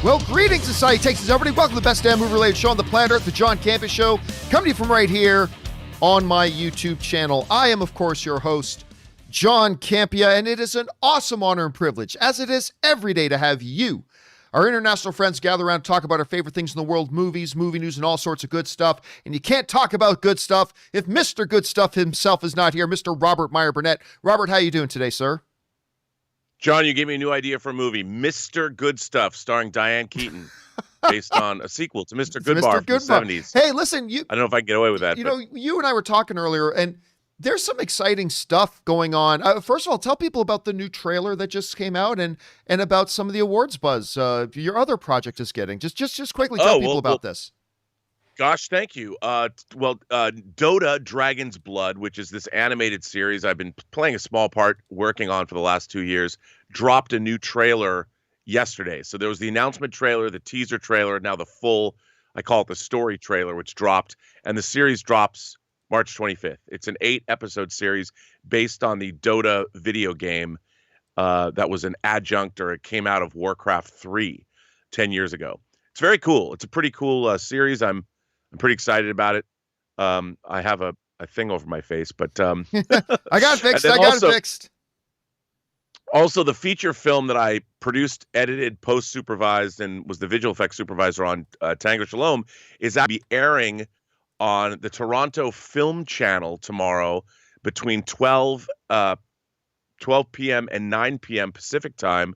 Well, greetings and salutations, everybody. Welcome to the best damn movie-related show on the planet Earth, the John Campea Show, coming to you from right here on my YouTube channel. I am, of course, your host, John Campea, and it is an awesome honor and privilege, as it is every day, to have you, our international friends, gather around and talk about our favorite things in the world, movies, movie news, and all sorts of good stuff. And you can't talk about good stuff if Mr. Good Stuff himself is not here, Mr. Robert Meyer Burnett. Robert, how you doing today, sir? John, you gave me a new idea for a movie, Mr. Good Stuff, starring Diane Keaton, based on a sequel to Mr. Goodbar from the 70s. Hey, listen, I don't know if I can get away with that. You know, you and I were talking earlier, and there's some exciting stuff going on. First of all, tell people about the new trailer that just came out and about some of the awards buzz your other project is getting. Just quickly tell people about this. Gosh, thank you. Dota Dragon's Blood, which is this animated series I've been playing a small part working on for the last 2 years, dropped a new trailer yesterday. So there was the announcement trailer, the teaser trailer, now the full, I call it the story trailer, which dropped. And the series drops March 25th. It's an 8-episode series based on the Dota video game that was an adjunct, or it came out of Warcraft 3 10 years ago. It's very cool. It's a pretty cool series. I'm pretty excited about it. I have a thing over my face, but I got it fixed. Also, the feature film that I produced, edited, post-supervised, and was the visual effects supervisor on Tango Shalom is actually airing on the Toronto Film Channel tomorrow between 12 p.m. and 9 p.m. Pacific time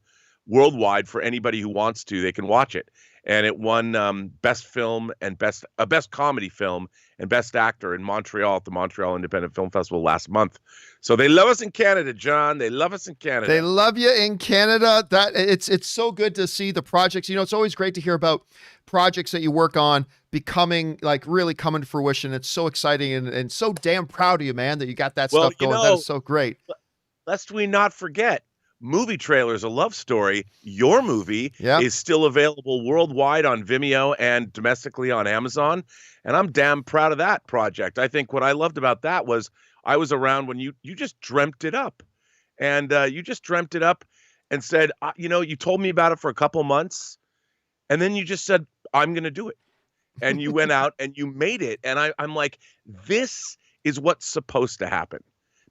worldwide. For anybody who wants to, they can watch it. And it won Best Film and Best Comedy Film and Best Actor in Montreal at the Montreal Independent Film Festival last month. So they love us in Canada, John. They love us in Canada. They love you in Canada. That it's so good to see the projects. You know, it's always great to hear about projects that you work on becoming, like, really coming to fruition. It's so exciting and so damn proud of you, man, that you got that stuff going. That is so great. Lest we not forget, Movie Trailers, A Love Story, your movie, is still available worldwide on Vimeo and domestically on Amazon. And I'm damn proud of that project. I think what I loved about that was I was around when you just dreamt it up. And you just dreamt it up and said, you told me about it for a couple months. And then you just said, I'm going to do it. And you went out and you made it. And I'm like, this is what's supposed to happen.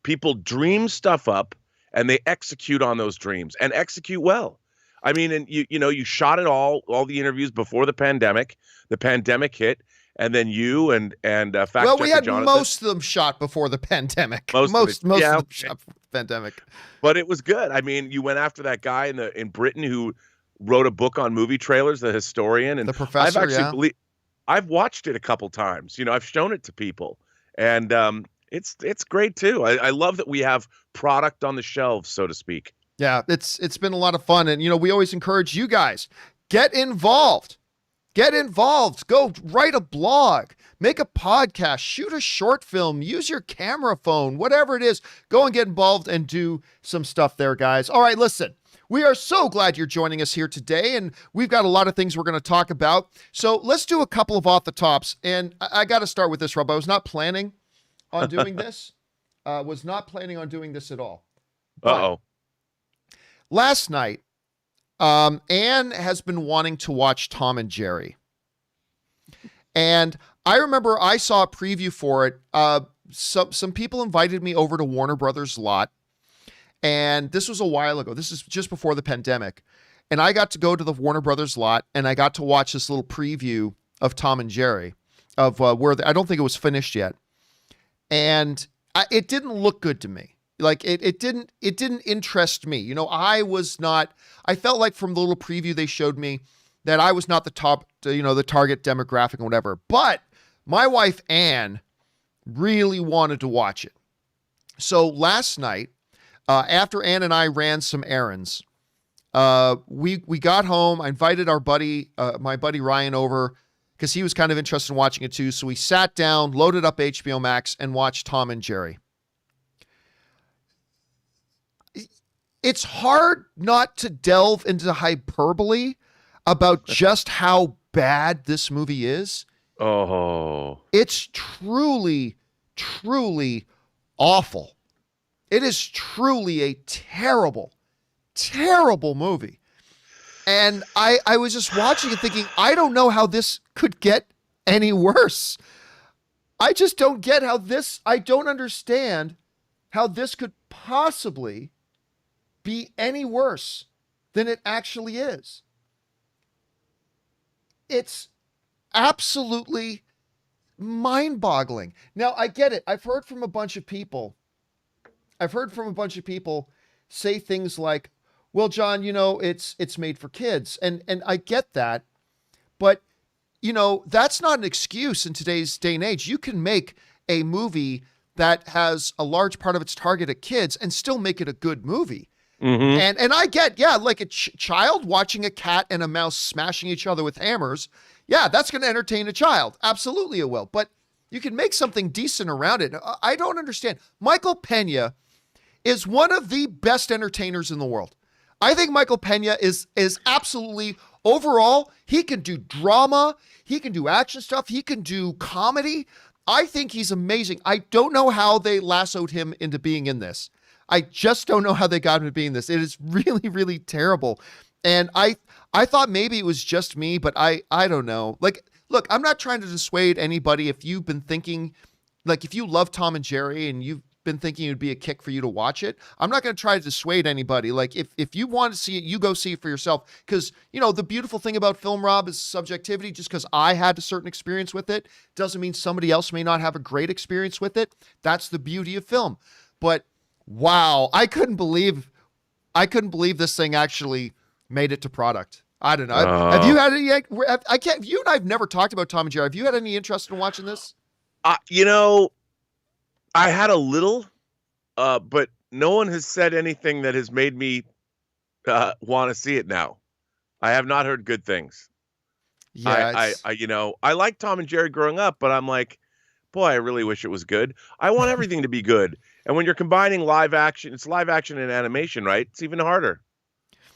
People dream stuff up, and they execute on those dreams and execute well. I mean, and you shot it all the interviews before the pandemic. The pandemic hit, and then you and fact checker we had Jonathan. Most of them shot before the pandemic. Most of them shot before the pandemic. But it was good. I mean, you went after that guy in Britain who wrote a book on movie trailers, the historian, and the professor. I've watched it a couple times. I've shown it to people, and it's great too. I love that we have product on the shelves, so to speak. Yeah, it's been a lot of fun. And, we always encourage you guys, get involved. Get involved. Go write a blog, make a podcast, shoot a short film, use your camera phone, whatever it is. Go and get involved and do some stuff there, guys. All right, listen. We are so glad you're joining us here today, and we've got a lot of things we're going to talk about. So let's do a couple of off the tops. And I got to start with this, Rob. I was not planning on doing this. Was not planning on doing this at all. Uh-oh. Last night, Anne has been wanting to watch Tom and Jerry. And I remember I saw a preview for it. Some people invited me over to Warner Brothers lot. And this was a while ago. This is just before the pandemic. And I got to go to the Warner Brothers lot, and I got to watch this little preview of Tom and Jerry, of I don't think it was finished yet. And it didn't look good to me. Like it didn't interest me. I felt like from the little preview they showed me that I was not the target demographic and whatever. But my wife, Anne, really wanted to watch it. So last night, after Ann and I ran some errands, we got home. I invited our buddy, my buddy Ryan, over because he was kind of interested in watching it too. So we sat down, loaded up HBO Max, and watched Tom and Jerry. It's hard not to delve into hyperbole about just how bad this movie is. Oh. It's truly, truly awful. It is truly a terrible, terrible movie. And I was just watching and thinking, I don't know how this could get any worse. I just don't get I don't understand how this could possibly be any worse than it actually is. It's absolutely mind-boggling. Now, I get it. I've heard from a bunch of people say things like, well, John, it's made for kids. And I get that. But, that's not an excuse in today's day and age. You can make a movie that has a large part of its target at kids and still make it a good movie. Mm-hmm. And I get, like a child watching a cat and a mouse smashing each other with hammers. Yeah, that's going to entertain a child. Absolutely it will. But you can make something decent around it. I don't understand. Michael Pena is one of the best entertainers in the world. I think Michael Pena is absolutely, overall, he can do drama, he can do action stuff, he can do comedy. I think he's amazing. I don't know how they lassoed him into being in this. I just don't know how they got him to be in this. It is really, really terrible. And I thought maybe it was just me, but I don't know. Like, look, I'm not trying to dissuade anybody. If you've been thinking, like, if you love Tom and Jerry and you've been thinking it would be a kick for you to watch it, I'm not going to try to dissuade anybody. Like, if you want to see it, you go see it for yourself. Because, the beautiful thing about film, Rob, is subjectivity. Just because I had a certain experience with it doesn't mean somebody else may not have a great experience with it. That's the beauty of film. But wow, I couldn't believe this thing actually made it to product. I don't know. Have you had any? You and I have never talked about Tom and Jerry. Have you had any interest in watching this? I had a little, but no one has said anything that has made me want to see it now. I have not heard good things. Yeah, I liked Tom and Jerry growing up, but I'm like, boy, I really wish it was good. I want everything to be good. And when you're combining live action, it's live action and animation, right? It's even harder.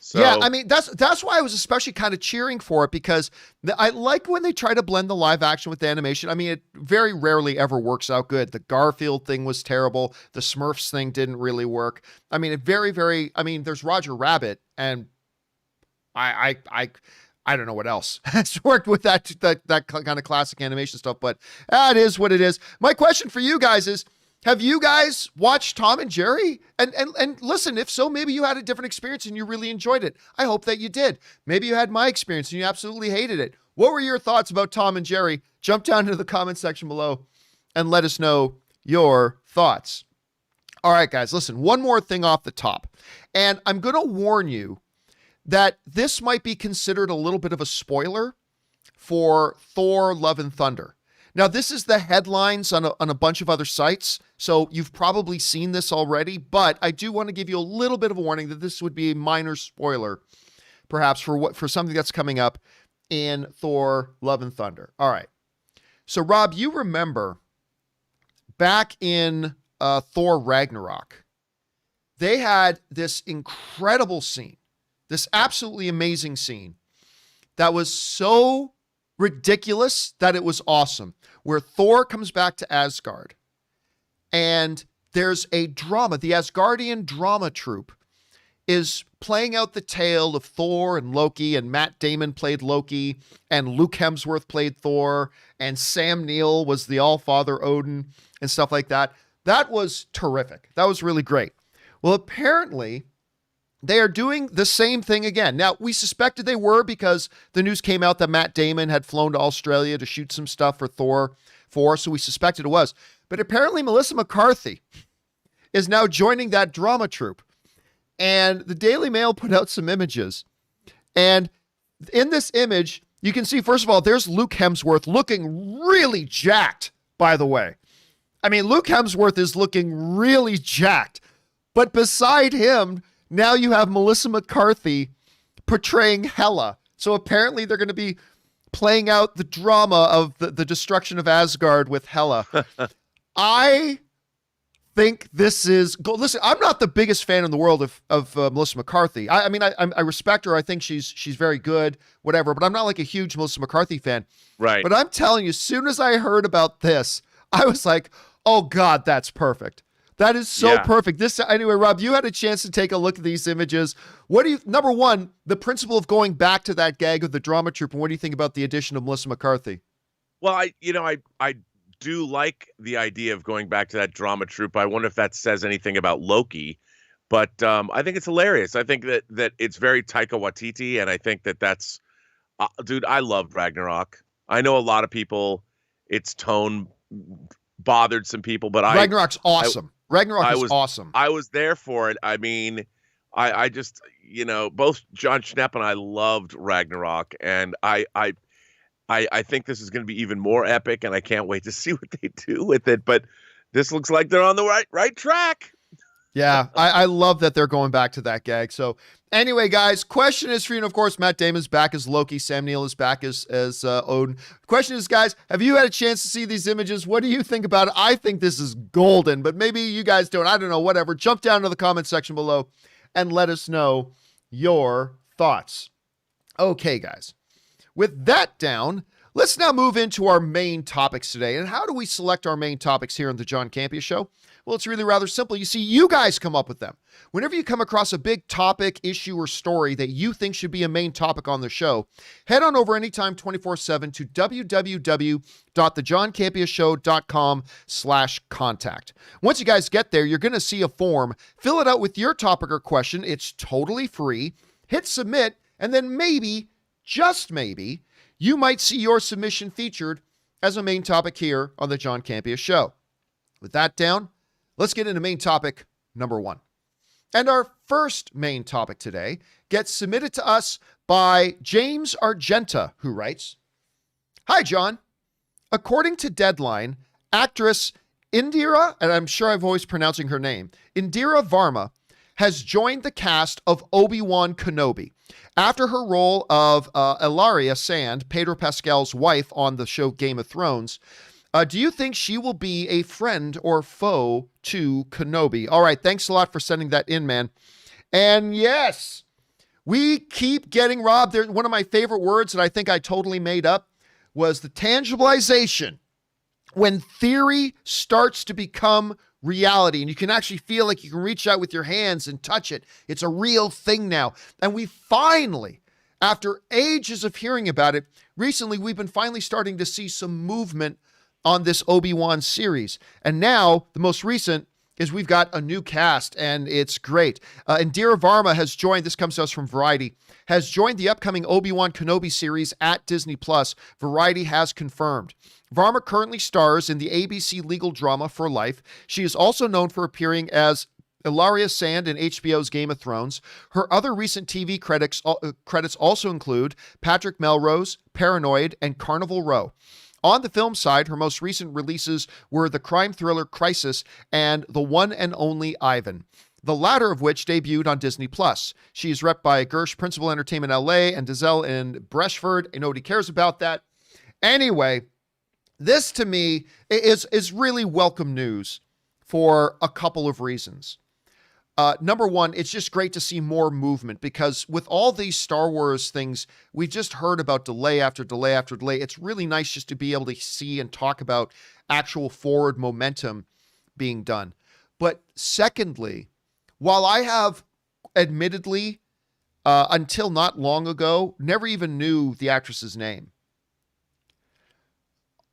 So. Yeah, I mean, that's why I was especially kind of cheering for it, because I like when they try to blend the live action with the animation. I mean, it very rarely ever works out good. The Garfield thing was terrible. The Smurfs thing didn't really work. I mean, there's Roger Rabbit, and I don't know what else has worked with that kind of classic animation stuff, but it is what it is. My question for you guys is, have you guys watched Tom and Jerry? And listen, if so, maybe you had a different experience and you really enjoyed it. I hope that you did. Maybe you had my experience and you absolutely hated it. What were your thoughts about Tom and Jerry? Jump down into the comment section below and let us know your thoughts. All right, guys, listen, one more thing off the top. And I'm going to warn you that this might be considered a little bit of a spoiler for Thor: Love and Thunder. Now, this is the headlines on a bunch of other sites, so you've probably seen this already, but I do want to give you a little bit of a warning that this would be a minor spoiler, perhaps, for something that's coming up in Thor: Love and Thunder. All right. So, Rob, you remember back in Thor Ragnarok, they had this incredible scene, this absolutely amazing scene that was so ridiculous that it was awesome, where Thor comes back to Asgard and there's a drama. The Asgardian drama troupe is playing out the tale of Thor and Loki, and Matt Damon played Loki, and Luke Hemsworth played Thor, and Sam Neill was the All-Father Odin and stuff like that. That was terrific. That was really great. Well, apparently they are doing the same thing again. Now, we suspected they were because the news came out that Matt Damon had flown to Australia to shoot some stuff for Thor 4, so we suspected it was. But apparently Melissa McCarthy is now joining that drama troupe. And the Daily Mail put out some images. And in this image, you can see, first of all, there's Luke Hemsworth looking really jacked, by the way. I mean, Luke Hemsworth is looking really jacked. But beside him, now you have Melissa McCarthy portraying Hela. So apparently they're going to be playing out the drama of the destruction of Asgard with Hela. I think this is... Listen, I'm not the biggest fan in the world of Melissa McCarthy. I mean, I respect her. I think she's very good, whatever. But I'm not like a huge Melissa McCarthy fan. Right. But I'm telling you, as soon as I heard about this, I was like, oh, God, that's perfect. That is so perfect. Anyway, Rob, you had a chance to take a look at these images. What do you, number one, the principle of going back to that gag of the drama troupe, and what do you think about the addition of Melissa McCarthy? Well, I do like the idea of going back to that drama troupe. I wonder if that says anything about Loki, but I think it's hilarious. I think that it's very Taika Waititi, and I think that's, dude, I loved Ragnarok. I know a lot of people, its tone bothered some people, but Ragnarok's awesome. Ragnarok is awesome. I was there for it. I mean, I just, both John Schnepp and I loved Ragnarok, and I think this is going to be even more epic, and I can't wait to see what they do with it. But this looks like they're on the right track. Yeah, I love that they're going back to that gag. So anyway, guys, question is for you. And of course, Matt Damon's back as Loki. Sam Neill is back as Odin. Question is, guys, have you had a chance to see these images? What do you think about it? I think this is golden, but maybe you guys don't. I don't know, whatever. Jump down to the comment section below and let us know your thoughts. Okay, guys. With that down, let's now move into our main topics today. And how do we select our main topics here on the John Campea Show? Well, it's really rather simple. You see, you guys come up with them. Whenever you come across a big topic, issue, or story that you think should be a main topic on the show, head on over anytime 24/7 to www.thejohncampeashow.com/contact. Once you guys get there, you're going to see a form. Fill it out with your topic or question. It's totally free. Hit submit, and then maybe, just maybe, you might see your submission featured as a main topic here on the John Campea Show. With that down, let's get into main topic number 1. And our first main topic today gets submitted to us by James Argenta, who writes, "Hi, John. According to Deadline, actress Indira, and I'm sure I'm always pronouncing her name, Indira Varma, has joined the cast of Obi-Wan Kenobi after her role of Ilaria Sand, Pedro Pascal's wife on the show Game of Thrones. Do you think she will be a friend or foe to Kenobi?" All right, thanks a lot for sending that in, man. And yes, we keep getting, Rob, one of my favorite words that I think I totally made up was the tangibilization. When theory starts to become reality and you can actually feel like you can reach out with your hands and touch it. It's a real thing now. And we finally, after ages of hearing about it, recently we've been finally starting to see some movement on this Obi-Wan series. And now the most recent is we've got a new cast and it's great. Indira Varma has joined, this comes to us from Variety, has joined the upcoming Obi-Wan Kenobi series at Disney+. Variety has confirmed. Varma currently stars in the ABC legal drama For Life. She is also known for appearing as Ilaria Sand in HBO's Game of Thrones. Her other recent TV credits also include Patrick Melrose, Paranoid, and Carnival Row. On the film side, her most recent releases were the crime thriller Crisis and The One and Only Ivan, the latter of which debuted on Disney+. She is repped by Gersh Principal Entertainment LA and Dizelle in Breshford. I know nobody cares about that. Anyway, this to me is really welcome news for a couple of reasons. Number one, it's just great to see more movement because with all these Star Wars things, we've just heard about delay after delay after delay. It's really nice just to be able to see and talk about actual forward momentum being done. But secondly, while I have admittedly, until not long ago, never even knew the actress's name,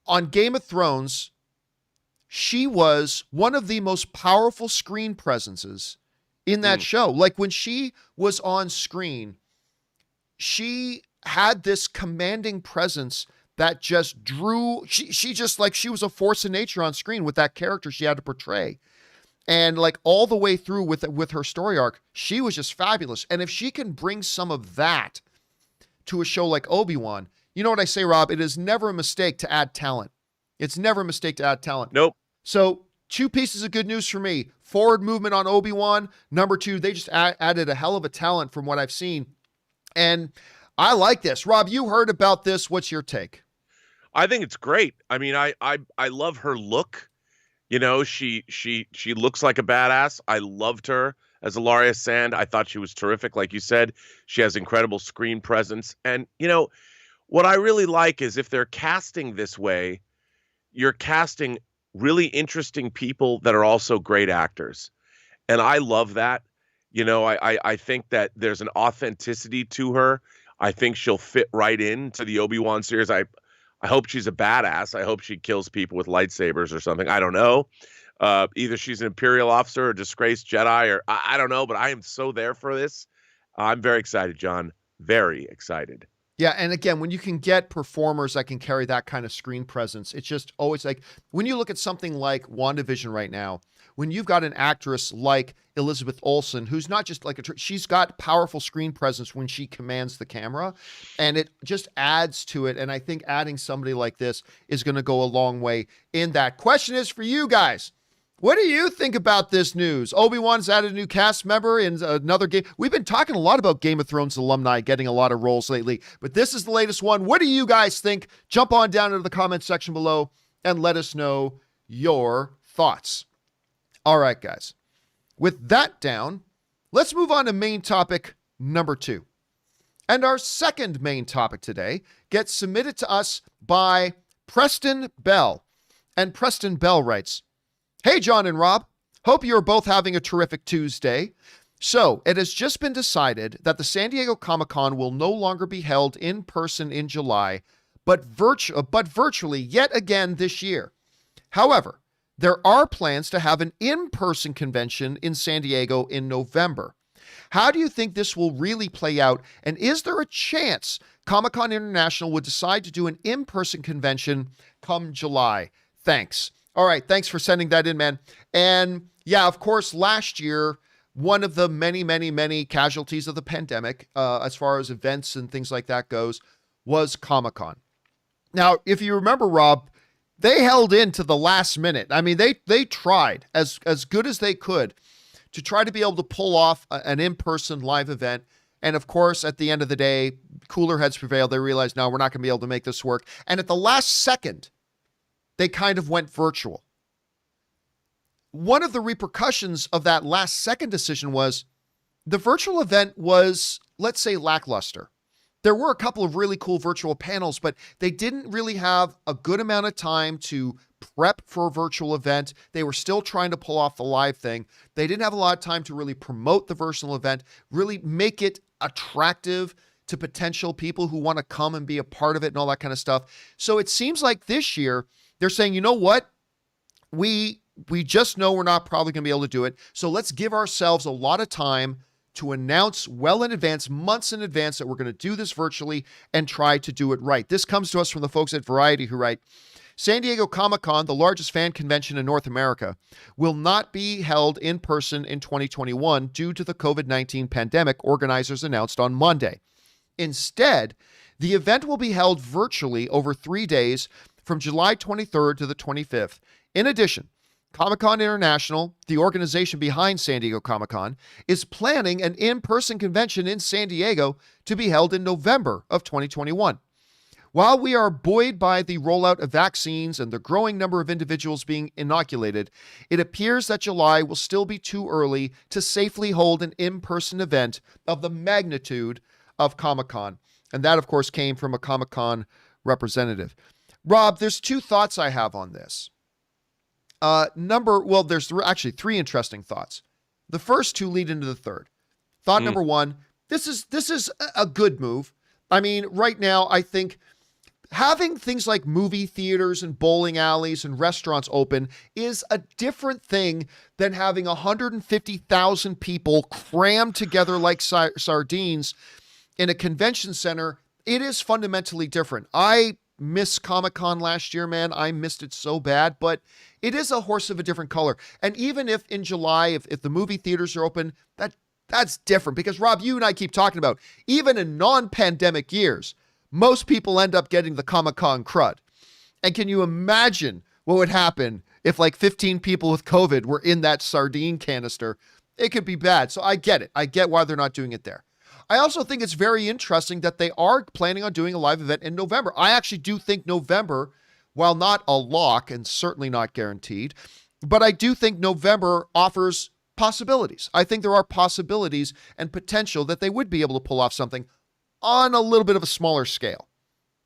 on Game of Thrones, she was one of the most powerful screen presences in that show. Like when she was on screen, she had this commanding presence that just drew, she just like, she was a force of nature on screen with that character she had to portray. And like all the way through with her story arc, she was just fabulous. And if she can bring some of that to a show like Obi-Wan, you know what I say, Rob? It is never a mistake to add talent. It's never a mistake to add talent. Nope. So 2 pieces of good news for me. Forward movement on Obi-Wan. Number 2, they just added a hell of a talent from what I've seen. And I like this. Rob, you heard about this. What's your take? I think it's great. I mean, I love her look. You know, she looks like a badass. I loved her as Ilaria Sand. I thought she was terrific. Like you said, she has incredible screen presence. And, you know, what I really like is if they're casting this way, you're casting really interesting people that are also great actors. And I love that. I think that there's an authenticity to her. I think she'll fit right into the Obi-Wan series. I hope she's a badass. I hope she kills people with lightsabers or something. I don't know. Either she's an Imperial officer or a disgraced Jedi, or I don't know, but I am so there for this. I'm very excited, John. Very excited. Yeah, and again, when you can get performers that can carry that kind of screen presence, it's just always like, when you look at something like WandaVision right now, when you've got an actress like Elizabeth Olsen, who's not just like she's got powerful screen presence when she commands the camera, and it just adds to it. And I think adding somebody like this is going to go a long way in that. Question is for you guys. What do you think about this news? Obi-Wan's added a new cast member in another game. We've been talking a lot about Game of Thrones alumni getting a lot of roles lately, but this is the latest one. What do you guys think? Jump on down into the comment section below and let us know your thoughts. All right, guys. With that down, let's move on to main topic number 2. And our second main topic today gets submitted to us by Preston Bell. And Preston Bell writes, "Hey, John and Rob. Hope you're both having a terrific Tuesday. So, it has just been decided that the San Diego Comic-Con will no longer be held in person in July, but virtually yet again this year. However, there are plans to have an in-person convention in San Diego in November. How do you think this will really play out? And is there a chance Comic-Con International would decide to do an in-person convention come July? Thanks." All right, thanks for sending that in, man. And yeah, of course, last year, one of the many, many, many casualties of the pandemic, as far as events and things like that goes, was Comic-Con. Now, if you remember, Rob, they held in to the last minute. I mean, they tried as good as they could to try to be able to pull off an in-person live event. And of course, at the end of the day, cooler heads prevailed. They realized, no, we're not going to be able to make this work. And at the last second, they kind of went virtual. One of the repercussions of that last second decision was the virtual event was, let's say, lackluster. There were a couple of really cool virtual panels, but they didn't really have a good amount of time to prep for a virtual event. They were still trying to pull off the live thing. They didn't have a lot of time to really promote the virtual event, really make it attractive to potential people who want to come and be a part of it and all that kind of stuff. So it seems like this year they're saying, you know what? We just know we're not probably going to be able to do it. So let's give ourselves a lot of time to announce well in advance, months in advance, that we're going to do this virtually and try to do it right. This comes to us from the folks at Variety who write, San Diego Comic-Con, the largest fan convention in North America, will not be held in person in 2021 due to the COVID-19 pandemic, organizers announced on Monday. Instead, the event will be held virtually over 3 days from July 23rd to the 25th. In addition, Comic-Con International, the organization behind San Diego Comic-Con, is planning an in-person convention in San Diego to be held in November of 2021. While we are buoyed by the rollout of vaccines and the growing number of individuals being inoculated, it appears that July will still be too early to safely hold an in-person event of the magnitude of Comic-Con. And that, of course, came from a Comic-Con representative. Rob, there's two thoughts I have on this. There's actually three interesting thoughts. The first two lead into the third. Thought number one, this is a good move. I mean, right now, I think having things like movie theaters and bowling alleys and restaurants open is a different thing than having 150,000 people crammed together like sardines in a convention center. It is fundamentally different. I miss Comic-Con last year, man. I missed it so bad, but it is a horse of a different color. And even if in July, if the movie theaters are open, that's different because, Rob, you and I keep talking about, even in non-pandemic years, most people end up getting the Comic-Con crud. And can you imagine what would happen if like 15 people with COVID were in that sardine canister? It could be bad. So I get it. I get why they're not doing it there. I also think it's very interesting that they are planning on doing a live event in November. I actually do think November, while not a lock and certainly not guaranteed, but I do think November offers possibilities. I think there are possibilities and potential that they would be able to pull off something on a little bit of a smaller scale.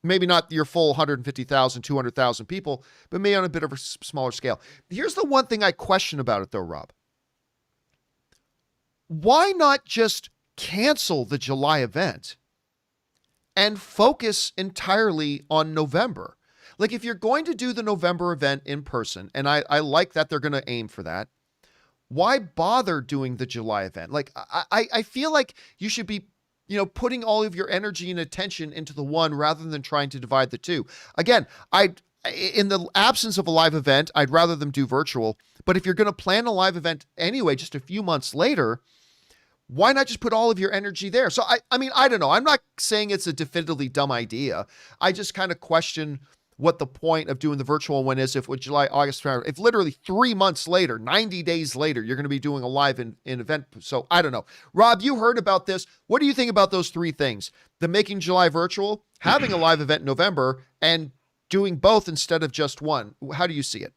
Maybe not your full 150,000, 200,000 people, but maybe on a bit of a smaller scale. Here's the one thing I question about it, though, Rob. Why not just cancel the July event and focus entirely on November? Like, if you're going to do the November event in person, and I like that they're going to aim for that, why bother doing the July event? Like, I feel like you should be, putting all of your energy and attention into the one rather than trying to divide the two. Again, in the absence of a live event, I'd rather them do virtual. But if you're going to plan a live event anyway, just a few months later, why not just put all of your energy there? So, I mean, I don't know. I'm not saying it's a definitively dumb idea. I just kind of question what the point of doing the virtual one is if with July, August, if literally 3 months later, 90 days later, you're going to be doing a live event. So I don't know. Rob, you heard about this. What do you think about those three things? The making July virtual, having a live event in November, and doing both instead of just one. How do you see it?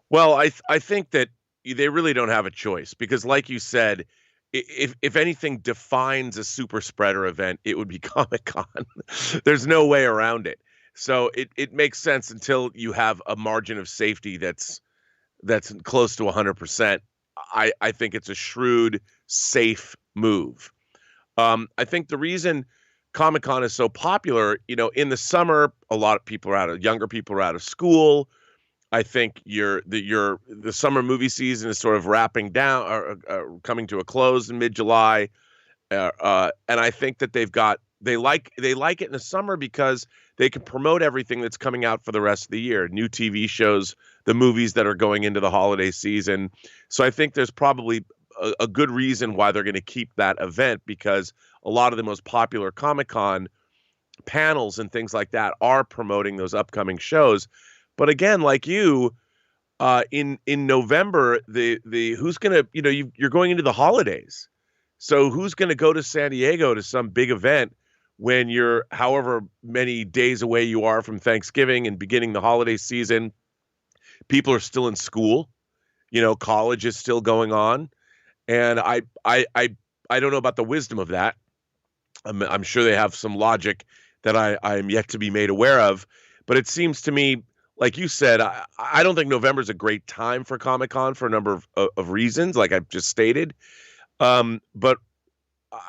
Well, I think that they really don't have a choice because, like you said, if anything defines a super spreader event, it would be Comic-Con. There's no way around it. So it makes sense until you have a margin of safety that's close to 100%. I think it's a shrewd, safe move. I think the reason Comic-Con is so popular, in the summer, a lot of people younger people are out of school. I think the summer movie season is sort of wrapping down or coming to a close in mid-July, and I think that they like it in the summer because they can promote everything that's coming out for the rest of the year, new TV shows, the movies that are going into the holiday season. So I think there's probably a good reason why they're going to keep that event because a lot of the most popular Comic-Con panels and things like that are promoting those upcoming shows. But again, like you, in November, the who's gonna you're going into the holidays, so who's gonna go to San Diego to some big event when you're however many days away you are from Thanksgiving and beginning the holiday season? People are still in school, college is still going on, and I don't know about the wisdom of that. I'm sure they have some logic that I am yet to be made aware of, but it seems to me. Like you said, I don't think November is a great time for Comic-Con for a number of reasons, like I've just stated. But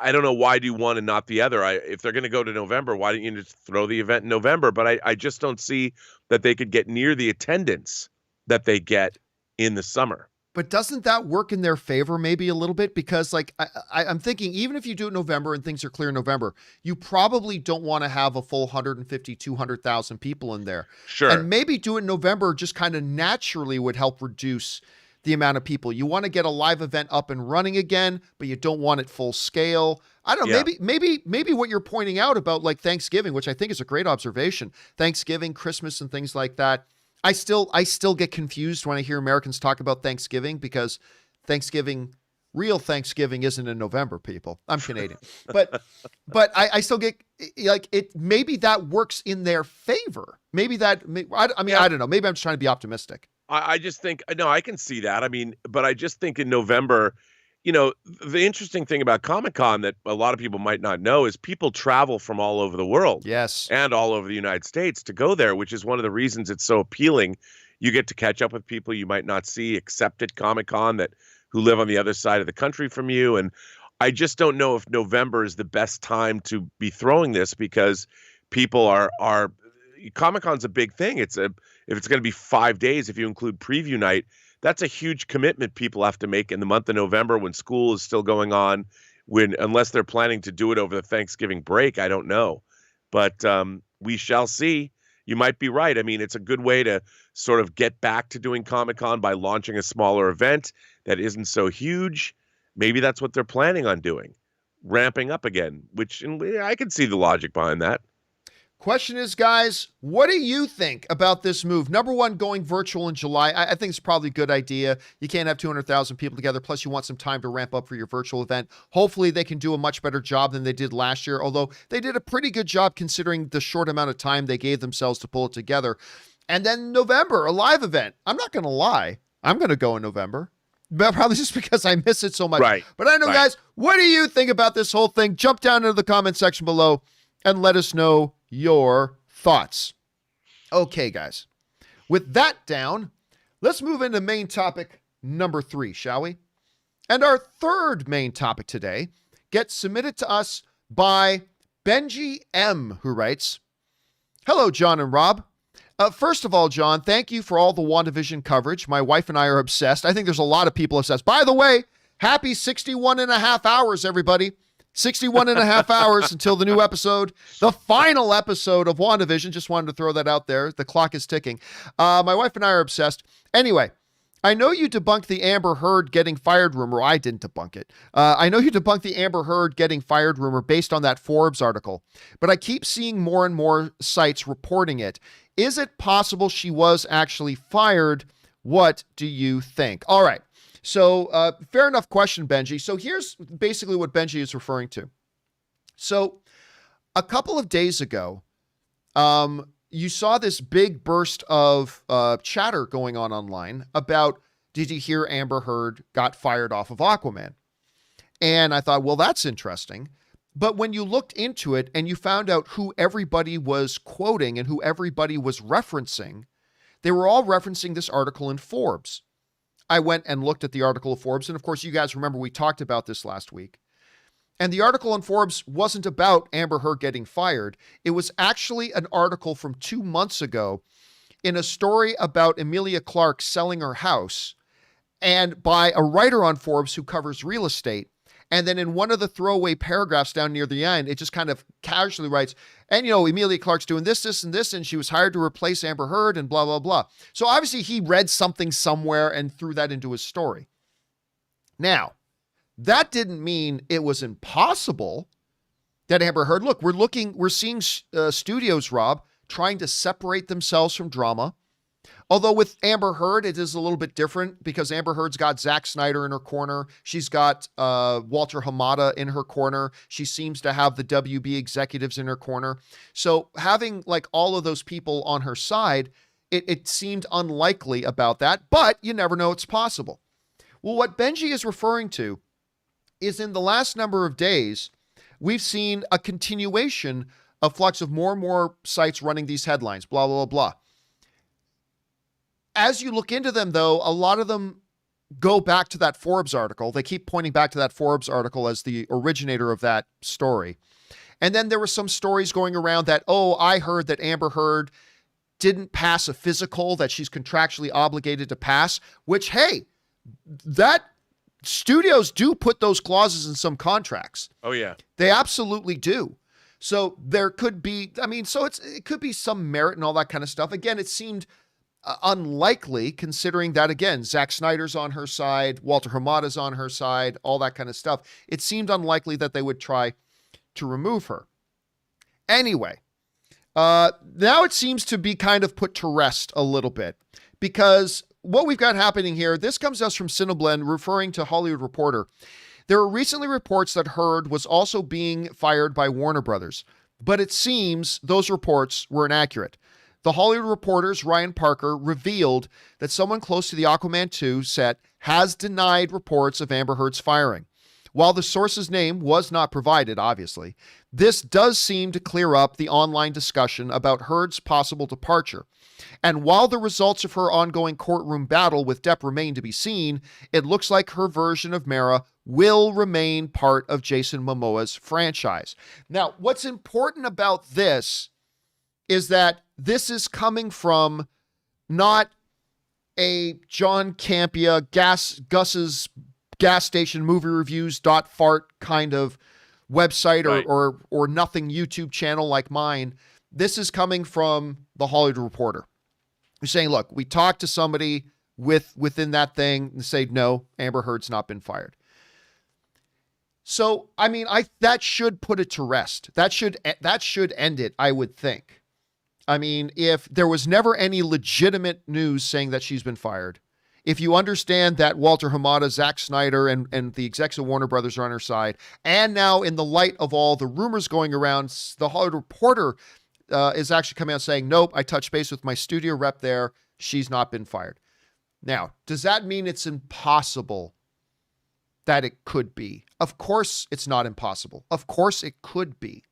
I don't know why do one and not the other. If they're going to go to November, why don't you just throw the event in November? But I just don't see that they could get near the attendance that they get in the summer. But doesn't that work in their favor maybe a little bit? Because I'm thinking even if you do it in November and things are clear in November, you probably don't want to have a full 150, 200,000 people in there. Sure. And maybe do it in November just kind of naturally would help reduce the amount of people. You want to get a live event up and running again, but you don't want it full scale. I don't know, maybe what you're pointing out about like Thanksgiving, which I think is a great observation, Thanksgiving, Christmas and things like that. I still get confused when I hear Americans talk about Thanksgiving because real Thanksgiving isn't in November, people. I'm Canadian. But I still get like it. Maybe that works in their favor. I don't know. Maybe I'm just trying to be optimistic. I just think, no, I can see that. I mean, but I just think in November, the interesting thing about Comic-Con that a lot of people might not know is people travel from all over the world. Yes. And all over the United States to go there, which is one of the reasons it's so appealing. You get to catch up with people you might not see except at Comic-Con who live on the other side of the country from you. And I just don't know if November is the best time to be throwing this because people are Comic-Con's a big thing. If it's going to be 5 days, if you include preview night, that's a huge commitment people have to make in the month of November when school is still going on, unless they're planning to do it over the Thanksgiving break. I don't know, but we shall see. You might be right. I mean, it's a good way to sort of get back to doing Comic-Con by launching a smaller event that isn't so huge. Maybe that's what they're planning on doing, ramping up again, I can see the logic behind that. Question is, guys, what do you think about this move? Number one, going virtual in July. I think it's probably a good idea. You can't have 200,000 people together. Plus, you want some time to ramp up for your virtual event. Hopefully, they can do a much better job than they did last year, although they did a pretty good job considering the short amount of time they gave themselves to pull it together. And then November, a live event. I'm not going to lie. I'm going to go in November. But probably just because I miss it so much. Right. But I know, guys, what do you think about this whole thing? Jump down into the comment section below and let us know your thoughts. Okay, guys. With that down, let's move into main topic number 3, shall we? And our third main topic today gets submitted to us by Benji M, who writes, "Hello, John and Rob. First of all, John, thank you for all the WandaVision coverage. My wife and I are obsessed. I think there's a lot of people obsessed. By the way, happy 61 and a half hours, everybody. 61 and a half hours until the new episode, the final episode of WandaVision. Just wanted to throw that out there. The clock is ticking. My wife and I are obsessed. Anyway, I know you debunked the Amber Heard getting fired rumor. I didn't debunk it. I know you debunked the Amber Heard getting fired rumor based on that Forbes article, but I keep seeing more and more sites reporting it. Is it possible she was actually fired? What do you think?" All right. So fair enough question, Benji. So here's basically what Benji is referring to. So a couple of days ago, you saw this big burst of chatter going on online about, did you hear Amber Heard got fired off of Aquaman? And I thought, well, that's interesting. But when you looked into it and you found out who everybody was quoting and who everybody was referencing, they were all referencing this article in Forbes. I went and looked at the article of Forbes. And of course, you guys remember we talked about this last week. And the article in Forbes wasn't about Amber Heard getting fired. It was actually an article from 2 months ago in a story about Emilia Clarke selling her house, and by a writer on Forbes who covers real estate. And then in one of the throwaway paragraphs down near the end, it just kind of casually writes, and, Emilia Clarke's doing this, this, and this, and she was hired to replace Amber Heard and blah, blah, blah. So obviously he read something somewhere and threw that into his story. Now, that didn't mean it was impossible that Amber Heard, look, we're seeing studios, Rob, trying to separate themselves from drama. Although with Amber Heard, it is a little bit different because Amber Heard's got Zack Snyder in her corner. She's got Walter Hamada in her corner. She seems to have the WB executives in her corner. So having like all of those people on her side, it seemed unlikely about that, but you never know, it's possible. Well, what Benji is referring to is in the last number of days, we've seen a continuation of flux of more and more sites running these headlines, blah, blah, blah, blah. As you look into them, though, a lot of them go back to that Forbes article. They keep pointing back to that Forbes article as the originator of that story. And then there were some stories going around that, oh, I heard that Amber Heard didn't pass a physical that she's contractually obligated to pass, which, hey, that studios do put those clauses in some contracts. Oh, yeah. They absolutely do. So there could be, it could be some merit and all that kind of stuff. Again, it seemed unlikely considering that, again, Zack Snyder's on her side, Walter Hamada's on her side, all that kind of stuff. It seemed unlikely that they would try to remove her. Anyway, now it seems to be kind of put to rest a little bit because what we've got happening here, this comes to us from Cineblend referring to Hollywood Reporter. There were recently reports that Heard was also being fired by Warner Brothers, but it seems those reports were inaccurate. The Hollywood Reporter's Ryan Parker revealed that someone close to the Aquaman 2 set has denied reports of Amber Heard's firing. While the source's name was not provided, obviously, this does seem to clear up the online discussion about Heard's possible departure. And while the results of her ongoing courtroom battle with Depp remain to be seen, it looks like her version of Mara will remain part of Jason Momoa's franchise. Now, what's important about this is that this is coming from not a John Campea Gus's gas station movie reviews .fart kind of website right. or nothing YouTube channel like mine. This is coming from the Hollywood Reporter. You're saying, look, we talked to somebody within that thing and say, no, Amber Heard's not been fired. So, that should put it to rest. That should end it, I would think. If there was never any legitimate news saying that she's been fired, if you understand that Walter Hamada, Zack Snyder, and the execs of Warner Brothers are on her side, and now in the light of all the rumors going around, the Hollywood Reporter is actually coming out saying, nope, I touched base with my studio rep there. She's not been fired. Now, does that mean it's impossible that it could be? Of course it's not impossible. Of course it could be.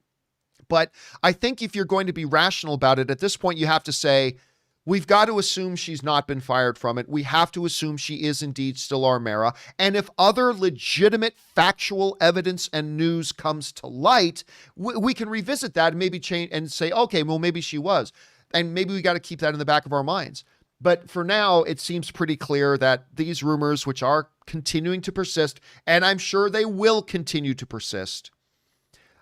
But I think if you're going to be rational about it, at this point, you have to say, we've got to assume she's not been fired from it. We have to assume she is indeed still Armera. And if other legitimate factual evidence and news comes to light, we can revisit that and maybe change and say, okay, well, maybe she was. And maybe we got to keep that in the back of our minds. But for now, it seems pretty clear that these rumors, which are continuing to persist, and I'm sure they will continue to persist.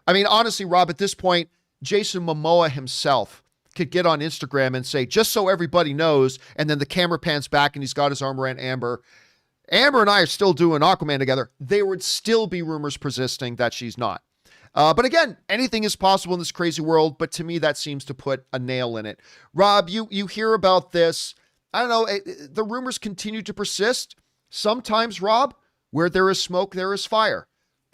I mean, honestly, Rob, at this point, Jason Momoa himself could get on Instagram and say, just so everybody knows, and then the camera pans back and he's got his arm around Amber. Amber and I are still doing Aquaman together. There would still be rumors persisting that she's not. But again, anything is possible in this crazy world, but to me, that seems to put a nail in it. Rob, you hear about this. I don't know, the rumors continue to persist. Sometimes, Rob, where there is smoke, there is fire.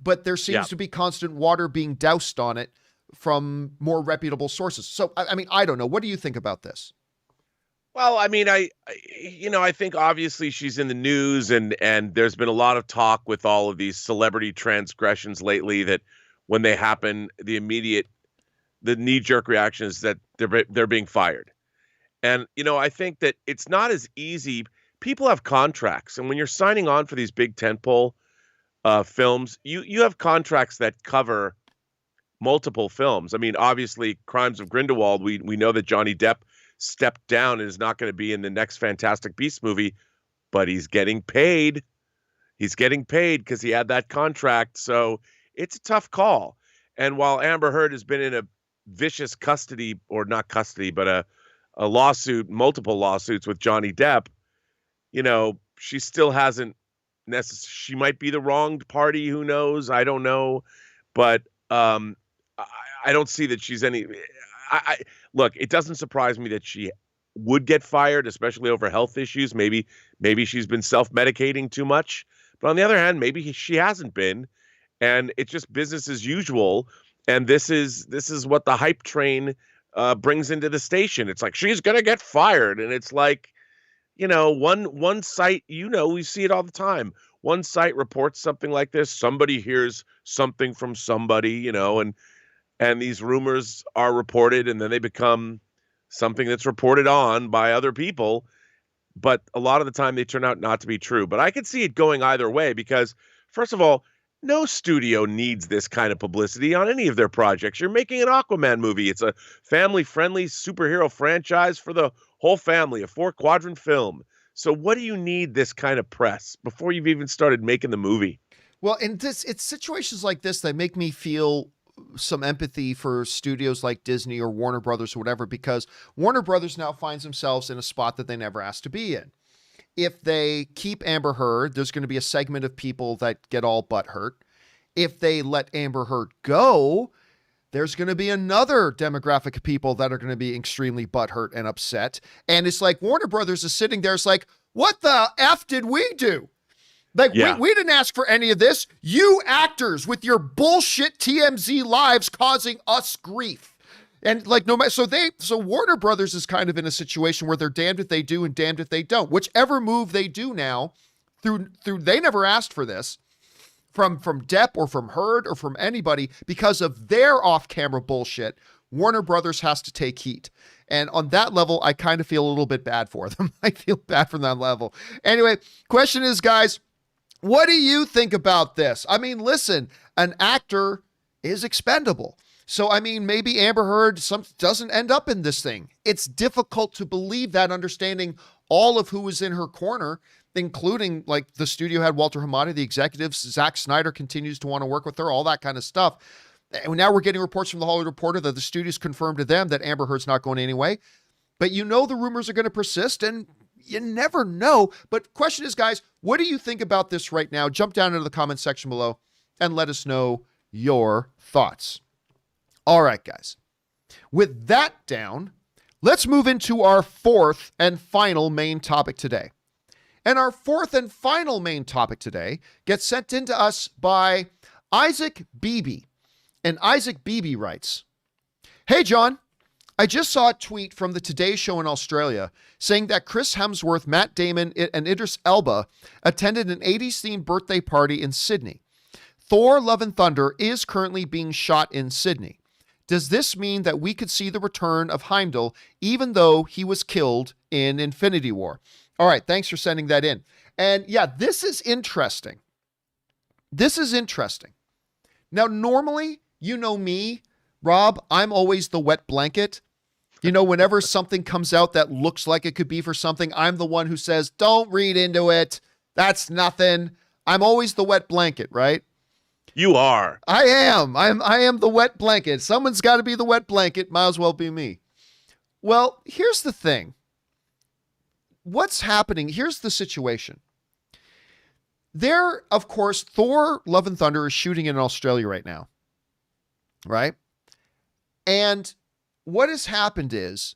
But there seems to be constant water being doused on it from more reputable sources. So, I mean, I don't know. What do you think about this? Well, I mean, I think obviously she's in the news, and there's been a lot of talk with all of these celebrity transgressions lately that when they happen, the knee-jerk reaction is that they're being fired. And, I think that it's not as easy. People have contracts, and when you're signing on for these big tentpole films, you have contracts that cover multiple films. I mean, obviously, Crimes of Grindelwald, we know that Johnny Depp stepped down and is not going to be in the next Fantastic Beasts movie, but he's getting paid. He's getting paid because he had that contract. So it's a tough call. And while Amber Heard has been in a vicious custody, or not custody, but a lawsuit, multiple lawsuits with Johnny Depp, she still hasn't necessarily, she might be the wronged party. Who knows? I don't know. But I don't see that she's any. Look, it doesn't surprise me that she would get fired, especially over health issues. Maybe she's been self-medicating too much. But on the other hand, maybe she hasn't been, and it's just business as usual. And this is what the hype train brings into the station. It's like, she's gonna get fired, and it's like, one site, we see it all the time. One site reports something like this. Somebody hears something from somebody, and these rumors are reported, and then they become something that's reported on by other people. But a lot of the time they turn out not to be true. But I could see it going either way because, first of all, no studio needs this kind of publicity on any of their projects. You're making an Aquaman movie. It's a family-friendly superhero franchise for the whole family, a 4-quadrant film. So what do you need this kind of press before you've even started making the movie? Well, it's situations like this that make me feel some empathy for studios like Disney or Warner Brothers or whatever, because Warner Brothers now finds themselves in a spot that they never asked to be in. If they keep Amber Heard, there's going to be a segment of people that get all butthurt. If they let Amber Heard go, there's going to be another demographic of people that are going to be extremely butthurt and upset. And it's like Warner Brothers is sitting there. It's like, what the F did we do? Like, we didn't ask for any of this. You actors with your bullshit TMZ lives causing us grief. And like, no matter, so Warner Brothers is kind of in a situation where they're damned if they do and damned if they don't. Whichever move they do now, through they never asked for this from Depp or from Heard or from anybody because of their off-camera bullshit. Warner Brothers has to take heat. And on that level, I kind of feel a little bit bad for them. I feel bad from that level. Anyway, question is, guys, what do you think about this? I mean, listen, an actor is expendable. So, I mean, maybe Amber Heard doesn't end up in this thing. It's difficult to believe that, understanding all of who was in her corner, including like the studio had Walter Hamada, the executives, Zack Snyder continues to want to work with her, all that kind of stuff. And now we're getting reports from the Hollywood Reporter that the studios confirmed to them that Amber Heard's not going anyway. But the rumors are going to persist, and you never know. But question is, guys, what do you think about this right now? Jump down into the comment section below and let us know your thoughts. All right, guys. With that down, let's move into our fourth and final main topic today. And our fourth and final main topic today gets sent in to us by Isaac Beebe. And Isaac Beebe writes, "Hey, John, I just saw a tweet from the Today Show in Australia saying that Chris Hemsworth, Matt Damon, and Idris Elba attended an 80s-themed birthday party in Sydney. Thor: Love and Thunder is currently being shot in Sydney. Does this mean that we could see the return of Heimdall, even though he was killed in Infinity War? All right, thanks for sending that in. And yeah, this is interesting. This is interesting. Now, normally, you know me, Rob, I'm always the wet blanket. You know, whenever something comes out that looks like it could be for something, I'm the one who says, don't read into it. That's nothing. I'm always the wet blanket, right? You are. I am the wet blanket. Someone's got to be the wet blanket. Might as well be me. Well, here's the thing. What's happening? Here's the situation. There, of course, Thor Love and Thunder is shooting in Australia right now. Right? And what has happened is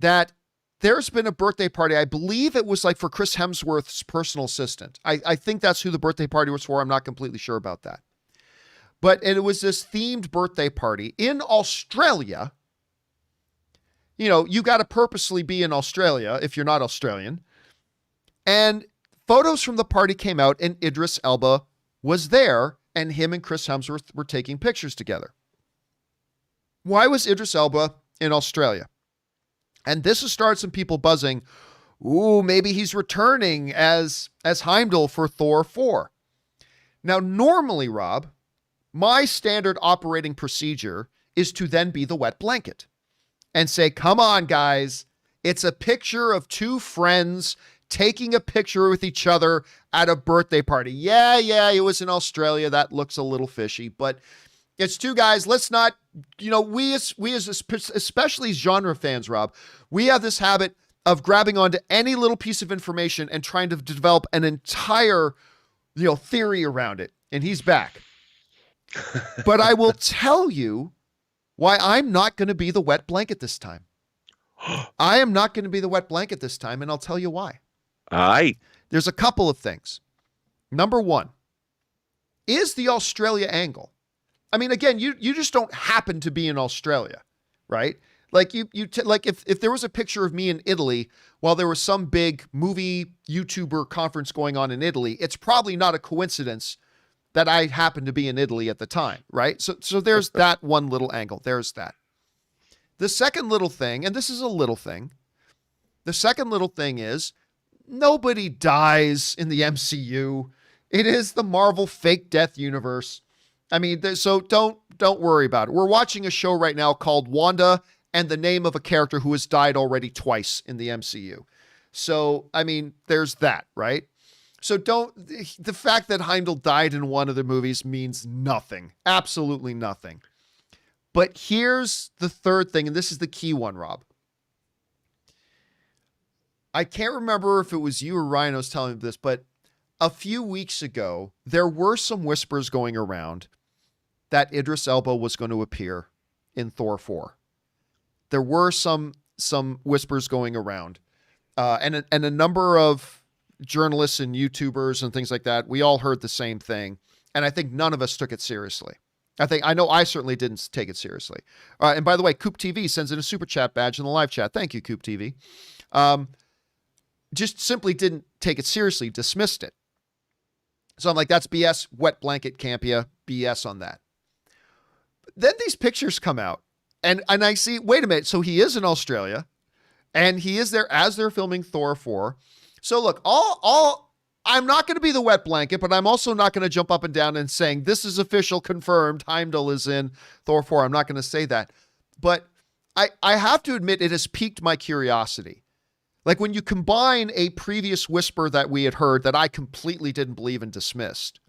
that there's been a birthday party. I believe it was like for Chris Hemsworth's personal assistant. I think that's who the birthday party was for. I'm not completely sure about that. But it was this themed birthday party in Australia. You know, you got to purposely be in Australia if you're not Australian. And photos from the party came out and Idris Elba was there and him and Chris Hemsworth were taking pictures together. Why was Idris Elba in Australia? And this has started some people buzzing. Ooh, maybe he's returning as Heimdall for Thor 4. Now, normally, Rob, my standard operating procedure is to then be the wet blanket and say, come on, guys. It's a picture of two friends taking a picture with each other at a birthday party. Yeah, it was in Australia. That looks a little fishy, but it's two guys. Let's not, you know, we as especially genre fans, Rob, we have this habit of grabbing onto any little piece of information and trying to develop an entire, you know, theory around it. And he's back. But I will tell you why I'm not going to be the wet blanket this time. I am not going to be the wet blanket this time, and I'll tell you why. Aye. There's a couple of things. Number one, is the Australia angle. I mean, again, you just don't happen to be in Australia, right? Like like if there was a picture of me in Italy while there was some big movie YouTuber conference going on in Italy, it's probably not a coincidence that I happened to be in Italy at the time, right? So there's that one little angle. There's that. The second little thing, and this is a little thing, the second little thing is nobody dies in the MCU. It is the Marvel fake death universe. I mean, so don't worry about it. We're watching a show right now called Wanda and the name of a character who has died already twice in the MCU. So, I mean, there's that, right? So the fact that Heimdall died in one of the movies means nothing. Absolutely nothing. But here's the third thing, and this is the key one, Rob. I can't remember if it was you or Ryan who was telling me this, but a few weeks ago, there were some whispers going around that Idris Elba was going to appear in Thor 4. There were some whispers going around, and a number of journalists and YouTubers and things like that, we all heard the same thing. And I think none of us took it seriously. I know I certainly didn't take it seriously. And by the way, Coop TV sends in a super chat badge in the live chat. Thank you, Coop TV. Just simply didn't take it seriously, dismissed it. So I'm like, that's BS, wet blanket Campea, BS on that. Then these pictures come out and I see, wait a minute. So he is in Australia and he is there as they're filming Thor 4. So look, I'm not going to be the wet blanket, but I'm also not going to jump up and down and saying this is official, confirmed, Heimdall is in Thor 4. I'm not going to say that. But I have to admit it has piqued my curiosity. Like when you combine a previous whisper that we had heard that I completely didn't believe and dismissed.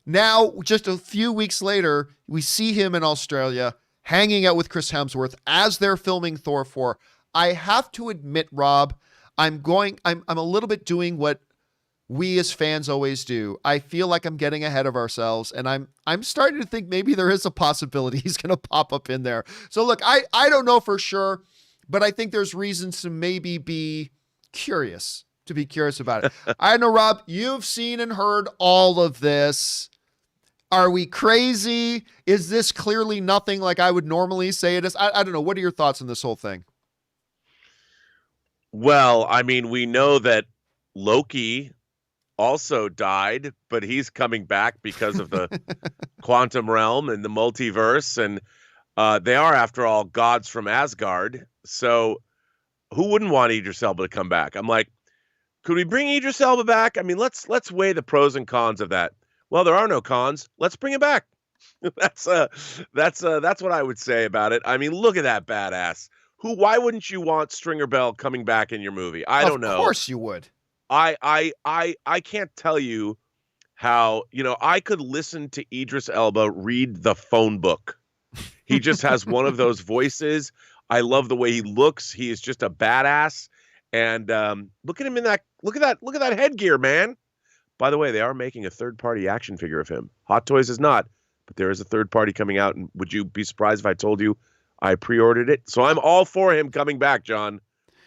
Now, just a few weeks later, we see him in Australia hanging out with Chris Hemsworth as they're filming Thor 4. I have to admit, Rob, I'm a little bit doing what we as fans always do. I feel like I'm getting ahead of ourselves, and I'm starting to think maybe there is a possibility he's going to pop up in there. So look, I don't know for sure, but I think there's reasons to maybe be curious about it. I know, Rob, you've seen and heard all of this. Are we crazy? Is this clearly nothing like I would normally say it is? I don't know. What are your thoughts on this whole thing? Well, I mean, we know that Loki also died, but he's coming back because of the quantum realm and the multiverse. And They are, after all, gods from Asgard. So who wouldn't want Idris Elba to come back? I'm like, could we bring Idris Elba back? I mean, let's weigh the pros and cons of that. Well, there are no cons. Let's bring him back. That's what I would say about it. I mean, look at that badass. Why wouldn't you want Stringer Bell coming back in your movie? I don't know. Of course you would. I can't tell you how, I could listen to Idris Elba read the phone book. He just has one of those voices. I love the way he looks. He is just a badass. And look at him look at that headgear, man. By the way, they are making a third-party action figure of him. Hot Toys is not, but there is a third party coming out. And would you be surprised if I told you I pre-ordered it? So I'm all for him coming back, John.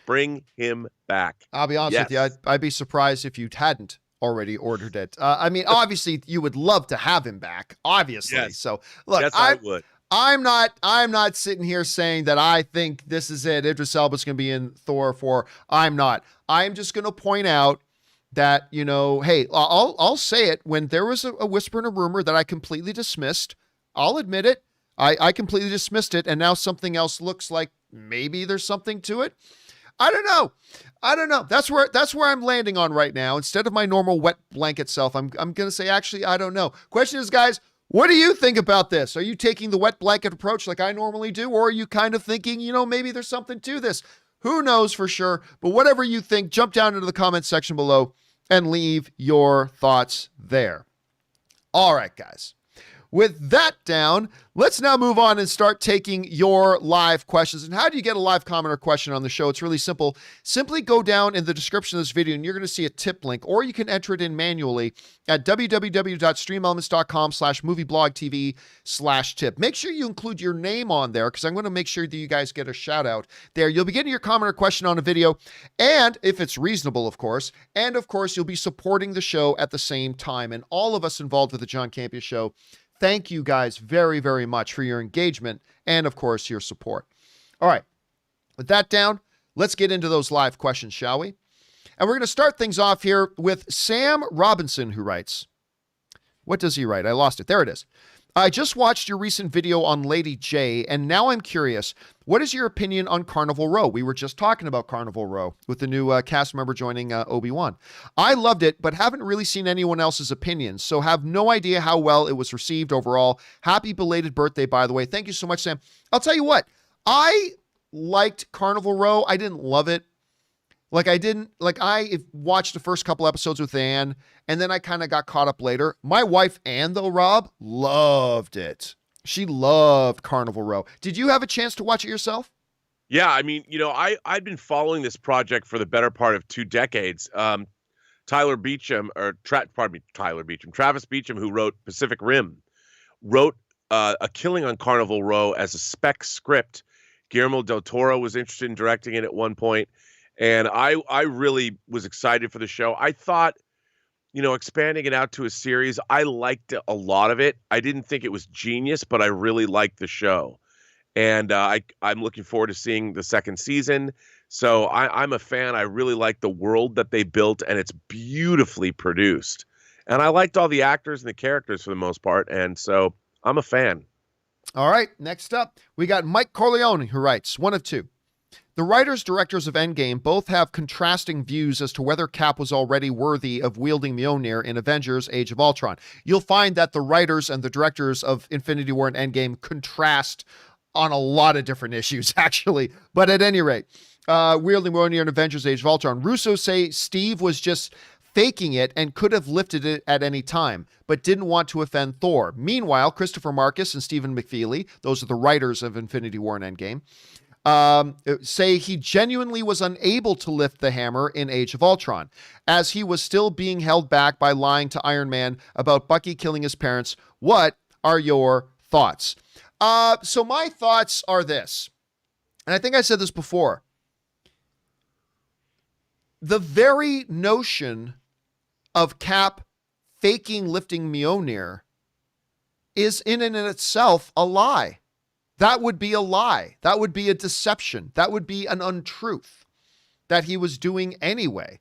Bring him back. I'll be honest with you. I'd be surprised if you hadn't already ordered it. I mean, obviously, you would love to have him back. Obviously. Yes. So look, yes, I would. I'm not sitting here saying that I think this is it. Idris Elba's going to be in Thor 4. I'm not. I'm just going to point out that, hey, I'll say it. When there was a whisper and a rumor that I completely dismissed, I'll admit it. I completely dismissed it. And now something else looks like maybe there's something to it. I don't know. That's where I'm landing on right now. Instead of my normal wet blanket self, I'm going to say, actually, I don't know. Question is, guys, what do you think about this? Are you taking the wet blanket approach like I normally do? Or are you kind of thinking, maybe there's something to this? Who knows for sure? But whatever you think, jump down into the comment section below and leave your thoughts there. All right, guys. With that down, let's now move on and start taking your live questions. And how do you get a live comment or question on the show? It's really simple. Simply go down in the description of this video and you're going to see a tip link, or you can enter it in manually at www.streamelements.com/movieblogtv/tip. Make sure you include your name on there because I'm going to make sure that you guys get a shout out there. You'll be getting your comment or question on a video, and if it's reasonable, of course, and of course, you'll be supporting the show at the same time. And all of us involved with the John Campea Show, thank you guys very, very much for your engagement and, of course, your support. All right. With that down, let's get into those live questions, shall we? And we're going to start things off here with Sam Robinson, who writes, what does he write? I lost it. There it is. I just watched your recent video on Lady J, and now I'm curious, what is your opinion on Carnival Row? We were just talking about Carnival Row with the new cast member joining Obi-Wan. I loved it, but haven't really seen anyone else's opinions, so have no idea how well it was received overall. Happy belated birthday, by the way. Thank you so much, Sam. I'll tell you what, I liked Carnival Row. I didn't love it. I watched the first couple episodes with Anne, and then I kind of got caught up later. My wife, Anne, though, Rob, loved it. She loved Carnival Row. Did you have a chance to watch it yourself? Yeah, I mean, I'd been following this project for the better part of 2 decades. Travis Beacham, who wrote Pacific Rim, wrote a Killing on Carnival Row as a spec script. Guillermo del Toro was interested in directing it at one point. And I really was excited for the show. I thought, expanding it out to a series, I liked a lot of it. I didn't think it was genius, but I really liked the show. And I'm looking forward to seeing the second season. So I'm a fan. I really like the world that they built, and it's beautifully produced. And I liked all the actors and the characters for the most part. And so I'm a fan. All right. Next up, we got Mike Corleone, who writes, one of two. The writers-directors of Endgame both have contrasting views as to whether Cap was already worthy of wielding Mjolnir in Avengers Age of Ultron. You'll find that the writers and the directors of Infinity War and Endgame contrast on a lot of different issues, actually. But at any rate, wielding Mjolnir in Avengers Age of Ultron. Russo say Steve was just faking it and could have lifted it at any time, but didn't want to offend Thor. Meanwhile, Christopher Marcus and Stephen McFeely, those are the writers of Infinity War and Endgame, say he genuinely was unable to lift the hammer in Age of Ultron, as he was still being held back by lying to Iron Man about Bucky killing his parents. What are your thoughts? So my thoughts are this, and I think I said this before. The very notion of Cap faking lifting Mjolnir is in and in itself a lie. That would be a lie. That would be a deception. That would be an untruth that he was doing anyway.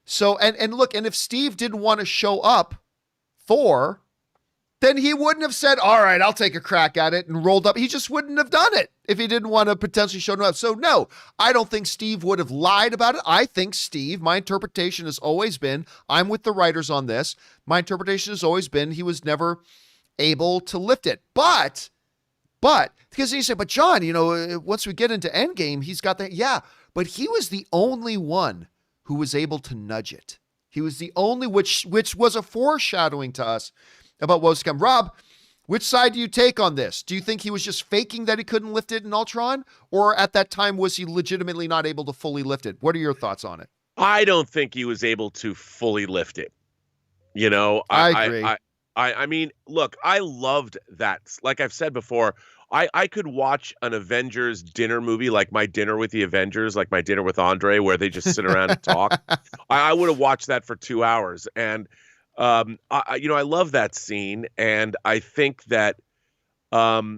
So, and look, and if Steve didn't want to show up Thor, then he wouldn't have said, all right, I'll take a crack at it and rolled up. He just wouldn't have done it if he didn't want to potentially show up. So no, I don't think Steve would have lied about it. I think Steve, my interpretation has always been, I'm with the writers on this. My interpretation has always been he was never able to lift it. But, because you say, but John, once we get into Endgame, he's got that. Yeah, but he was the only one who was able to nudge it. He was the only, which was a foreshadowing to us about what was to come. Rob, which side do you take on this? Do you think he was just faking that he couldn't lift it in Ultron? Or at that time, was he legitimately not able to fully lift it? What are your thoughts on it? I don't think he was able to fully lift it. I agree. I mean, look, I loved that. Like I've said before, I could watch an Avengers dinner movie, like My Dinner with the Avengers, like My Dinner with Andre, where they just sit around and talk. I would have watched that for 2 hours. And I love that scene, and I think that I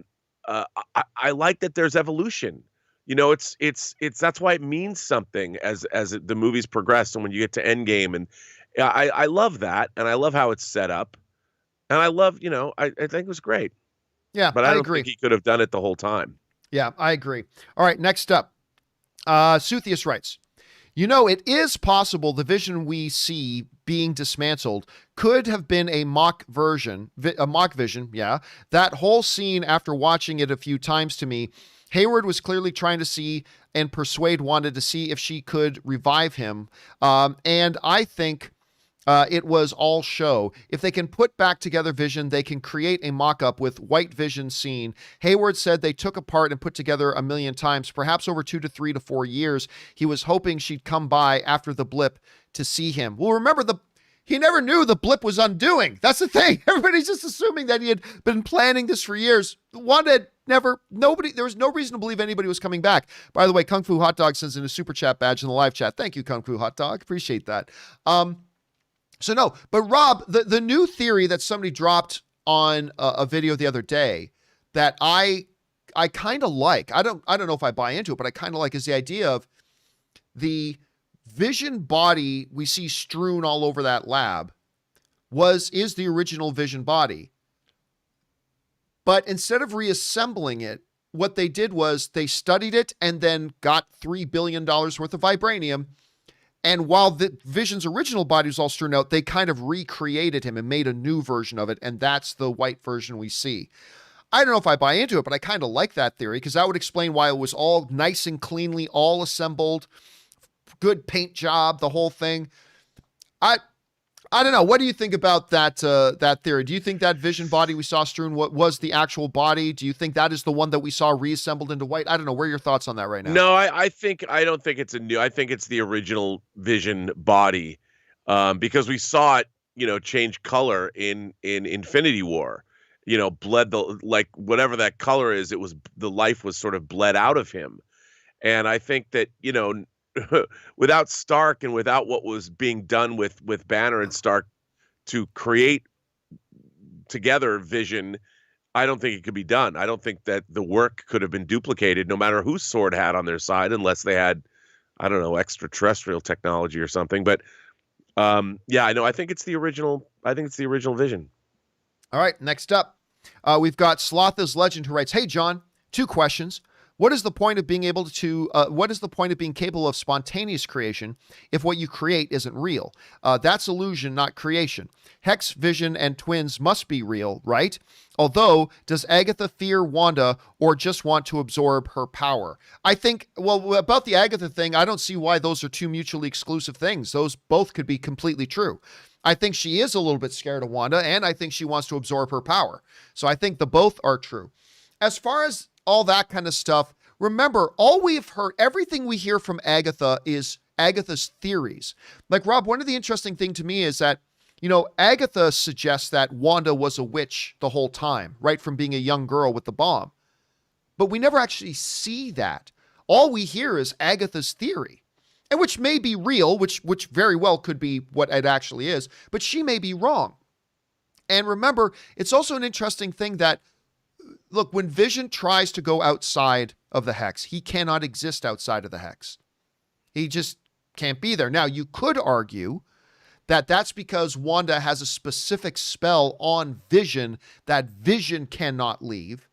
like that there's evolution. It's that's why it means something as the movies progress and when you get to Endgame, and I love that, and I love how it's set up, and I love I think it was great. Yeah, but I don't agree. think he could have done it the whole time. Yeah, I agree. All right, next up, Suthius writes. It is possible the vision we see being dismantled could have been a mock vision. Yeah. That whole scene, after watching it a few times to me, Hayward was clearly trying to see and persuade Wanda to see if she could revive him. And I think it was all show. If they can put back together Vision, they can create a mock-up with White Vision scene. Hayward said they took apart and put together a million times, perhaps over 2 to 3 to 4 years. He was hoping she'd come by after the blip to see him. Well, remember, he never knew the blip was undoing. That's the thing. Everybody's just assuming that he had been planning this for years. Wanda there was no reason to believe anybody was coming back. By the way, Kung Fu Hot Dog sends in a super chat badge in the live chat. Thank you, Kung Fu Hot Dog. Appreciate that. So no, but Rob, the new theory that somebody dropped on a video the other day that I kind of like, I don't know if I buy into it, but I kind of like, is the idea of the Vision body we see strewn all over that lab is the original Vision body. But instead of reassembling it, what they did was they studied it and then got $3 billion worth of vibranium. And while the Vision's original body was all strewn out, they kind of recreated him and made a new version of it. And that's the white version we see. I don't know if I buy into it, but I kind of like that theory because that would explain why it was all nice and cleanly, all assembled, good paint job, the whole thing. I don't know. What do you think about that theory? Do you think that Vision body we saw strewn was the actual body? Do you think that is the one that we saw reassembled into white? I don't know. What are your thoughts on that right now? No, I don't think it's I think it's the original Vision body, because we saw it, change color in Infinity War. Bled whatever that color is. It was the life was sort of bled out of him, and I think that without Stark and without what was being done with Banner and Stark to create together Vision, I don't think it could be done. I don't think that the work could have been duplicated no matter whose sword had on their side, unless they had, I don't know, extraterrestrial technology or something. But yeah, I know. I think it's the original Vision. All right. Next up, we've got Slotha's Legend who writes, "Hey, John, 2 questions. What is the point of being capable of spontaneous creation if what you create isn't real? That's illusion, not creation. Hex, Vision, and twins must be real, right? Although, does Agatha fear Wanda or just want to absorb her power?" I think, well, about the Agatha thing, I don't see why those are 2 mutually exclusive things. Those both could be completely true. I think she is a little bit scared of Wanda, and I think she wants to absorb her power. So I think the both are true. As far as all that kind of stuff, remember, all we've heard, everything we hear from Agatha is Agatha's theories. Like, Rob, one of the interesting things to me is that, Agatha suggests that Wanda was a witch the whole time, right from being a young girl with the bomb. But we never actually see that. All we hear is Agatha's theory, and which may be real, which very well could be what it actually is, but she may be wrong. And remember, it's also an interesting thing that, look, when Vision tries to go outside of the Hex, he cannot exist outside of the Hex. He just can't be there. Now, you could argue that's because Wanda has a specific spell on Vision that Vision cannot leave,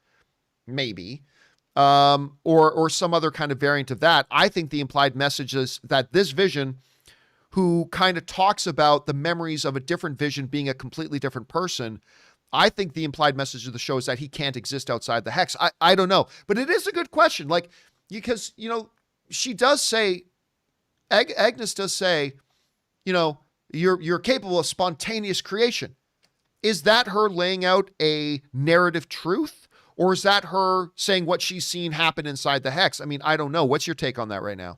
maybe, or some other kind of variant of that. I think the implied message is that this Vision, who kind of talks about the memories of a different Vision being a completely different person, I think the implied message of the show is that he can't exist outside the hex. I don't know, but it is a good question. Like, because, she does say, Agnes does say, you're capable of spontaneous creation. Is that her laying out a narrative truth, or is that her saying what she's seen happen inside the hex? I mean, I don't know. What's your take on that right now?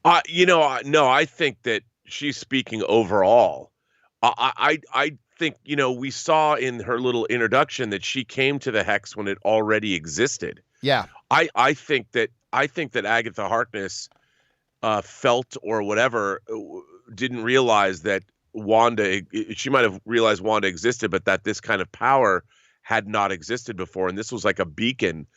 No, I think that she's speaking overall. I think, we saw in her little introduction that she came to the hex when it already existed. Yeah. I think that Agatha Harkness felt, or whatever, didn't realize that Wanda, she might have realized Wanda existed, but that this kind of power had not existed before. And this was like a beacon,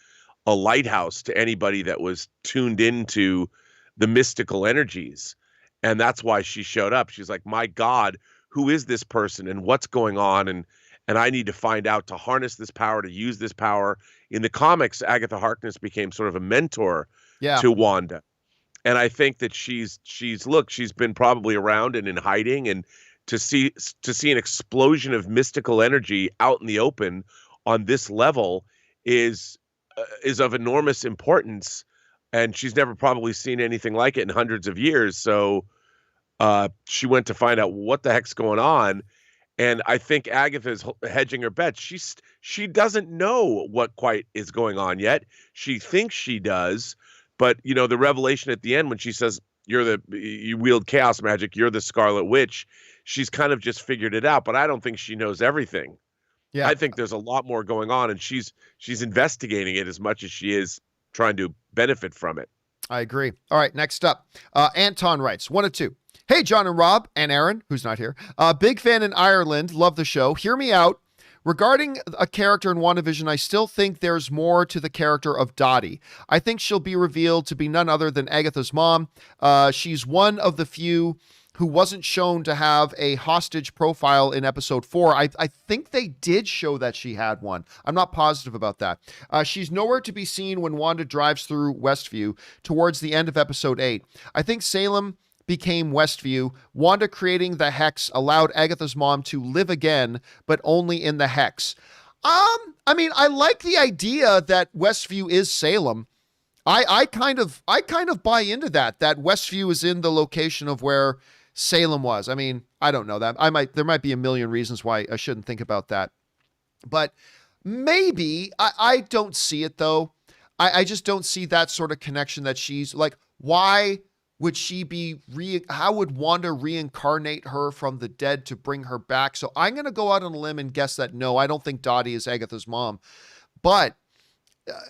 a lighthouse to anybody that was tuned into the mystical energies. And that's why she showed up. She's like, my God, who is this person and what's going on? And I need to find out, to harness this power, to use this power. In the comics, Agatha Harkness became sort of a mentor to Wanda. And I think that she's been probably around and in hiding, and to see an explosion of mystical energy out in the open on this level is of enormous importance. And she's never probably seen anything like it in hundreds of years. So she went to find out what the heck's going on. And I think Agatha's hedging her bets. She doesn't know what quite is going on yet. She thinks she does. But, the revelation at the end when she says, you wield chaos magic, you're the Scarlet Witch, she's kind of just figured it out. But I don't think she knows everything. Yeah. I think there's a lot more going on, and she's investigating it as much as she is trying to benefit from it. I agree. All right, next up. Anton writes, 1 of 2. Hey, John and Rob and Aaron, who's not here. Big fan in Ireland. Love the show. Hear me out. Regarding a character in WandaVision, I still think there's more to the character of Dottie. I think she'll be revealed to be none other than Agatha's mom. She's one of the few who wasn't shown to have a hostage profile in episode 4. I think they did show that she had one. I'm not positive about that. She's nowhere to be seen when Wanda drives through Westview towards the end of episode 8. I think Salem became Westview. Wanda creating the hex allowed Agatha's mom to live again, but only in the hex. I mean, I like the idea that Westview is Salem. I kind of buy into that Westview is in the location of where Salem was. I mean, I don't know that. There might be a million reasons why I shouldn't think about that. But maybe, I don't see it though. I just don't see that sort of connection that she's like, why would she be, how would Wanda reincarnate her from the dead to bring her back? So I'm going to go out on a limb and guess that no, I don't think Dottie is Agatha's mom. But,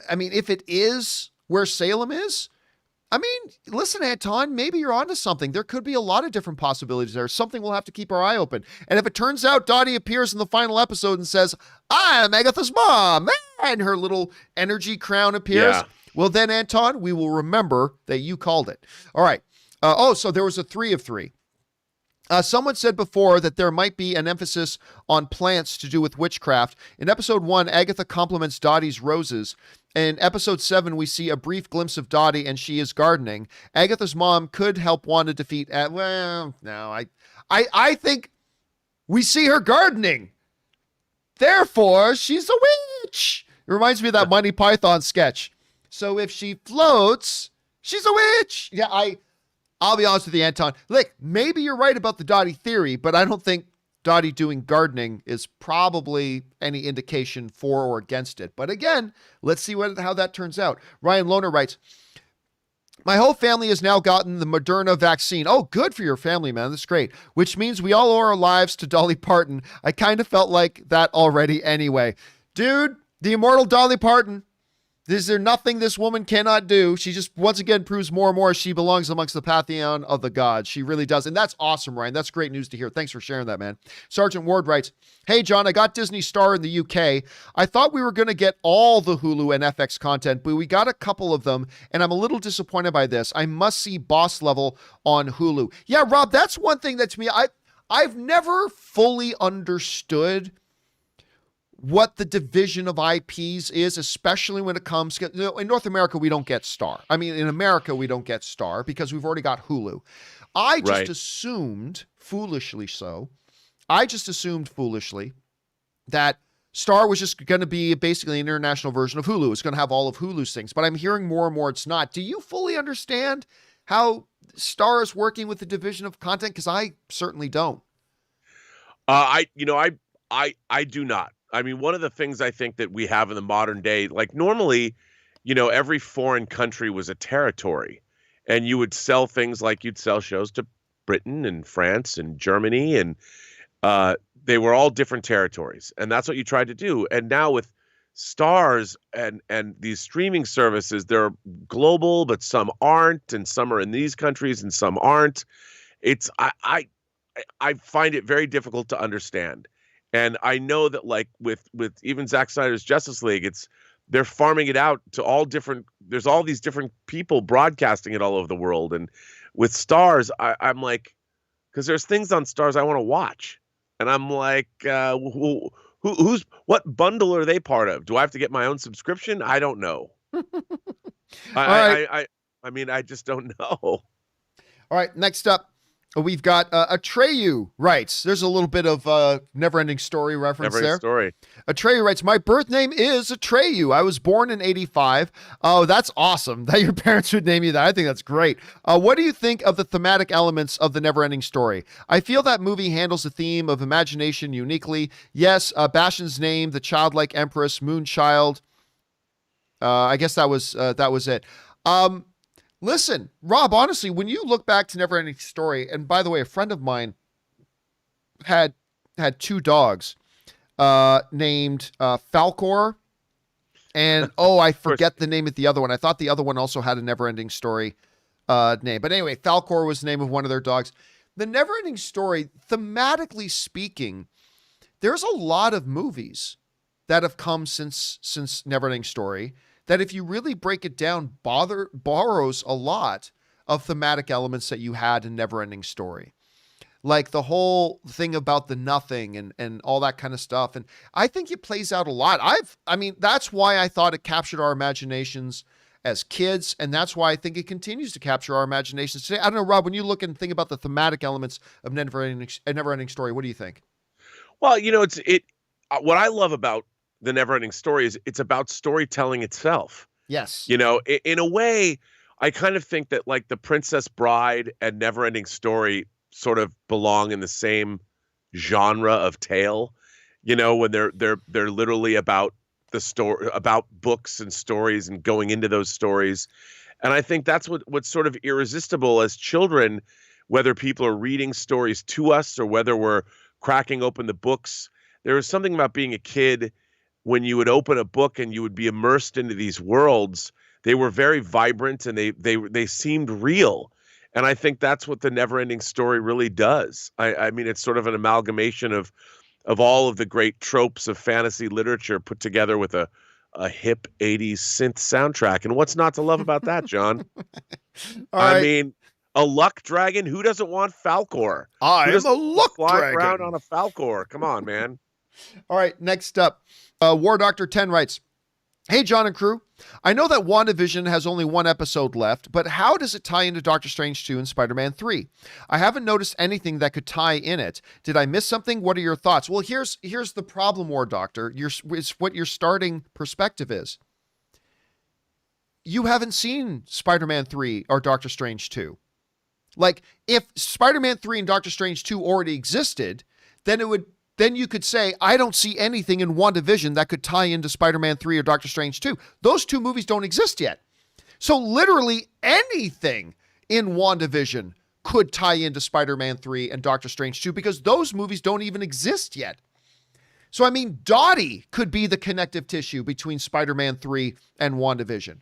I mean, if it is where Salem is, I mean, listen, Anton, maybe you're onto something. There could be a lot of different possibilities there. Something we'll have to keep our eye open. And if it turns out Dottie appears in the final episode and says, I'm Agatha's mom, and her little energy crown appears, well, then, Anton, we will remember that you called it. All right. So there was a 3 of 3. Someone said before that there might be an emphasis on plants to do with witchcraft. In episode 1, Agatha compliments Dottie's roses. In episode 7, we see a brief glimpse of Dottie, and she is gardening. Agatha's mom could help Wanda defeat... well, no, I think we see her gardening. Therefore, she's a witch. It reminds me of that Monty Python sketch. So if she floats, she's a witch. Yeah, I'll be honest with you, Anton. Look, maybe you're right about the Dottie theory, but I don't think Dottie doing gardening is probably any indication for or against it. But again, let's see how that turns out. Ryan Lohner writes, my whole family has now gotten the Moderna vaccine. Oh, good for your family, man. That's great. Which means we all owe our lives to Dolly Parton. I kind of felt like that already anyway. Dude, the immortal Dolly Parton. Is there nothing this woman cannot do? She just once again proves more and more she belongs amongst the pantheon of the gods. She really does. And that's awesome, Ryan. That's great news to hear. Thanks for sharing that, man. Sergeant Ward writes, hey, John, I got Disney Star in the UK. I thought we were going to get all the Hulu and FX content, but we got a couple of them, and I'm a little disappointed by this. I must see Boss Level on Hulu. Yeah, Rob, that's one thing that to me, I I've never fully understood what the division of IPs is, especially when it comes to, in North America, we don't get Star. I mean, in America, we don't get Star because we've already got Hulu. I just assumed, foolishly that Star was just going to be basically an international version of Hulu. It's going to have all of Hulu's things, but I'm hearing more and more it's not. Do you fully understand how Star is working with the division of content? Because I certainly don't. I do not. I mean, one of the things I think that we have in the modern day, like normally, every foreign country was a territory, and you would sell things like you'd sell shows to Britain and France and Germany, and they were all different territories, and that's what you tried to do. And now with Stars and these streaming services, they're global, but some aren't, and some are in these countries and some aren't. I find it very difficult to understand. And I know that like with even Zack Snyder's Justice League, they're farming it out to all different, there's all these different people broadcasting it all over the world. And with Stars, I'm like, because there's things on Stars I want to watch. And I'm like, what bundle are they part of? Do I have to get my own subscription? I don't know. I mean, I just don't know. All right, next up. We've got Atreyu writes. There's a little bit of Neverending Story reference there. Story. Atreyu writes, my birth name is Atreyu. I was born in 85. Oh, that's awesome that your parents would name you that. I think that's great. What do you think of the thematic elements of the Neverending Story? I feel that movie handles the theme of imagination uniquely. Yes, Bastion's name, the childlike empress, Moonchild. I guess that was it. Listen, Rob, honestly, when you look back to Neverending Story, and by the way, a friend of mine had two dogs named Falcor, and I forget the name of the other one. I thought the other one also had a Neverending Story name. But anyway, Falcor was the name of one of their dogs. The Neverending Story, thematically speaking, there's a lot of movies that have come since Neverending Story that if you really break it down, borrows a lot of thematic elements that you had in Neverending Story. Like the whole thing about the nothing and all that kind of stuff. And I think it plays out a lot. That's why I thought it captured our imaginations as kids, and that's why I think it continues to capture our imaginations today. I don't know, Rob, when you look and think about the thematic elements of Neverending Story, what do you think? Well, what I love about the Neverending Story is it's about storytelling itself. Yes. In a way, I kind of think that like The Princess Bride and Neverending Story sort of belong in the same genre of tale, when they're literally about the story, about books and stories and going into those stories. And I think that's what's sort of irresistible as children, whether people are reading stories to us or whether we're cracking open the books. There was something about being a kid when you would open a book and you would be immersed into these worlds. They were very vibrant and they seemed real. And I think that's what the Neverending Story really does. I mean, it's sort of an amalgamation of all of the great tropes of fantasy literature put together with a hip 80s synth soundtrack. And what's not to love about that, John? I mean, a luck dragon? Who doesn't want Falcor? I am a luck fly dragon. around on a Falcor. Come on, man. All right, next up. War Doctor 10 writes, hey, John and crew. I know that WandaVision has only one episode left, but how does it tie into Doctor Strange 2 and Spider-Man 3? I haven't noticed anything that could tie in it. Did I miss something? What are your thoughts? Well, here's the problem, War Doctor. It's what your starting perspective is. You haven't seen Spider-Man 3 or Doctor Strange 2. Like, if Spider-Man 3 and Doctor Strange 2 already existed, then you could say, I don't see anything in WandaVision that could tie into Spider-Man 3 or Doctor Strange 2. Those two movies don't exist yet. So literally anything in WandaVision could tie into Spider-Man 3 and Doctor Strange 2 because those movies don't even exist yet. So, I mean, Dottie could be the connective tissue between Spider-Man 3 and WandaVision.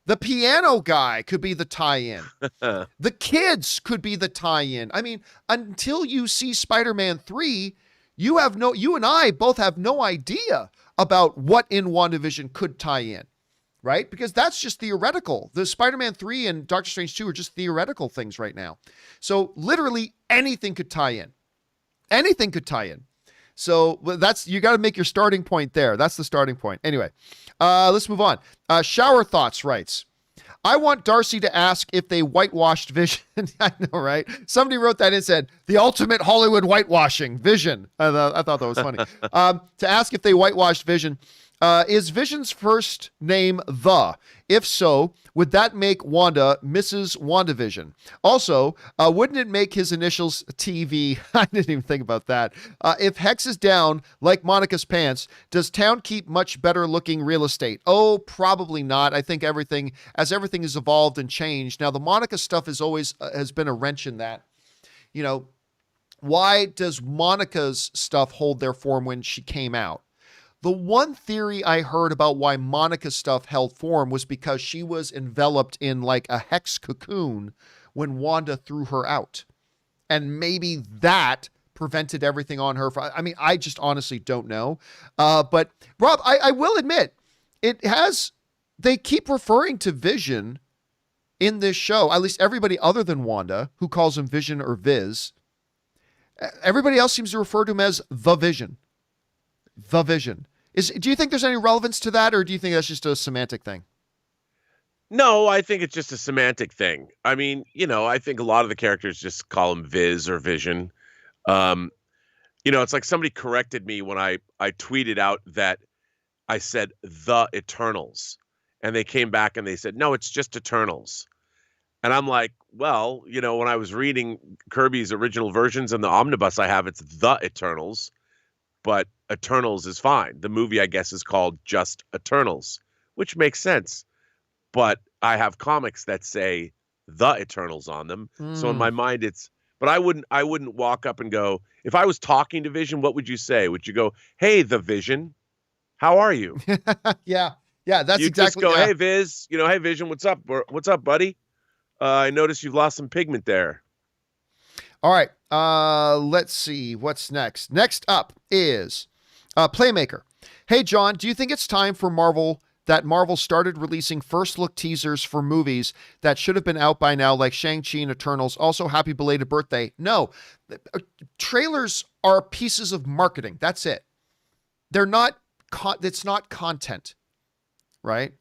The piano guy could be the tie-in. The kids could be the tie-in. I mean, until you see Spider-Man 3, you and I both have no idea about what in WandaVision could tie in, right? Because that's just theoretical. The Spider-Man 3 and Doctor Strange 2 are just theoretical things right now. So literally anything could tie in. Anything could tie in. So you got to make your starting point there. That's the starting point. Anyway, let's move on. Shower Thoughts writes, I want Darcy to ask if they whitewashed Vision. I know, right? Somebody wrote that and said, the ultimate Hollywood whitewashing, Vision. I thought that was funny. To ask if they whitewashed Vision. Is Vision's first name The? If so, would that make Wanda Mrs. WandaVision? Also, wouldn't it make his initials TV? I didn't even think about that. If Hex is down, like Monica's pants, does town keep much better looking real estate? Oh, probably not. I think everything has evolved and changed. Now, the Monica stuff is always has been a wrench in that. You know, why does Monica's stuff hold their form when she came out? The one theory I heard about why Monica's stuff held form was because she was enveloped in like a hex cocoon when Wanda threw her out. And maybe that prevented everything on her. I mean, I just honestly don't know. But Rob, I will admit, they keep referring to Vision in this show, at least everybody other than Wanda, who calls him Vision or Viz. Everybody else seems to refer to him as the Vision. The Vision. Do you think there's any relevance to that, or do you think that's just a semantic thing? No, I think it's just a semantic thing. I mean, I think a lot of the characters just call him Viz or Vision. It's like somebody corrected me when I tweeted out that I said the Eternals, and they came back and they said, no, it's just Eternals. And I'm like, well, when I was reading Kirby's original versions and the omnibus I have, it's the Eternals. But Eternals is fine. The movie, I guess, is called just Eternals, which makes sense. But I have comics that say the Eternals on them. So in my mind, but I wouldn't walk up and go, if I was talking to Vision, what would you say? Would you go, hey, the Vision, how are you? Yeah, that's you exactly. Just go, hey, Viz, hey, Vision, what's up? What's up, buddy? I noticed you've lost some pigment there. All right, let's see what's next. Next up is Playmaker. Hey, John, do you think it's time for Marvel started releasing first look teasers for movies that should have been out by now, like Shang-Chi and Eternals? Also, happy belated birthday. No, trailers are pieces of marketing. That's it. They're not, it's not content, right?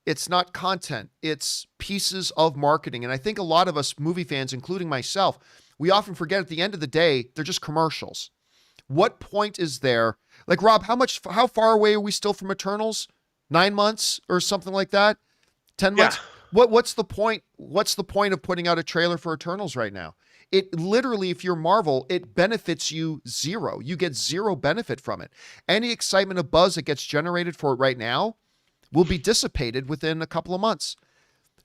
It's not content. It's pieces of marketing. And I think a lot of us movie fans, including myself, we often forget at the end of the day, they're just commercials. What point is there? Like, Rob, how far away are we still from Eternals? 9 months or something like that? 10 months? What's the point? What's the point of putting out a trailer for Eternals right now? It literally, if you're Marvel, it benefits you zero. You get zero benefit from it. Any excitement or buzz that gets generated for it right now will be dissipated within a couple of months.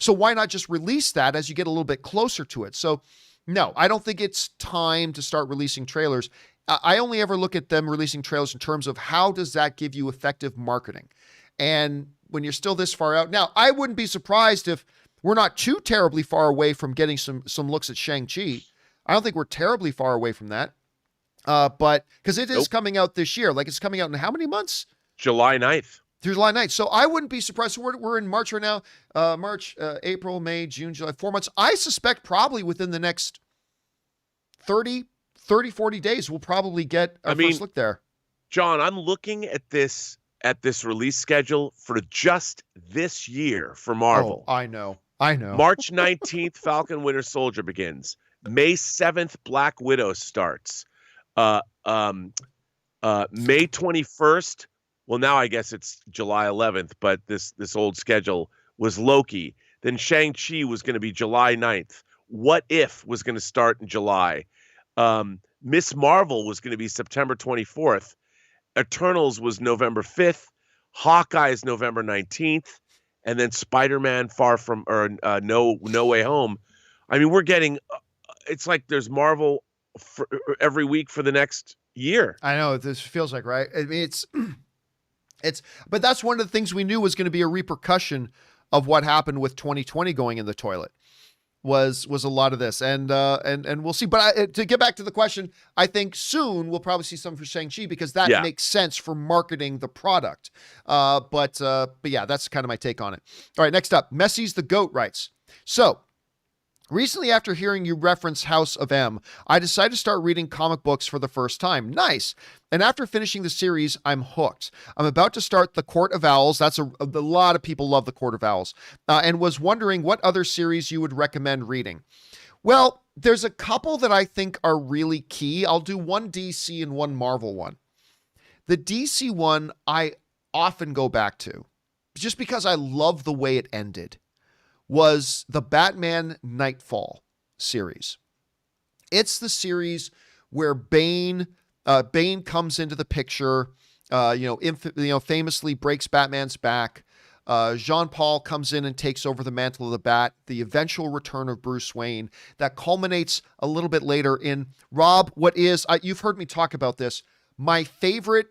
So why not just release that as you get a little bit closer to it? So no, I don't think it's time to start releasing trailers. I only ever look at them releasing trailers in terms of how does that give you effective marketing? And when you're still this far out, now I wouldn't be surprised if we're not too terribly far away from getting some looks at Shang-Chi. I don't think we're terribly far away from that. But because it is coming out this year, like it's coming out in how many months? July 9th. Through July 9th. So I wouldn't be surprised. So we're in March right now. March, April, May, June, July, 4 months. I suspect probably within the next 40 days, we'll probably get our first look there. John, I'm looking at this release schedule for just this year for Marvel. Oh, I know. March 19th, Falcon Winter Soldier begins. May 7th, Black Widow starts. May 21st, well, now I guess it's July 11th, but this old schedule was Loki. Then Shang-Chi was going to be July 9th. What If was going to start in July. Miss Marvel was going to be September 24th. Eternals was November 5th. Hawkeye is November 19th. And then Spider-Man No Way Home. I mean, we're getting, it's like there's Marvel for every week for the next year. I know, this feels like, right? I mean, but that's one of the things we knew was going to be a repercussion of what happened with 2020 going in the toilet. Was a lot of this, and we'll see. But to get back to the question, I think soon we'll probably see something for Shang-Chi because that makes sense for marketing the product. But yeah, that's kind of my take on it. All right, next up, Messi's the GOAT writes. So Recently, after hearing you reference House of M, I decided to start reading comic books for the first time. Nice. And after finishing the series, I'm hooked. I'm about to start The Court of Owls. That's a lot of people love The Court of Owls. And was wondering what other series you would recommend reading. Well, there's a couple that I think are really key. I'll do one DC and one Marvel one. The DC one I often go back to, just because I love the way it ended, was the Batman Nightfall series. It's the series where Bane comes into the picture, famously breaks Batman's back. Jean-Paul comes in and takes over the mantle of the Bat, the eventual return of Bruce Wayne that culminates a little bit later in, Rob, what is, you've heard me talk about this, my favorite,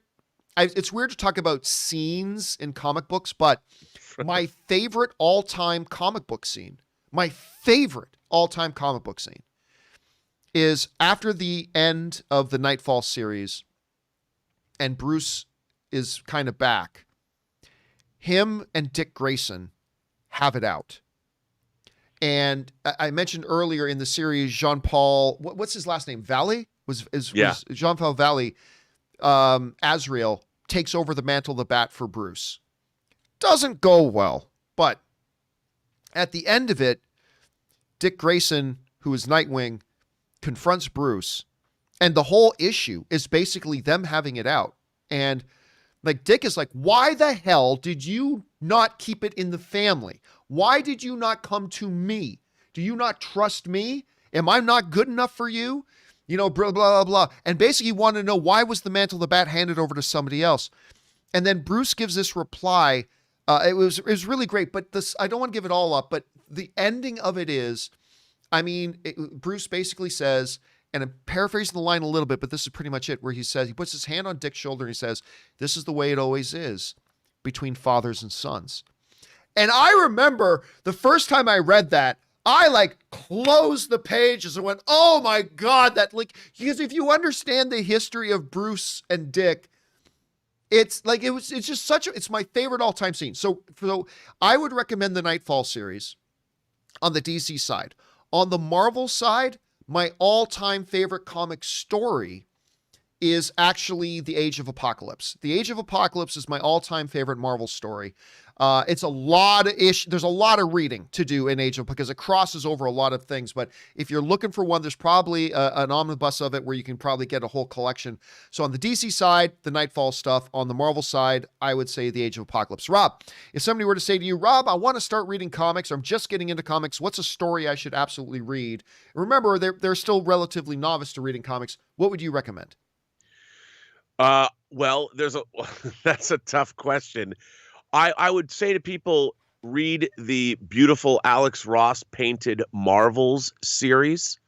it's weird to talk about scenes in comic books, but my favorite all-time comic book scene is after the end of the Nightfall series and Bruce is kind of back. Him and Dick Grayson have it out. And I mentioned earlier in the series, Jean-Paul, what's his last name? Valley? Was Jean-Paul Valley, Azrael takes over the mantle of the Bat for Bruce. Doesn't go well, but at the end of it, Dick Grayson, who is Nightwing, confronts Bruce, and the whole issue is basically them having it out. And like Dick is like, why the hell did you not keep it in the family? Why did you not come to me? Do you not trust me? Am I not good enough for you? Blah, blah, blah, blah. And basically he wanted to know, why was the mantle of the Bat handed over to somebody else? And then Bruce gives this reply. It was really great, but I don't want to give it all up, but the ending of it is, Bruce basically says, and I'm paraphrasing the line a little bit, but this is pretty much it, where he says, he puts his hand on Dick's shoulder and he says, this is the way it always is between fathers and sons. And I remember the first time I read that, I closed the pages and went, oh my God, because if you understand the history of Bruce and Dick, it's my favorite all-time scene. So I would recommend the Nightfall series on the DC side. On the Marvel side, my all-time favorite comic story is actually The Age of Apocalypse. The Age of Apocalypse is my all-time favorite Marvel story. It's a lot of there's a lot of reading to do in Age of, because it crosses over a lot of things. But if you're looking for one, there's probably an omnibus of it where you can probably get a whole collection. So on the DC side, the Nightfall stuff. On the Marvel side, I would say The Age of Apocalypse. Rob, if somebody were to say to you, Rob, I want to start reading comics, or I'm just getting into comics, what's a story I should absolutely read? Remember, they're still relatively novice to reading comics. What would you recommend? Well, that's a tough question. I would say to people, read the beautiful Alex Ross painted Marvels series,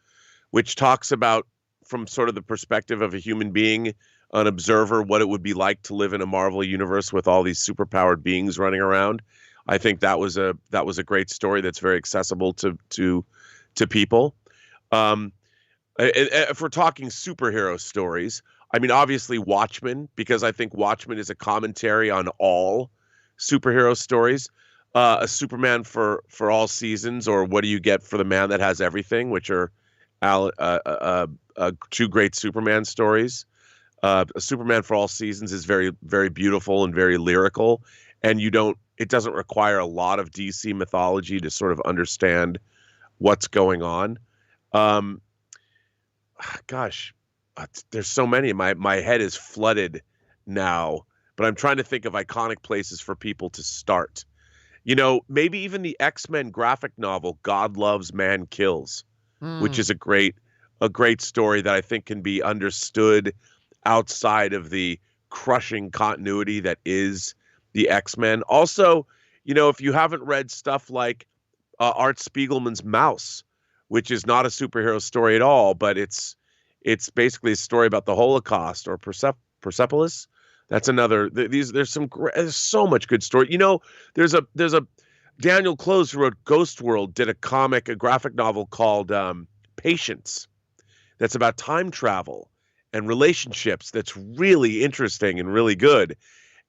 which talks about, from sort of the perspective of a human being, an observer, what it would be like to live in a Marvel universe with all these superpowered beings running around. I think that was a great story that's very accessible to people. If we're talking superhero stories, obviously Watchmen, because I think Watchmen is a commentary on all superhero stories. A Superman for all seasons, or What Do You Get for the Man That Has Everything, which are two great Superman stories. A Superman for All Seasons is very, very beautiful and very lyrical, and it doesn't require a lot of DC mythology to sort of understand what's going on. There's so many. My head is flooded now, but I'm trying to think of iconic places for people to start. Maybe even the X-Men graphic novel, God Loves, Man Kills, which is a great story that I think can be understood outside of the crushing continuity that is the X-Men. Also, if you haven't read stuff like Art Spiegelman's Mouse, which is not a superhero story at all, but it's basically a story about the Holocaust, or Persepolis. That's another. There's so much good story. There's a Daniel Close, who wrote Ghost World, did a graphic novel called Patience, that's about time travel and relationships. That's really interesting and really good.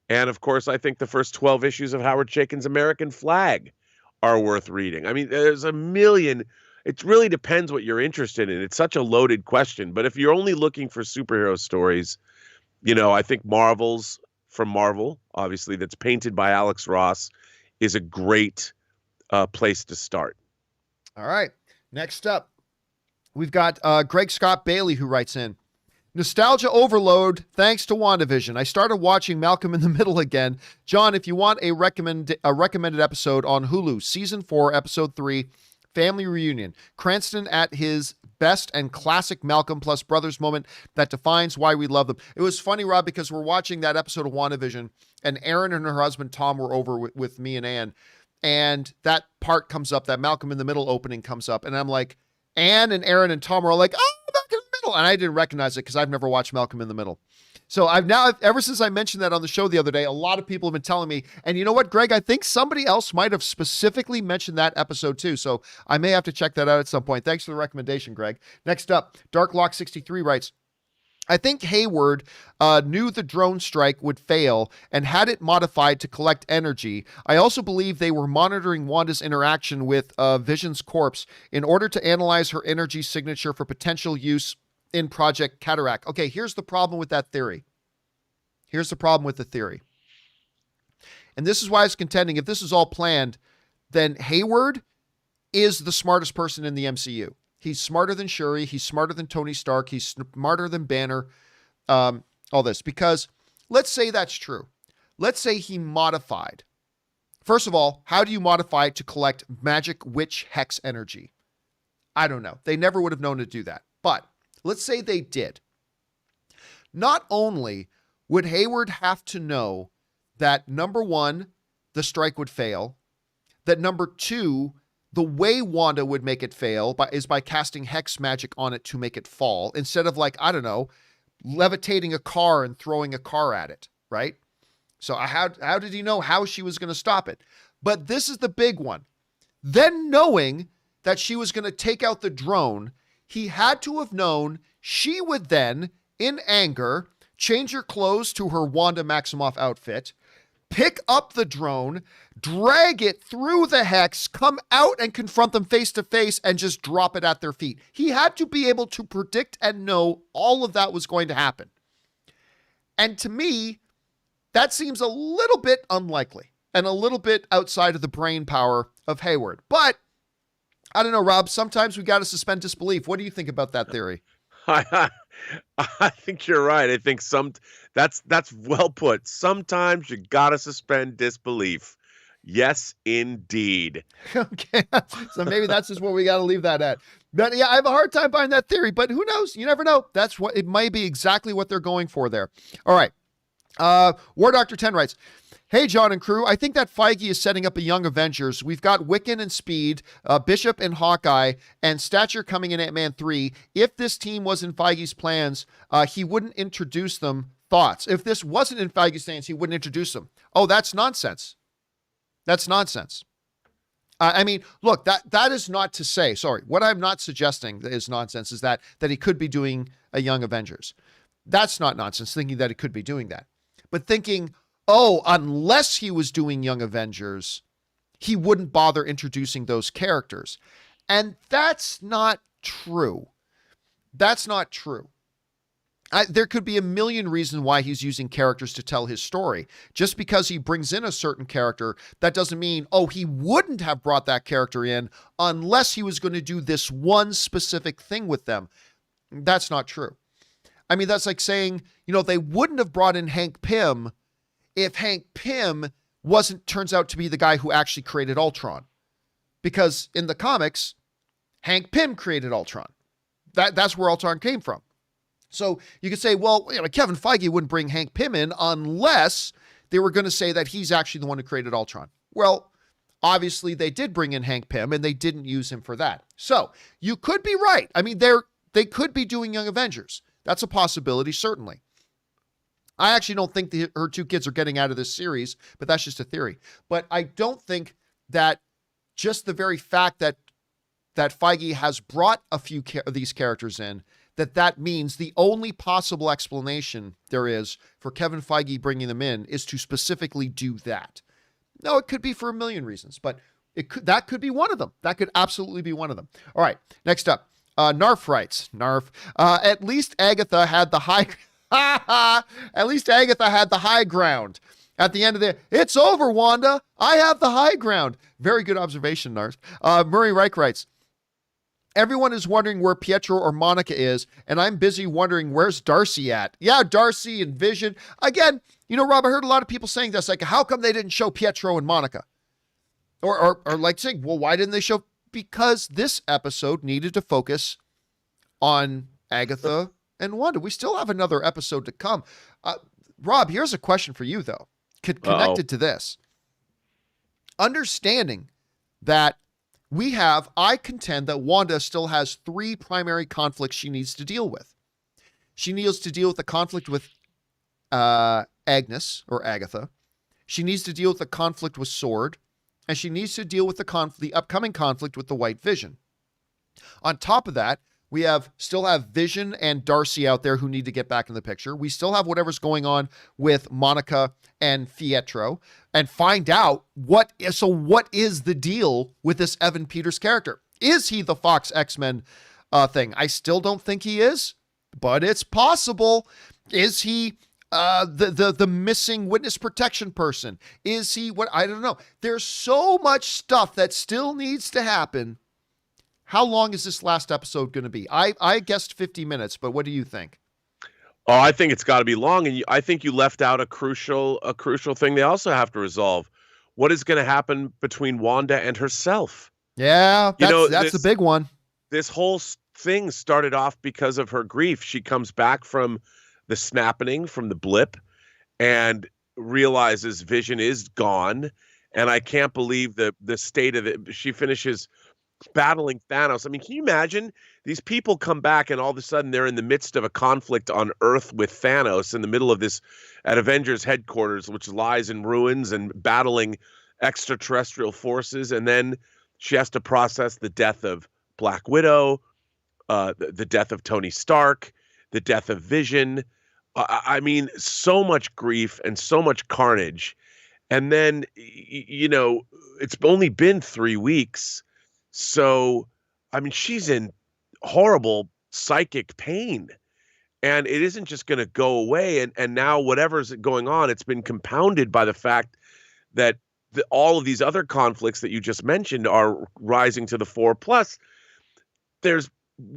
And of course, I think the first 12 issues of Howard Chaykin's American Flag are worth reading. There's a million. it really depends what you're interested in. It's such a loaded question. But if you're only looking for superhero stories, I think Marvel's from Marvel, obviously, that's painted by Alex Ross, is a great place to start. All right. Next up, we've got Greg Scott Bailey, who writes in, nostalgia overload thanks to WandaVision. I started watching Malcolm in the Middle again. John, if you want a recommended episode on Hulu, season 4, episode 3, family reunion. Cranston at his best and classic Malcolm plus brothers moment that defines why we love them. It was funny, Rob, because we're watching that episode of WandaVision, and Erin and her husband Tom were over with me and Ann, and that part comes up, that Malcolm in the Middle opening comes up, and I'm like, Ann and Erin and Tom are like, oh, Malcolm in the Middle, and I didn't recognize it because I've never watched Malcolm in the Middle. So ever since I mentioned that on the show the other day, a lot of people have been telling me, and you know what, Greg, I think somebody else might have specifically mentioned that episode too. So I may have to check that out at some point. Thanks for the recommendation, Greg. Next up, Darklock63 writes, I think Hayward knew the drone strike would fail and had it modified to collect energy. I also believe they were monitoring Wanda's interaction with Vision's corpse in order to analyze her energy signature for potential use in Project Cataract. Okay, here's the problem with that theory. Here's the problem with the theory. And this is why I was contending, if this is all planned, then Hayward is the smartest person in the MCU. He's smarter than Shuri. He's smarter than Tony Stark. He's smarter than Banner. All this. Because let's say that's true. Let's say he modified. First of all, how do you modify it to collect magic witch hex energy? I don't know. They never would have known to do that. But let's say they did. Not only would Hayward have to know that, number one, the strike would fail, that number two, the way Wanda would make it fail is by casting hex magic on it to make it fall, instead of, like, I don't know, levitating a car and throwing a car at it, right? So how did he know how she was going to stop it? But this is the big one. Then knowing that she was going to take out the drone, he had to have known she would then, in anger, change her clothes to her Wanda Maximoff outfit, pick up the drone, drag it through the hex, come out and confront them face to face, and just drop it at their feet. He had to be able to predict and know all of that was going to happen. And to me, that seems a little bit unlikely and a little bit outside of the brain power of Hayward. But I don't know, Rob, sometimes we got to suspend disbelief. What do you think about that theory? I think you're right. I think that's well put. Sometimes you gotta suspend disbelief. Yes, indeed. Okay, so maybe that's just where we got to leave that at. But yeah, I have a hard time buying that theory. But who knows? You never know. That's what it might be. Exactly what they're going for there. All right. War Doctor 10 writes, hey, John and crew, I think that Feige is setting up a young Avengers. We've got Wiccan and Speed, Bishop and Hawkeye, and Stature coming in Ant-Man 3. If this team was in Feige's plans, he wouldn't introduce them. Thoughts? If this wasn't in Feige's plans, he wouldn't introduce them. Oh, that's nonsense. That's nonsense. I mean, look, that is not to say, sorry, what I'm not suggesting is nonsense is that he could be doing a young Avengers. That's not nonsense, thinking that he could be doing that. But thinking, oh, unless he was doing Young Avengers, he wouldn't bother introducing those characters. And that's not true. That's not true. There could be a million reasons why he's using characters to tell his story. Just because he brings in a certain character, that doesn't mean, oh, he wouldn't have brought that character in unless he was going to do this one specific thing with them. That's not true. I mean, that's like saying, they wouldn't have brought in Hank Pym if Hank Pym turns out to be the guy who actually created Ultron. Because in the comics, Hank Pym created Ultron. That's where Ultron came from. So you could say, well, Kevin Feige wouldn't bring Hank Pym in unless they were going to say that he's actually the one who created Ultron. Well, obviously they did bring in Hank Pym and they didn't use him for that. So you could be right. I mean, they could be doing Young Avengers. That's a possibility, certainly. I actually don't think her two kids are getting out of this series, but that's just a theory. But I don't think that just the very fact that Feige has brought a few of these characters in, that means the only possible explanation there is for Kevin Feige bringing them in is to specifically do that. No, it could be for a million reasons, but That could be one of them. That could absolutely be one of them. All right, next up. Narf writes, at least Agatha had the high at least Agatha had the high ground. At the end of the, it's over, Wanda. I have the high ground. Very good observation, Narf. Murray Reich writes, everyone is wondering where Pietro or Monica is, and I'm busy wondering where's Darcy at. Yeah, Darcy and Vision. Again, Rob, I heard a lot of people saying this, like, how come they didn't show Pietro and Monica? Or like saying, well, why didn't they show? Because this episode needed to focus on Agatha and Wanda. We still have another episode to come. Rob, here's a question for you, though, connected to this. Understanding that I contend that Wanda still has 3 primary conflicts she needs to deal with. She needs to deal with the conflict with Agnes, or Agatha. She needs to deal with the conflict with Sword. And she needs to deal with the upcoming conflict with the White Vision. On top of that, we still have Vision and Darcy out there who need to get back in the picture. We still have whatever's going on with Monica and Pietro, and find out what is the deal with this Evan Peters character. Is he the Fox X-Men thing? I still don't think he is, but it's possible. Is he the missing witness protection person? Is he what? I don't know. There's so much stuff that still needs to happen. How long is this last episode going to be? I guessed 50 minutes, but what do you think? Oh, I think it's got to be long, and I think you left out a crucial thing they also have to resolve. What is going to happen between Wanda and herself? Yeah, that's the big one. This whole thing started off because of her grief. She comes back from the snapping, from the blip, and realizes Vision is gone. And I can't believe the state of it. She finishes battling Thanos. I mean, can you imagine? These people come back and all of a sudden they're in the midst of a conflict on Earth with Thanos in the middle of this at Avengers headquarters, which lies in ruins, and battling extraterrestrial forces. And then she has to process the death of Black Widow, the death of Tony Stark, the death of Vision. I mean, so much grief and so much carnage. And then, it's only been 3 weeks. So, I mean, she's in horrible psychic pain, and it isn't just going to go away. And now whatever's going on, it's been compounded by the fact that all of these other conflicts that you just mentioned are rising to the fore. Plus, there's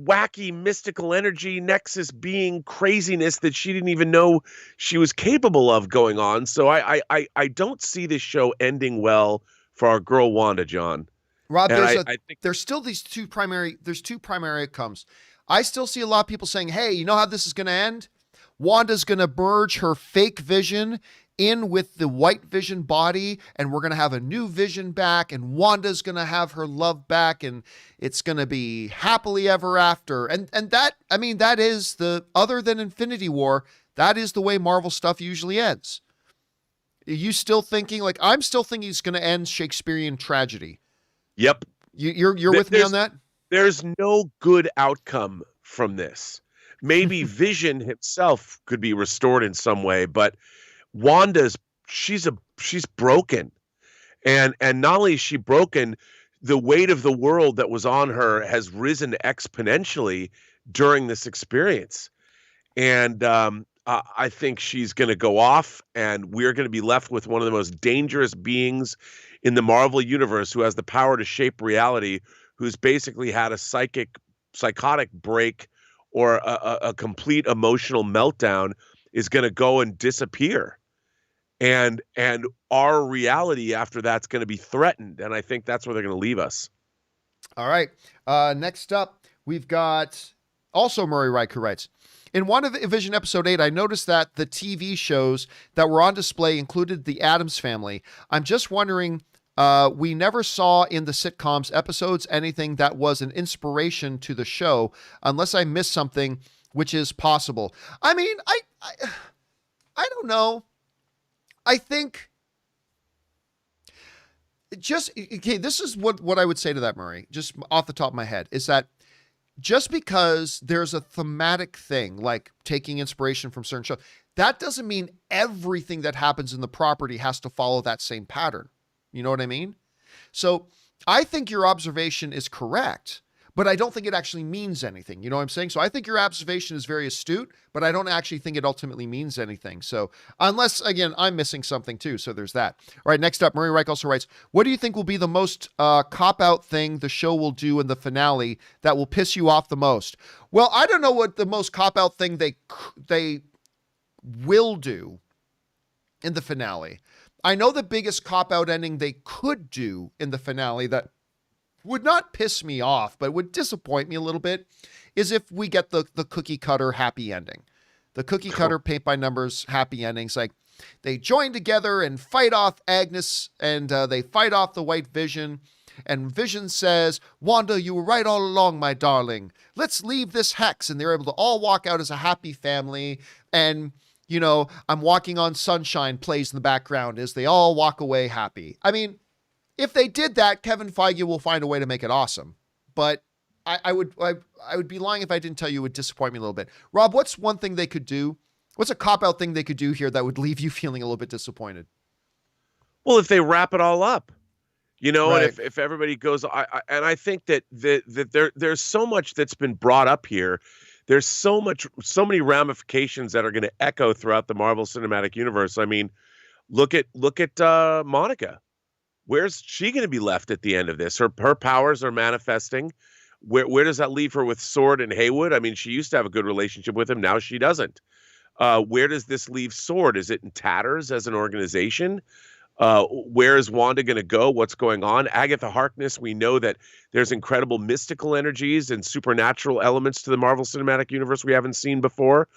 wacky mystical energy, nexus being craziness that she didn't even know she was capable of going on. So I don't see this show ending well for our girl Wanda, John. Rob, I think there's still there's two primary outcomes. I still see a lot of people saying, hey, you know how this is going to end? Wanda's going to merge her fake Vision in with the White Vision body, and we're going to have a new Vision back, and Wanda's going to have her love back, and it's going to be happily ever after. And that, I mean, that is other than Infinity War, that is the way Marvel stuff usually ends. Are you still thinking, I'm still thinking it's going to end Shakespearean tragedy? Yep. You're with me on that? There's no good outcome from this. Maybe Vision himself could be restored in some way, but Wanda's she's broken. And not only is she broken, the weight of the world that was on her has risen exponentially during this experience. And I think she's going to go off, and we're going to be left with one of the most dangerous beings in the Marvel universe, who has the power to shape reality, who's basically had a psychotic break or a complete emotional meltdown, is going to go and disappear. And our reality after that's going to be threatened. And I think that's where they're going to leave us. All right. Next up, we've got also Murray Reich, who writes, in WandaVision episode 8, I noticed that the TV shows that were on display included the Addams Family. I'm just wondering, we never saw in the sitcoms episodes anything that was an inspiration to the show, unless I missed something, which is possible. I mean, I don't know. I think this is what I would say to that, Murray, just off the top of my head, is that just because there's a thematic thing, like taking inspiration from certain shows, that doesn't mean everything that happens in the property has to follow that same pattern. You know what I mean? So I think your observation is correct, but I don't think it actually means anything. You know what I'm saying? So I think your observation is very astute, but I don't actually think it ultimately means anything. So unless, again, I'm missing something too. So there's that. All right, next up, Murray Reich also writes, what do you think will be the most cop-out thing the show will do in the finale that will piss you off the most? Well, I don't know what the most cop-out thing they will do in the finale. I know the biggest cop-out ending they could do in the finale that would not piss me off, but would disappoint me a little bit, is if we get the cookie cutter happy ending. The cookie cutter paint by numbers happy endings. Like they join together and fight off Agnes, and they fight off the White Vision. And Vision says, Wanda, you were right all along, my darling. Let's leave this hex. And they're able to all walk out as a happy family. And you know, I'm Walking on Sunshine plays in the background as they all walk away happy. I mean, if they did that, Kevin Feige will find a way to make it awesome. But I would be lying if I didn't tell you it would disappoint me a little bit. Rob, what's one thing they could do? What's a cop-out thing they could do here that would leave you feeling a little bit disappointed? Well, if they wrap it all up, you know, right. And if everybody goes, I think that there's so much that's been brought up here. There's so many ramifications that are going to echo throughout the Marvel Cinematic Universe. I mean, look at Monica. Where's she going to be left at the end of this? Her powers are manifesting. Where does that leave her with Sword and Haywood? I mean, she used to have a good relationship with him. Now she doesn't. Where does this leave Sword? Is it in tatters as an organization? Where is Wanda going to go? What's going on? Agatha Harkness, we know that there's incredible mystical energies and supernatural elements to the Marvel Cinematic Universe we haven't seen before.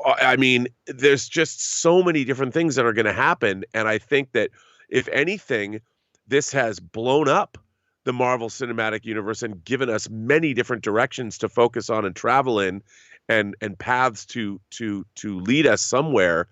I mean, there's just so many different things that are going to happen. And I think that if anything, this has blown up the Marvel Cinematic Universe and given us many different directions to focus on and travel in and paths to lead us somewhere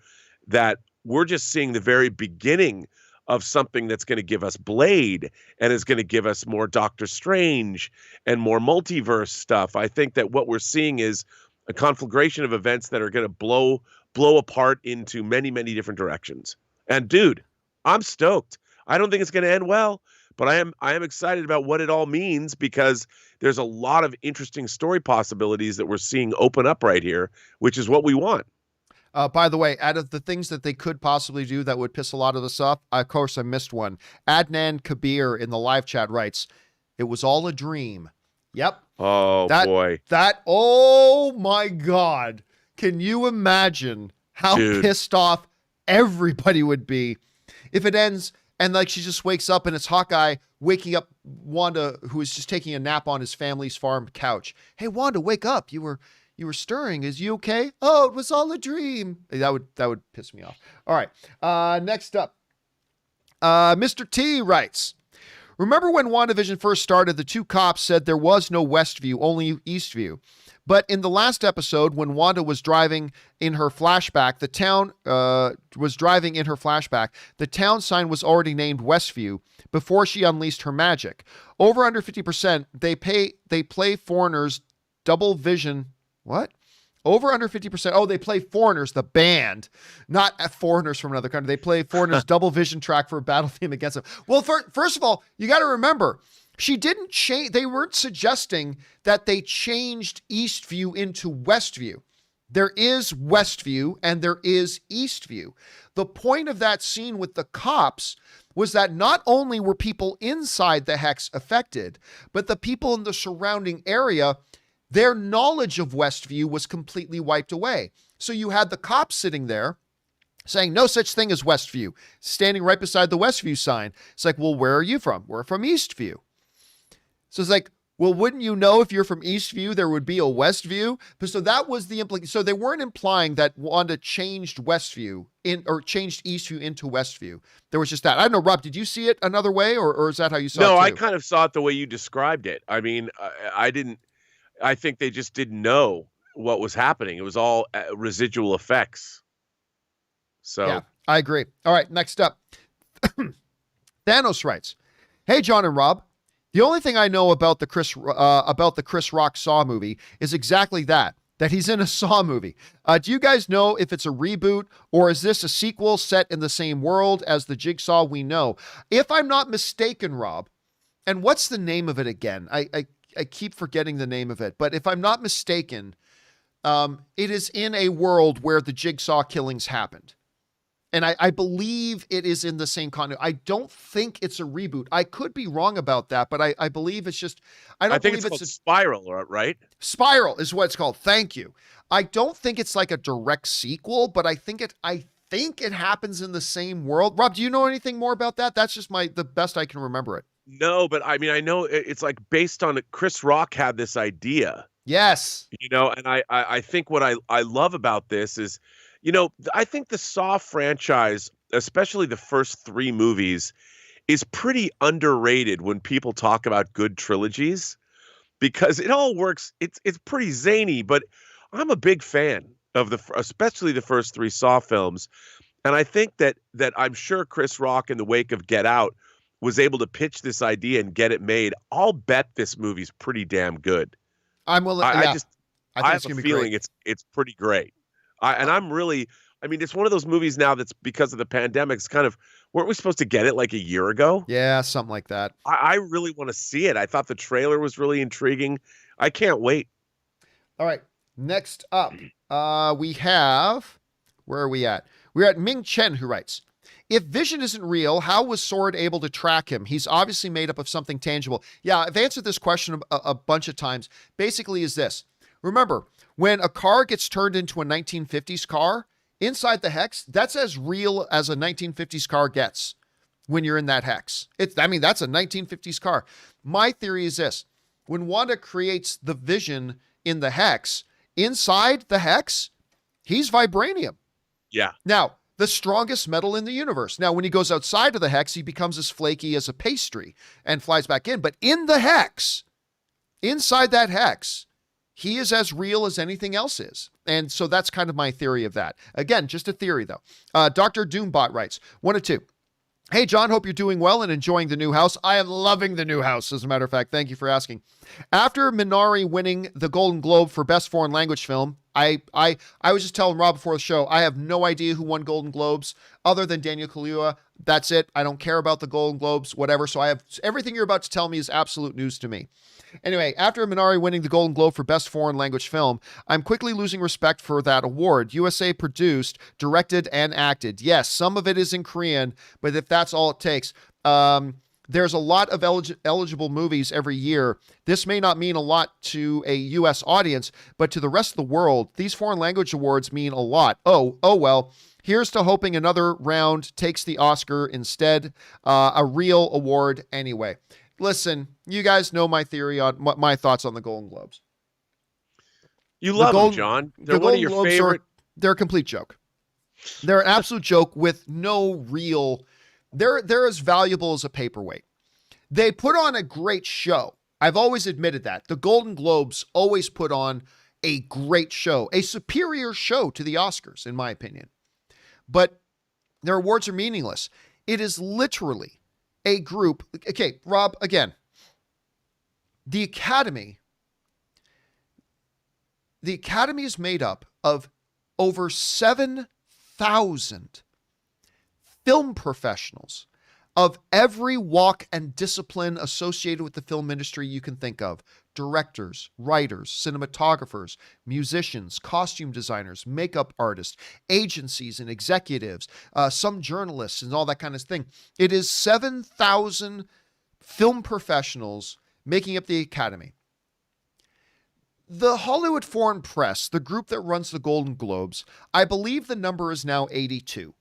that we're just seeing the very beginning of something that's going to give us Blade and is going to give us more Doctor Strange and more multiverse stuff. I think that what we're seeing is a conflagration of events that are going to blow apart into many, many different directions. And dude, I'm stoked. I don't think it's going to end well, but I am excited about what it all means because there's a lot of interesting story possibilities that we're seeing open up right here, which is what we want. By the way, out of the things that they could possibly do that would piss a lot of us off, of course, I missed one. Adnan Kabir in the live chat writes, it was all a dream. Yep. Oh, boy. Oh, my God. Can you imagine how pissed off everybody would be if it ends and like she just wakes up and it's Hawkeye waking up Wanda, who is just taking a nap on his family's farm couch. Hey, Wanda, wake up. You were stirring. Is you okay? Oh, it was all a dream. That would piss me off. All right. Next up, Mr. T writes, remember when WandaVision first started, the two cops said there was no Westview, only Eastview. But in the last episode, when Wanda was driving in her flashback, the town sign was already named Westview before she unleashed her magic. Over under 50%, they play foreigners double vision. What? Over under 50%. Oh, they play Foreigners, the band, not foreigners from another country. They play Foreigners double vision track for a battle theme against them. Well, first of all, you got to remember, she didn't change. They weren't suggesting that they changed Eastview into Westview. There is Westview and there is Eastview. The point of that scene with the cops was that not only were people inside the hex affected, but the people in the surrounding area, their knowledge of Westview was completely wiped away. So you had the cops sitting there saying no such thing as Westview, standing right beside the Westview sign. It's like, well, where are you from? We're from Eastview. So it's like, well, wouldn't you know if you're from Eastview, there would be a Westview? But so that was the implication. So they weren't implying that Wanda changed Westview or changed Eastview into Westview. There was just that. I don't know, Rob, did you see it another way or is that how you saw it? No, too? I kind of saw it the way you described it. I mean, I didn't. I think they just didn't know what was happening. It was all residual effects. So yeah, I agree. All right, next up. Thanos writes, hey, John and Rob, the only thing I know about the Chris Rock Saw movie is exactly that. that he's in a Saw movie. Do you guys know if it's a reboot or is this a sequel set in the same world as the Jigsaw we know? If I'm not mistaken, Rob, and what's the name of it again? I keep forgetting the name of it, but if I'm not mistaken, it is in a world where the Jigsaw killings happened. And I believe it is in the same continuity. I don't think it's a reboot. I could be wrong about that, but I believe it's just, I think it's called Spiral, right? Spiral is what it's called. Thank you. I don't think it's like a direct sequel, but I think it happens in the same world. Rob, do you know anything more about that? That's just the best I can remember it. No, but I mean, I know it's like based on it. Chris Rock had this idea. Yes. And I think what I love about this is, I think the Saw franchise, especially the first 3 movies, is pretty underrated when people talk about good trilogies because it all works. It's pretty zany, but I'm a big fan of especially the first 3 Saw films. And I think that I'm sure Chris Rock in the wake of Get Out was able to pitch this idea and get it made. I'll bet this movie's pretty damn good. I'm willing. I think have a feeling it's pretty great. It's one of those movies now that's because of the pandemic. It's kind of, weren't we supposed to get it like a year ago? Yeah, something like that. I really want to see it. I thought the trailer was really intriguing. I can't wait. All right. Next up, we have, where are we at? We're at Ming Chen, who writes, if Vision isn't real, how was Sword able to track him? He's obviously made up of something tangible. Yeah, I've answered this question a bunch of times. Basically is this. Remember, when a car gets turned into a 1950s car, inside the hex, that's as real as a 1950s car gets when you're in that hex. That's a 1950s car. My theory is this. When Wanda creates the Vision in the hex, inside the hex, he's vibranium. Yeah. Now, the strongest metal in the universe. Now, when he goes outside of the hex, he becomes as flaky as a pastry and flies back in. But in the hex, inside that hex, he is as real as anything else is. And so that's kind of my theory of that. Again, just a theory, though. Dr. Doombot writes, 1 of 2. Hey, John, hope you're doing well and enjoying the new house. I am loving the new house, as a matter of fact. Thank you for asking. After Minari winning the Golden Globe for Best Foreign Language Film, I was just telling Rob before the show, I have no idea who won Golden Globes other than Daniel Kaluuya. That's it. I don't care about the Golden Globes, whatever. So everything you're about to tell me is absolute news to me. Anyway, after Minari winning the Golden Globe for Best Foreign Language Film, I'm quickly losing respect for that award. USA produced, directed, and acted. Yes, some of it is in Korean, but if that's all it takes, there's a lot of eligible movies every year. This may not mean a lot to a U.S. audience, but to the rest of the world, these foreign language awards mean a lot. Oh well. Here's to hoping another round takes the Oscar instead. A real award anyway. Listen, you guys know my theory on my thoughts on the Golden Globes. You love them, John. They're one of your favorite. They're a complete joke. They're an absolute joke with no real. They're as valuable as a paperweight. They put on a great show. I've always admitted that. The Golden Globes always put on a great show, a superior show to the Oscars, in my opinion. But their awards are meaningless. It is literally a group. Okay, Rob, again, the Academy is made up of over 7,000 film professionals of every walk and discipline associated with the film industry you can think of. Directors, writers, cinematographers, musicians, costume designers, makeup artists, agencies and executives, some journalists and all that kind of thing. It is 7,000 film professionals making up the Academy. The Hollywood Foreign Press, the group that runs the Golden Globes, I believe the number is now 82.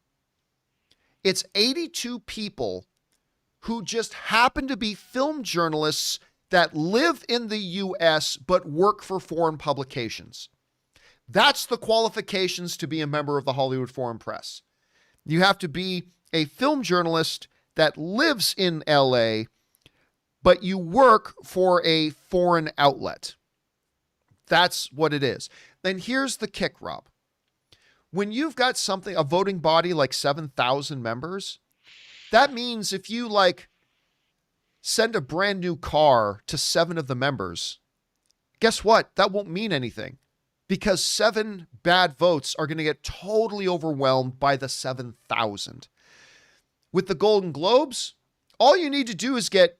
It's 82 people who just happen to be film journalists that live in the U.S. but work for foreign publications. That's the qualifications to be a member of the Hollywood Foreign Press. You have to be a film journalist that lives in L.A., but you work for a foreign outlet. That's what it is. Then here's the kick, Rob. When you've got a voting body like 7,000 members, that means if you send a brand new car to 7 of the members, guess what? That won't mean anything because 7 bad votes are going to get totally overwhelmed by the 7,000. With the Golden Globes, all you need to do is get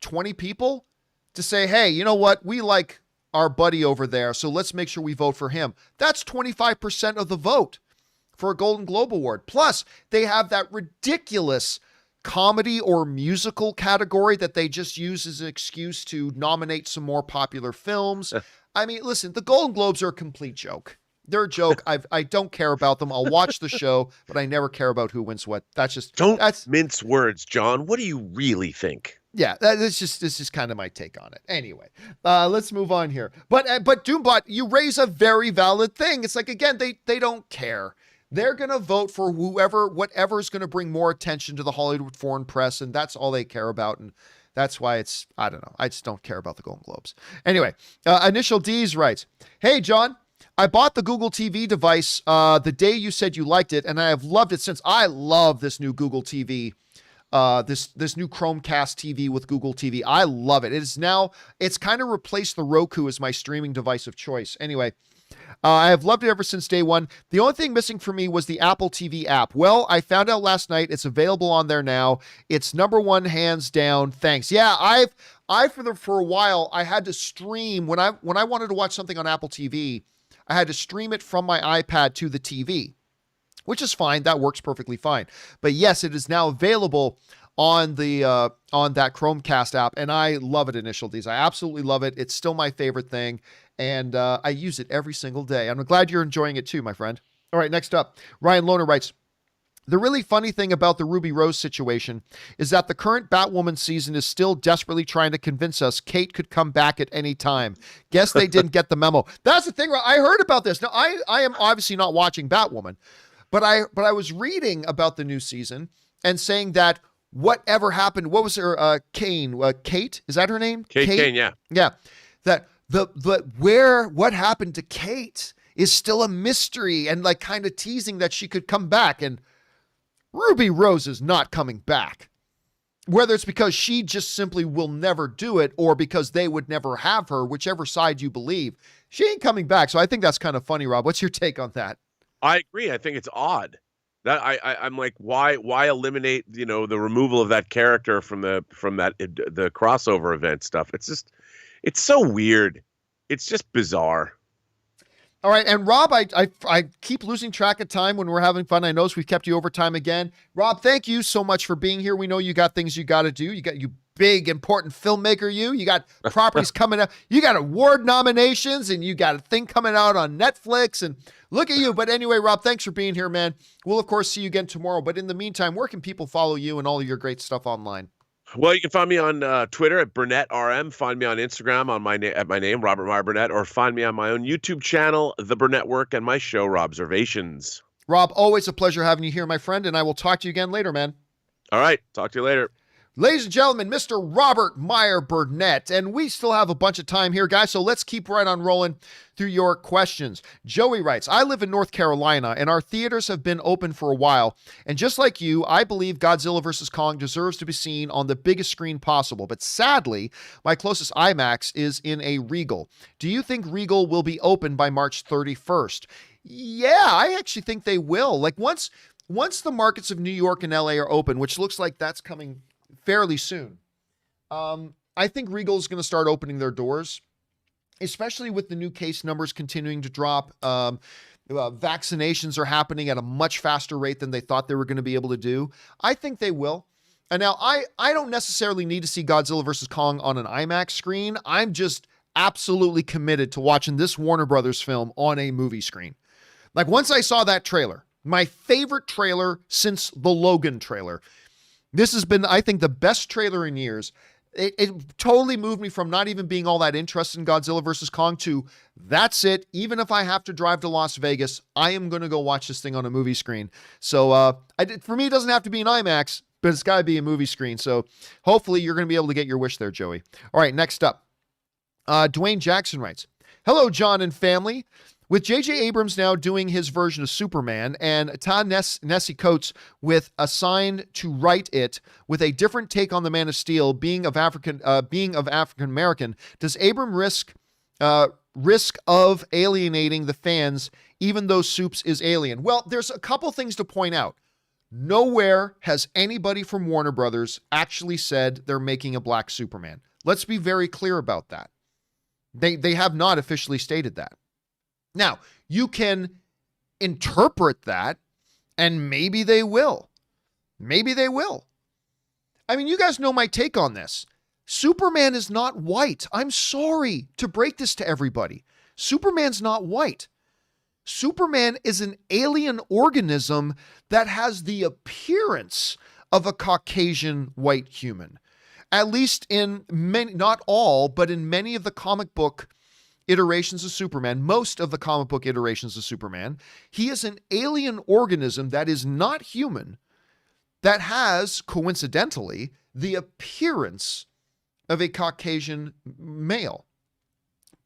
20 people to say, hey, you know what? We like our buddy over there, so let's make sure we vote for him. That's 25% of the vote for a Golden Globe Award. Plus, they have that ridiculous comedy or musical category that they just use as an excuse to nominate some more popular films. I mean, listen, the Golden Globes are a complete joke. They're a joke. I don't care about them. I'll watch the show, but I never care about who wins what. Don't mince words, John. What do you really think? Yeah, this is kind of my take on it. Anyway, let's move on here. But Doombot, you raise a very valid thing. It's like, again, they don't care. They're going to vote for whatever is going to bring more attention to the Hollywood foreign press, and that's all they care about. And that's why I don't know. I just don't care about the Golden Globes. Anyway, Initial D's writes, hey, John, I bought the Google TV device the day you said you liked it, and I have loved it since. I love this new Google TV, this new Chromecast TV with Google TV. I love it. It's kind of replaced the Roku as my streaming device of choice. Anyway, I have loved it ever since day one. The only thing missing for me was the Apple TV app. Well, I found out last night it's available on there now. It's number one, hands down. Thanks. Yeah, for a while I had to stream when I wanted to watch something on Apple TV. I had to stream it from my iPad to the TV, which is fine. That works perfectly fine. But yes, it is now available on that Chromecast app, and I love it. Initial D's, I absolutely love it. It's still my favorite thing, and I use it every single day. I'm glad you're enjoying it too, my friend. All right, next up, Ryan Lohner writes, the really funny thing about the Ruby Rose situation is that the current Batwoman season is still desperately trying to convince us Kate could come back at any time. Guess they didn't get the memo. That's the thing. I heard about this. Now, I am obviously not watching Batwoman, but I was reading about the new season and saying that whatever happened, what was her, Kate? Is that her name? Kate Kane, yeah. Yeah. That what happened to Kate is still a mystery, and like kind of teasing that she could come back, and Ruby Rose is not coming back. Whether it's because she just simply will never do it or because they would never have her, whichever side you believe, she ain't coming back. So I think that's kind of funny, Rob. What's your take on that? I agree. I think it's odd. That I'm like, why eliminate, the removal of that character from the crossover event stuff? It's so weird. It's just bizarre. All right, and Rob, I keep losing track of time when we're having fun. I notice we've kept you over time again. Rob, thank you so much for being here. We know you got things you got to do. You big, important filmmaker, you got properties coming up. You got award nominations, and you got a thing coming out on Netflix, and look at you. But anyway, Rob, thanks for being here, man. We'll, of course, see you again tomorrow. But in the meantime, where can people follow you and all of your great stuff online? Well, you can find me on Twitter at BurnettRM. Find me on Instagram at my name, Robert Meyer Burnett, or find me on my own YouTube channel, The Burnett Work, and my show, Robservations. Rob, always a pleasure having you here, my friend, and I will talk to you again later, man. All right. Talk to you later. Ladies and gentlemen, Mr. Robert Meyer Burnett, and we still have a bunch of time here, guys, so let's keep right on rolling through your questions. Joey writes, I live in North Carolina, and our theaters have been open for a while, and just like you, I believe Godzilla vs. Kong deserves to be seen on the biggest screen possible, but sadly, my closest IMAX is in a Regal. Do you think Regal will be open by March 31st? Yeah, I actually think they will. Like, once the markets of New York and LA are open, which looks like that's coming fairly soon, I think Regal is going to start opening their doors, especially with the new case numbers continuing to drop. Vaccinations are happening at a much faster rate than they thought they were going to be able to do. I think they will. And now I don't necessarily need to see Godzilla vs. Kong on an IMAX screen. I'm just absolutely committed to watching this Warner Brothers film on a movie screen. Like, once I saw that trailer, my favorite trailer since the Logan trailer, this has been, I think, the best trailer in years. It totally moved me from not even being all that interested in Godzilla vs. Kong to, that's it. Even if I have to drive to Las Vegas, I am going to go watch this thing on a movie screen. So for me, it doesn't have to be an IMAX, but it's got to be a movie screen. So hopefully you're going to be able to get your wish there, Joey. All right, next up. Dwayne Jackson writes, hello, John and family. With J.J. Abrams now doing his version of Superman and Ta-Nehisi Coates assigned to write it with a different take on the Man of Steel being of African American, does Abrams risk risk of alienating the fans, even though Supes is alien? Well, there's a couple things to point out. Nowhere has anybody from Warner Brothers actually said they're making a black Superman. Let's be very clear about that. They have not officially stated that. Now, you can interpret that, and maybe they will. Maybe they will. I mean, you guys know my take on this. Superman is not white. I'm sorry to break this to everybody. Superman's not white. Superman is an alien organism that has the appearance of a Caucasian white human. At least in many, not all, but in many of the comic book iterations of Superman, most of the comic book iterations of Superman, he is an alien organism that is not human, that has, coincidentally, the appearance of a Caucasian male.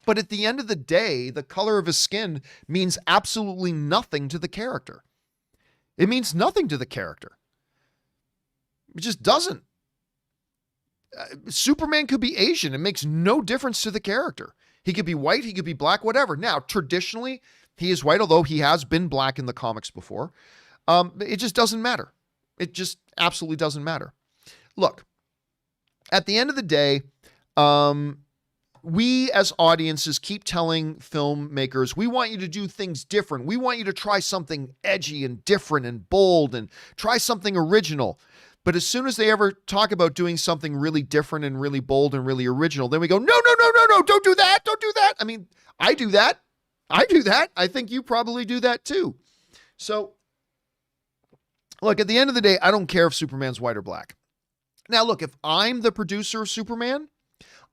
But at the end of the day, the color of his skin means absolutely nothing to the character. It means nothing to the character. It just doesn't. Superman could be Asian. It makes no difference to the character. He could be white, he could be black, whatever. Now, traditionally, he is white, although he has been black in the comics before. It just doesn't matter. It just absolutely doesn't matter. Look, at the end of the day, we as audiences keep telling filmmakers, we want you to do things different. We want you to try something edgy and different and bold and try something original. But as soon as they ever talk about doing something really different and really bold and really original, then we go, no, don't do that. Don't do that. I mean, I do that. I think you probably do that too. So look, at the end of the day, I don't care if Superman's white or black. Now, look, if I'm the producer of Superman,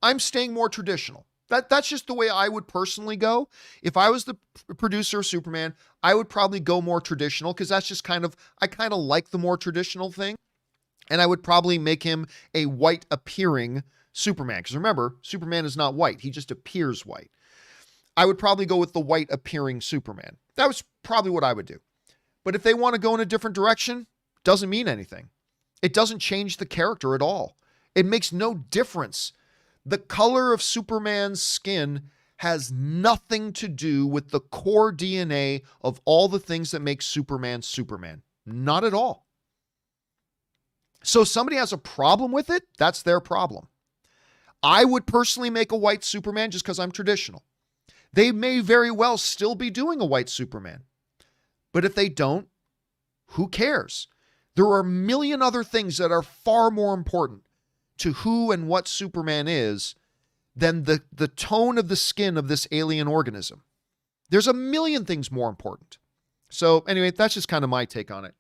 I'm staying more traditional. That's just the way I would personally go. If I was the producer of Superman, I would probably go more traditional because that's just I kind of like the more traditional thing. And I would probably make him a white appearing Superman. Because remember, Superman is not white. He just appears white. I would probably go with the white appearing Superman. That was probably what I would do. But if they want to go in a different direction, doesn't mean anything. It doesn't change the character at all. It makes no difference. The color of Superman's skin has nothing to do with the core DNA of all the things that make Superman Superman. Not at all. So if somebody has a problem with it, that's their problem. I would personally make a white Superman just because I'm traditional. They may very well still be doing a white Superman. But if they don't, who cares? There are a million other things that are far more important to who and what Superman is than the tone of the skin of this alien organism. There's a million things more important. So anyway, that's just kind of my take on it.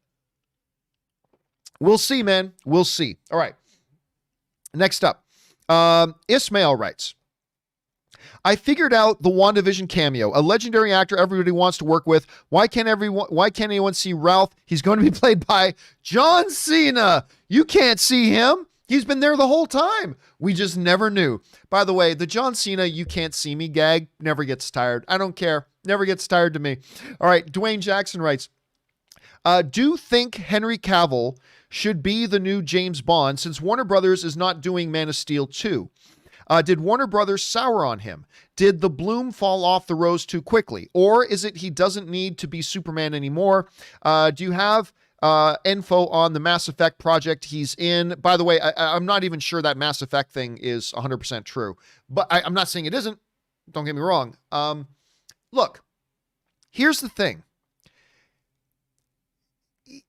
We'll see, man. We'll see. All right. Next up, Ismail writes, I figured out the WandaVision cameo, a legendary actor everybody wants to work with. Why can't anyone see Ralph? He's going to be played by John Cena. You can't see him. He's been there the whole time. We just never knew. By the way, the John Cena you can't see me gag never gets tired. I don't care. Never gets tired to me. All right. Dwayne Jackson writes, do think Henry Cavill should be the new James Bond since Warner Brothers is not doing Man of Steel 2? Did Warner Brothers sour on him? Did the bloom fall off the rose too quickly? Or is it he doesn't need to be Superman anymore? Do you have info on the Mass Effect project he's in? By the way, I'm not even sure that Mass Effect thing is 100% true. But I'm not saying it isn't. Don't get me wrong. Look, here's the thing.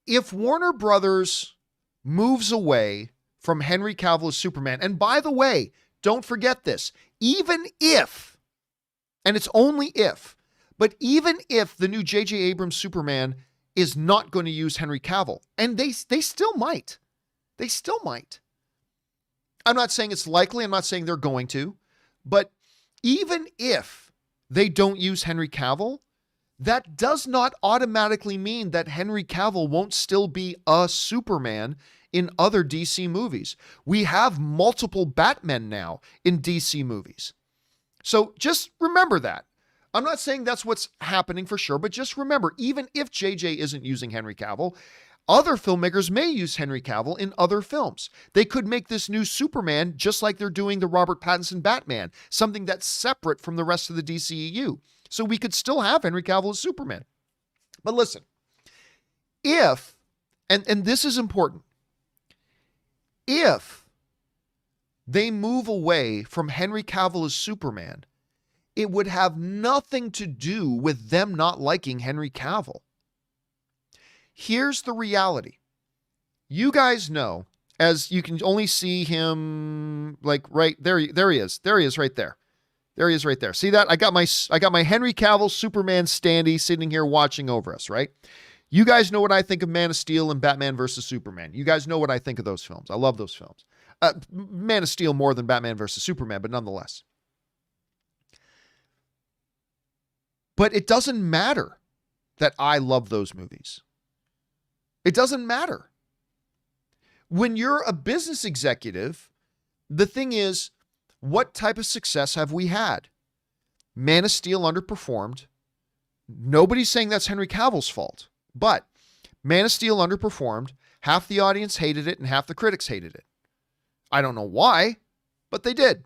If Warner Brothers moves away from Henry Cavill as Superman, and by the way, don't forget this, even if, and it's only if, but even if the new J.J. Abrams Superman is not going to use Henry Cavill, and they still might. They still might. I'm not saying it's likely. I'm not saying they're going to. But even if they don't use Henry Cavill, that does not automatically mean that Henry Cavill won't still be a Superman in other DC movies. We have multiple Batmen now in DC movies. So just remember that. I'm not saying that's what's happening for sure, but just remember, even if JJ isn't using Henry Cavill, Other filmmakers may use Henry Cavill in other films. They could make this new Superman just like they're doing the Robert Pattinson Batman, something that's separate from the rest of the DCEU. So we could still have Henry Cavill as Superman. But listen, if, and this is important, if they move away from Henry Cavill as Superman, it would have nothing to do with them not liking Henry Cavill. Here's the reality. You guys know, as you can only see him like right there. There he is. There he is right there. There he is right there. See that? I got my Henry Cavill Superman standee sitting here watching over us, right? You guys know what I think of Man of Steel and Batman versus Superman. You guys know what I think of those films. I love those films. Man of Steel more than Batman versus Superman, but nonetheless. But it doesn't matter that I love those movies. It doesn't matter. When you're a business executive, the thing is, what type of success have we had? Man of Steel underperformed. Nobody's saying that's Henry Cavill's fault, but Man of Steel underperformed. Half the audience hated it and half the critics hated it. I don't know why, but they did.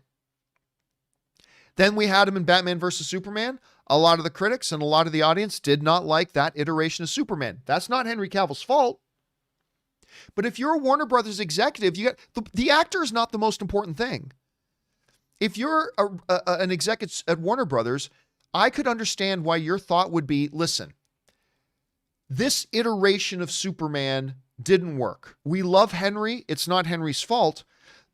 Then we had him in Batman versus Superman. A lot of the critics and a lot of the audience did not like that iteration of Superman. That's not Henry Cavill's fault. But if you're a Warner Brothers executive, the actor is not the most important thing. If you're an executive at Warner Brothers, I could understand why your thought would be, listen, this iteration of Superman didn't work. We love Henry. It's not Henry's fault.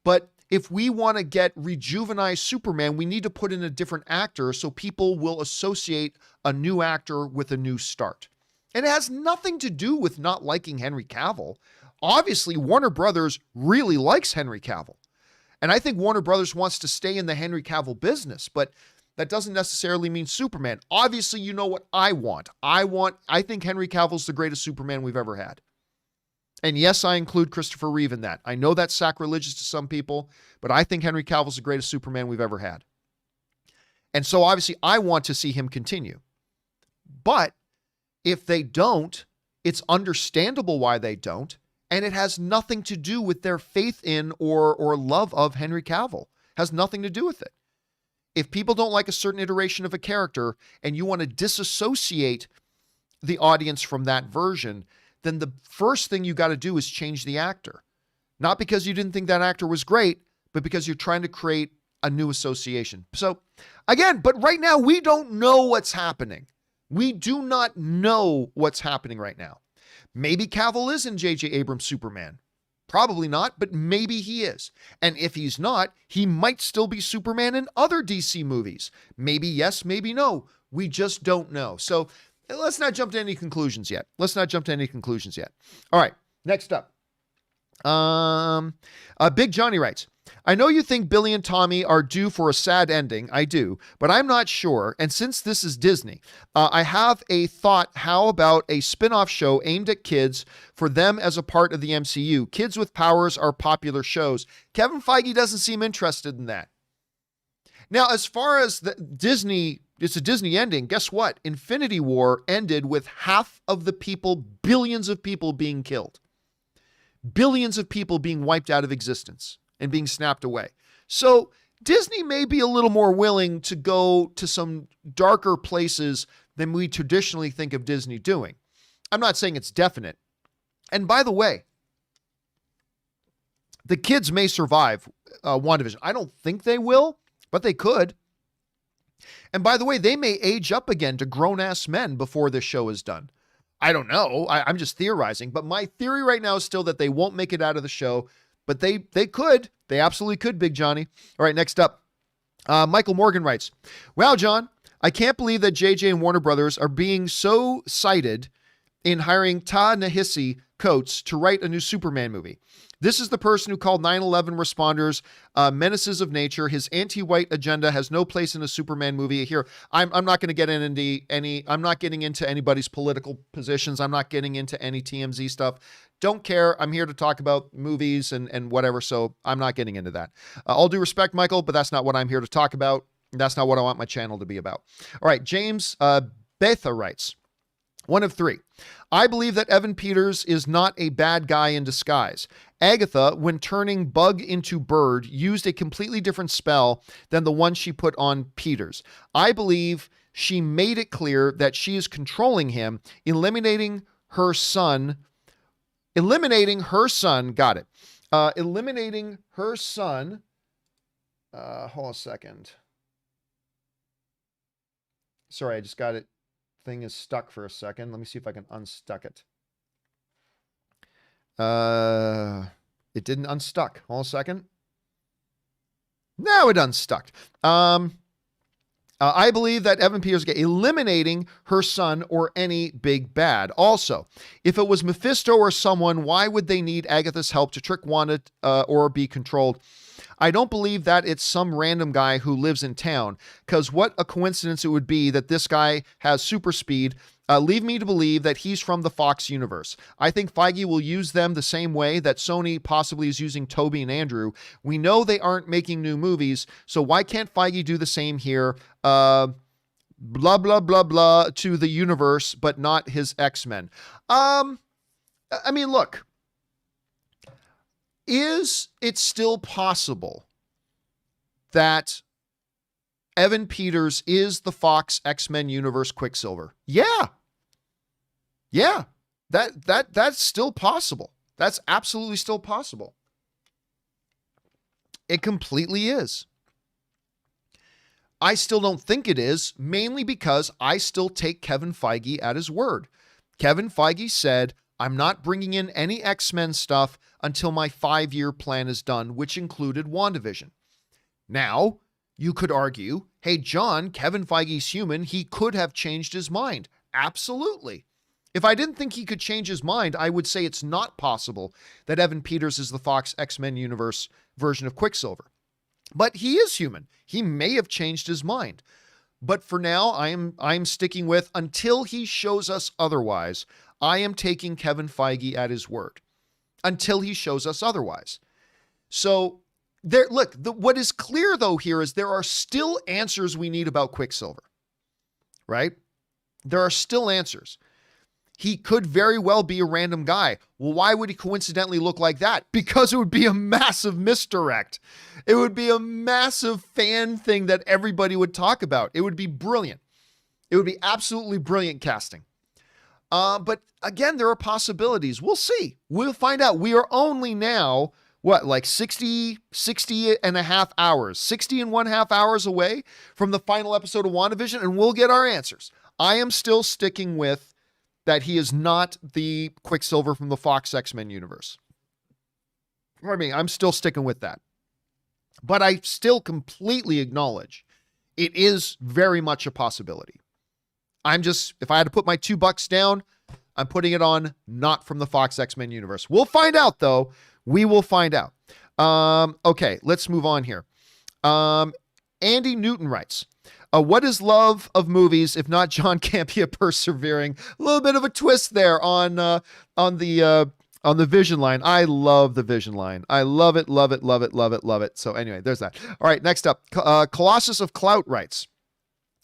But if we want to get rejuvenized Superman, we need to put in a different actor so people will associate a new actor with a new start. And it has nothing to do with not liking Henry Cavill. Obviously, Warner Brothers really likes Henry Cavill. And I think Warner Brothers wants to stay in the Henry Cavill business, but that doesn't necessarily mean Superman. Obviously, you know what I want. I think Henry Cavill's the greatest Superman we've ever had. And yes, I include Christopher Reeve in that. I know that's sacrilegious to some people, but I think Henry Cavill's the greatest Superman we've ever had. And so obviously I want to see him continue. But if they don't, it's understandable why they don't. And it has nothing to do with their faith in or love of Henry Cavill. It has nothing to do with it. If people don't like a certain iteration of a character and you want to disassociate the audience from that version, then the first thing you got to do is change the actor. Not because you didn't think that actor was great, but because you're trying to create a new association. So again, but right now we don't know what's happening. We do not know what's happening right now. Maybe Cavill is in J.J. Abrams' Superman. Probably not, but maybe he is. And if he's not, he might still be Superman in other DC movies. Maybe yes, maybe no. We just don't know. So let's not jump to any conclusions yet. All right, next up. Big Johnny writes, I know you think Billy and Tommy are due for a sad ending. I do, but I'm not sure. And since this is Disney, I have a thought. How about a spin-off show aimed at kids for them as a part of the MCU? Kids with Powers are popular shows. Kevin Feige doesn't seem interested in that. Now, as far as the Disney, it's a Disney ending. Guess what? Infinity War ended with half of the people, billions of people being killed. Billions of people being wiped out of existence and being snapped away. So Disney may be a little more willing to go to some darker places than we traditionally think of Disney doing. I'm not saying it's definite. And by the way, the kids may survive WandaVision. I don't think they will, but they could. And by the way, they may age up again to grown-ass men before this show is done. I don't know. I'm just theorizing. But my theory right now is still that they won't make it out of the show. But they could. They absolutely could, Big Johnny. All right, next up. Michael Morgan writes, wow, John, I can't believe that JJ and Warner Brothers are being so cited in hiring Ta-Nehisi Coates to write a new Superman movie. This is the person who called 9/11 responders menaces of nature. His anti-white agenda has no place in a Superman movie. Here, I'm not going to get into any. I'm not getting into anybody's political positions. I'm not getting into any TMZ stuff. Don't care. I'm here to talk about movies and whatever. So I'm not getting into that. All due respect, Michael, but that's not what I'm here to talk about. That's not what I want my channel to be about. All right, James Betha writes, One of three. I believe that Evan Peters is not a bad guy in disguise. Agatha, when turning Bug into Bird, used a completely different spell than the one she put on Peters. I believe she made it clear that she is controlling him, eliminating her son. Eliminating her son. Got it. Eliminating her son. Hold on a second. Sorry, I just got it. Thing is stuck for a second. Let me see if I can unstuck it. It didn't unstuck. Hold on a second. Now it unstuck. I believe that Evan Peters is eliminating her son or any big bad. Also, if it was Mephisto or someone, why would they need Agatha's help to trick Wanda or be controlled? I don't believe that it's some random guy who lives in town, because what a coincidence it would be that this guy has super speed. Leave me to believe that he's from the Fox universe. I think Feige will use them the same way that Sony possibly is using Toby and Andrew. We know they aren't making new movies, so why can't Feige do the same here? Blah, blah, blah, blah to the universe, but not his X-Men. I mean, look. Is it still possible that Evan Peters is the Fox X-Men universe Quicksilver? Yeah. Yeah. That's still possible. That's absolutely still possible. It completely is. I still don't think it is, mainly because I still take Kevin Feige at his word. Kevin Feige said, I'm not bringing in any X-Men stuff until my 5-year plan is done, which included WandaVision. Now, you could argue, hey, John, Kevin Feige's human. He could have changed his mind. Absolutely. If I didn't think he could change his mind, I would say it's not possible that Evan Peters is the Fox X-Men universe version of Quicksilver. But he is human. He may have changed his mind. But for now, I'm sticking with, until he shows us otherwise, I am taking Kevin Feige at his word. Until he shows us otherwise. So, what is clear though here is there are still answers we need about Quicksilver. Right? There are still answers. He could very well be a random guy. Well, why would he coincidentally look like that? Because it would be a massive misdirect. It would be a massive fan thing that everybody would talk about. It would be brilliant. It would be absolutely brilliant casting. But again, there are possibilities. We'll see. We'll find out. We are only now, like 60 and a half hours, 60 and 1/2 hours away from the final episode of WandaVision, and we'll get our answers. I am still sticking with that he is not the Quicksilver from the Fox X-Men universe. I'm still sticking with that. But I still completely acknowledge it is very much a possibility. If I had to put my $2 down, I'm putting it on not from the Fox X-Men universe. We'll find out, though. We will find out. Okay, let's move on here. Andy Newton writes, what is love of movies if not John Campea persevering? A little bit of a twist there on the Vision line. I love the Vision line. I love it, love it, love it, love it, love it. So anyway, there's that. All right, next up, Colossus of Clout writes,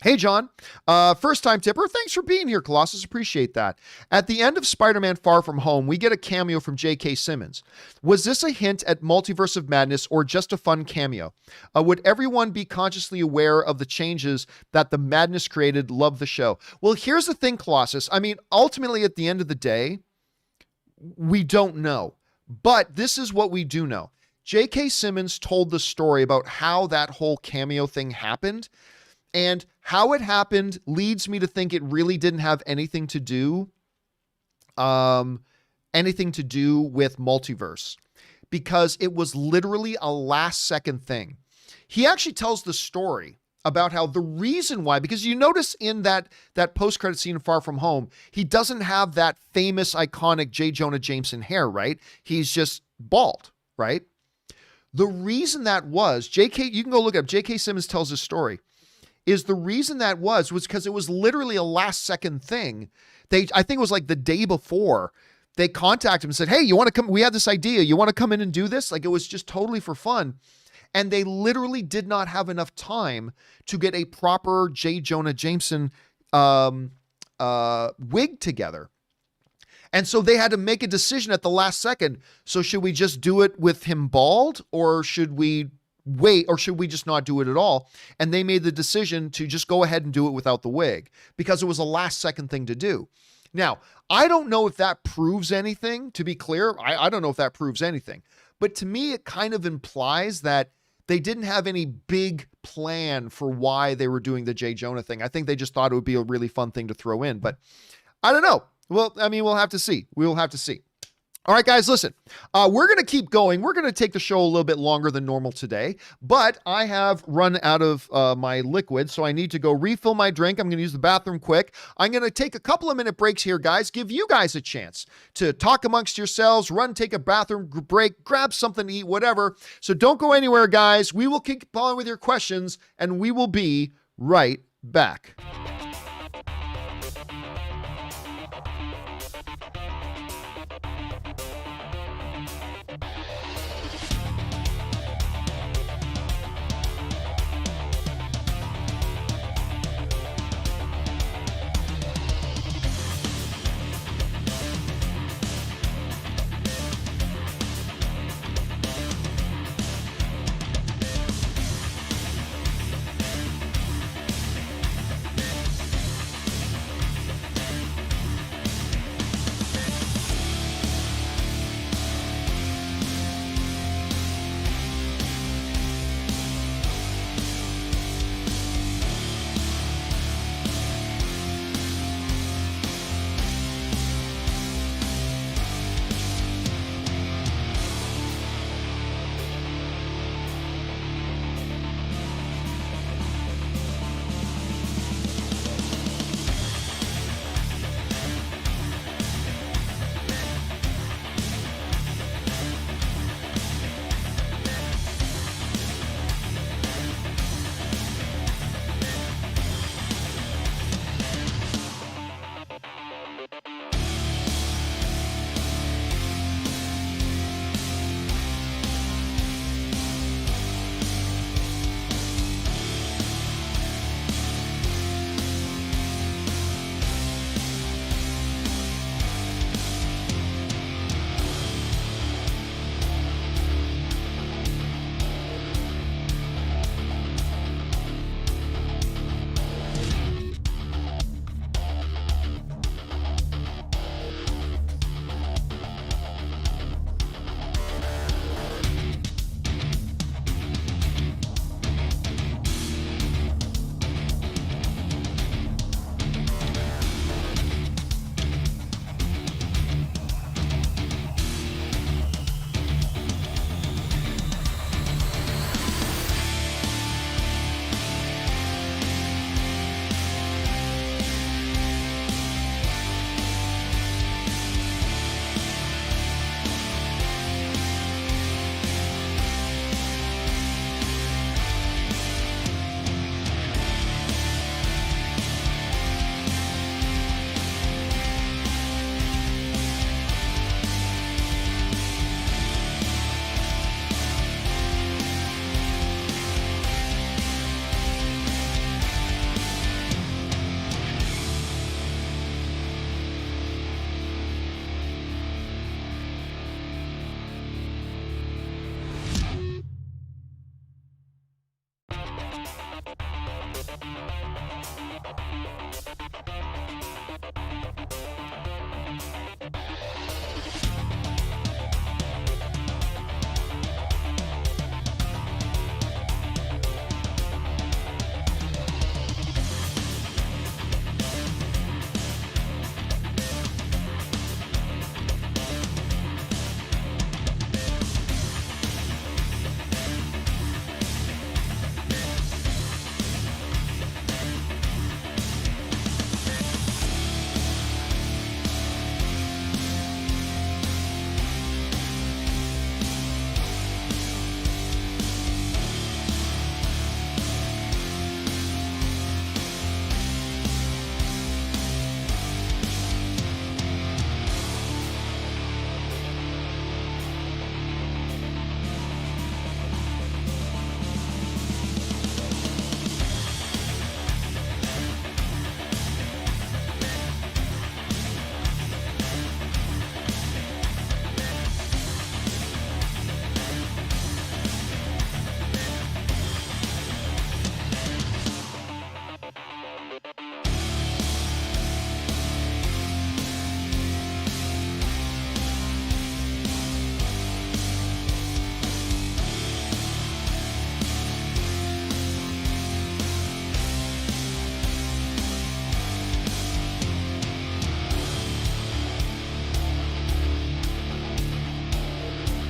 hey, John, first time tipper. Thanks for being here, Colossus. Appreciate that. At the end of Spider-Man Far From Home, we get a cameo from J.K. Simmons. Was this a hint at Multiverse of Madness or just a fun cameo? Would everyone be consciously aware of the changes that the madness created? Love the show. Well, here's the thing, Colossus. I mean, ultimately, at the end of the day, we don't know. But this is what we do know. J.K. Simmons told the story about how that whole cameo thing happened. And how it happened leads me to think it really didn't have anything to do with multiverse, because it was literally a last second thing. He actually tells the story about how the reason why, because you notice in that post-credit scene in Far From Home, he doesn't have that famous iconic J. Jonah Jameson hair, right? He's just bald, right? The reason that was, you can go look up, J.K. Simmons tells this story, is the reason that was because it was literally a last second thing. I think it was like the day before, they contacted him and said, hey, you want to come? We have this idea. You want to come in and do this? Like, it was just totally for fun. And they literally did not have enough time to get a proper J. Jonah Jameson wig together. And so they had to make a decision at the last second. So should we just do it with him bald, or should we wait, or should we just not do it at all? And they made the decision to just go ahead and do it without the wig because it was a last second thing to do. Now, I don't know if that proves anything, to be clear. I don't know if that proves anything. But to me, it kind of implies that they didn't have any big plan for why they were doing the J. Jonah thing. I think they just thought it would be a really fun thing to throw in. But I don't know. Well, I mean, we'll have to see. We'll have to see. All right, guys, listen, we're going to keep going. We're going to take the show a little bit longer than normal today, but I have run out of my liquid, so I need to go refill my drink. I'm going to use the bathroom quick. I'm going to take a couple of minute breaks here, guys, give you guys a chance to talk amongst yourselves, run, take a bathroom break, grab something to eat, whatever. So don't go anywhere, guys. We will keep on with your questions, and we will be right back.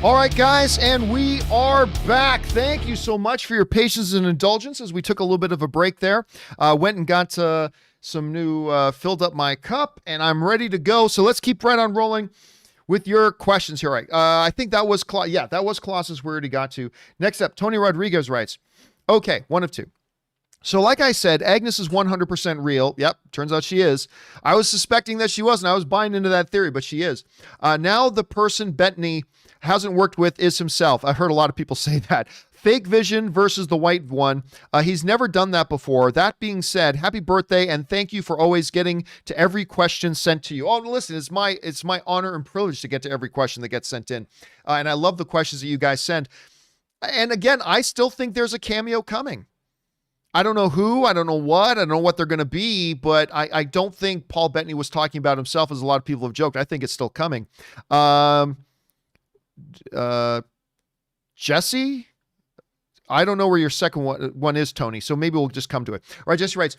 All right, guys, and we are back. Thank you so much for your patience and indulgence as we took a little bit of a break there. Went and got some new, filled up my cup, and I'm ready to go. So let's keep right on rolling with your questions here. Right. I think that was, that was Colossus we already got to. Next up, Tony Rodriguez writes, okay, one of two. So like I said, Agnes is 100% real. Yep, turns out she is. I was suspecting that she wasn't. I was buying into that theory, but she is. Now the person Bettany hasn't worked with is himself. I've heard a lot of people say that. Fake Vision versus the white one. He's never done that before. That being said, happy birthday and thank you for always getting to every question sent to you. Oh, listen, it's my honor and privilege to get to every question that gets sent in. And I love the questions that you guys send. And again, I still think there's a cameo coming. I don't know who, I don't know what they're going to be, but I don't think Paul Bettany was talking about himself, as a lot of people have joked. I think it's still coming. Jesse, I don't know where your second one is, Tony, so maybe we'll just come to it. All right, Jesse writes,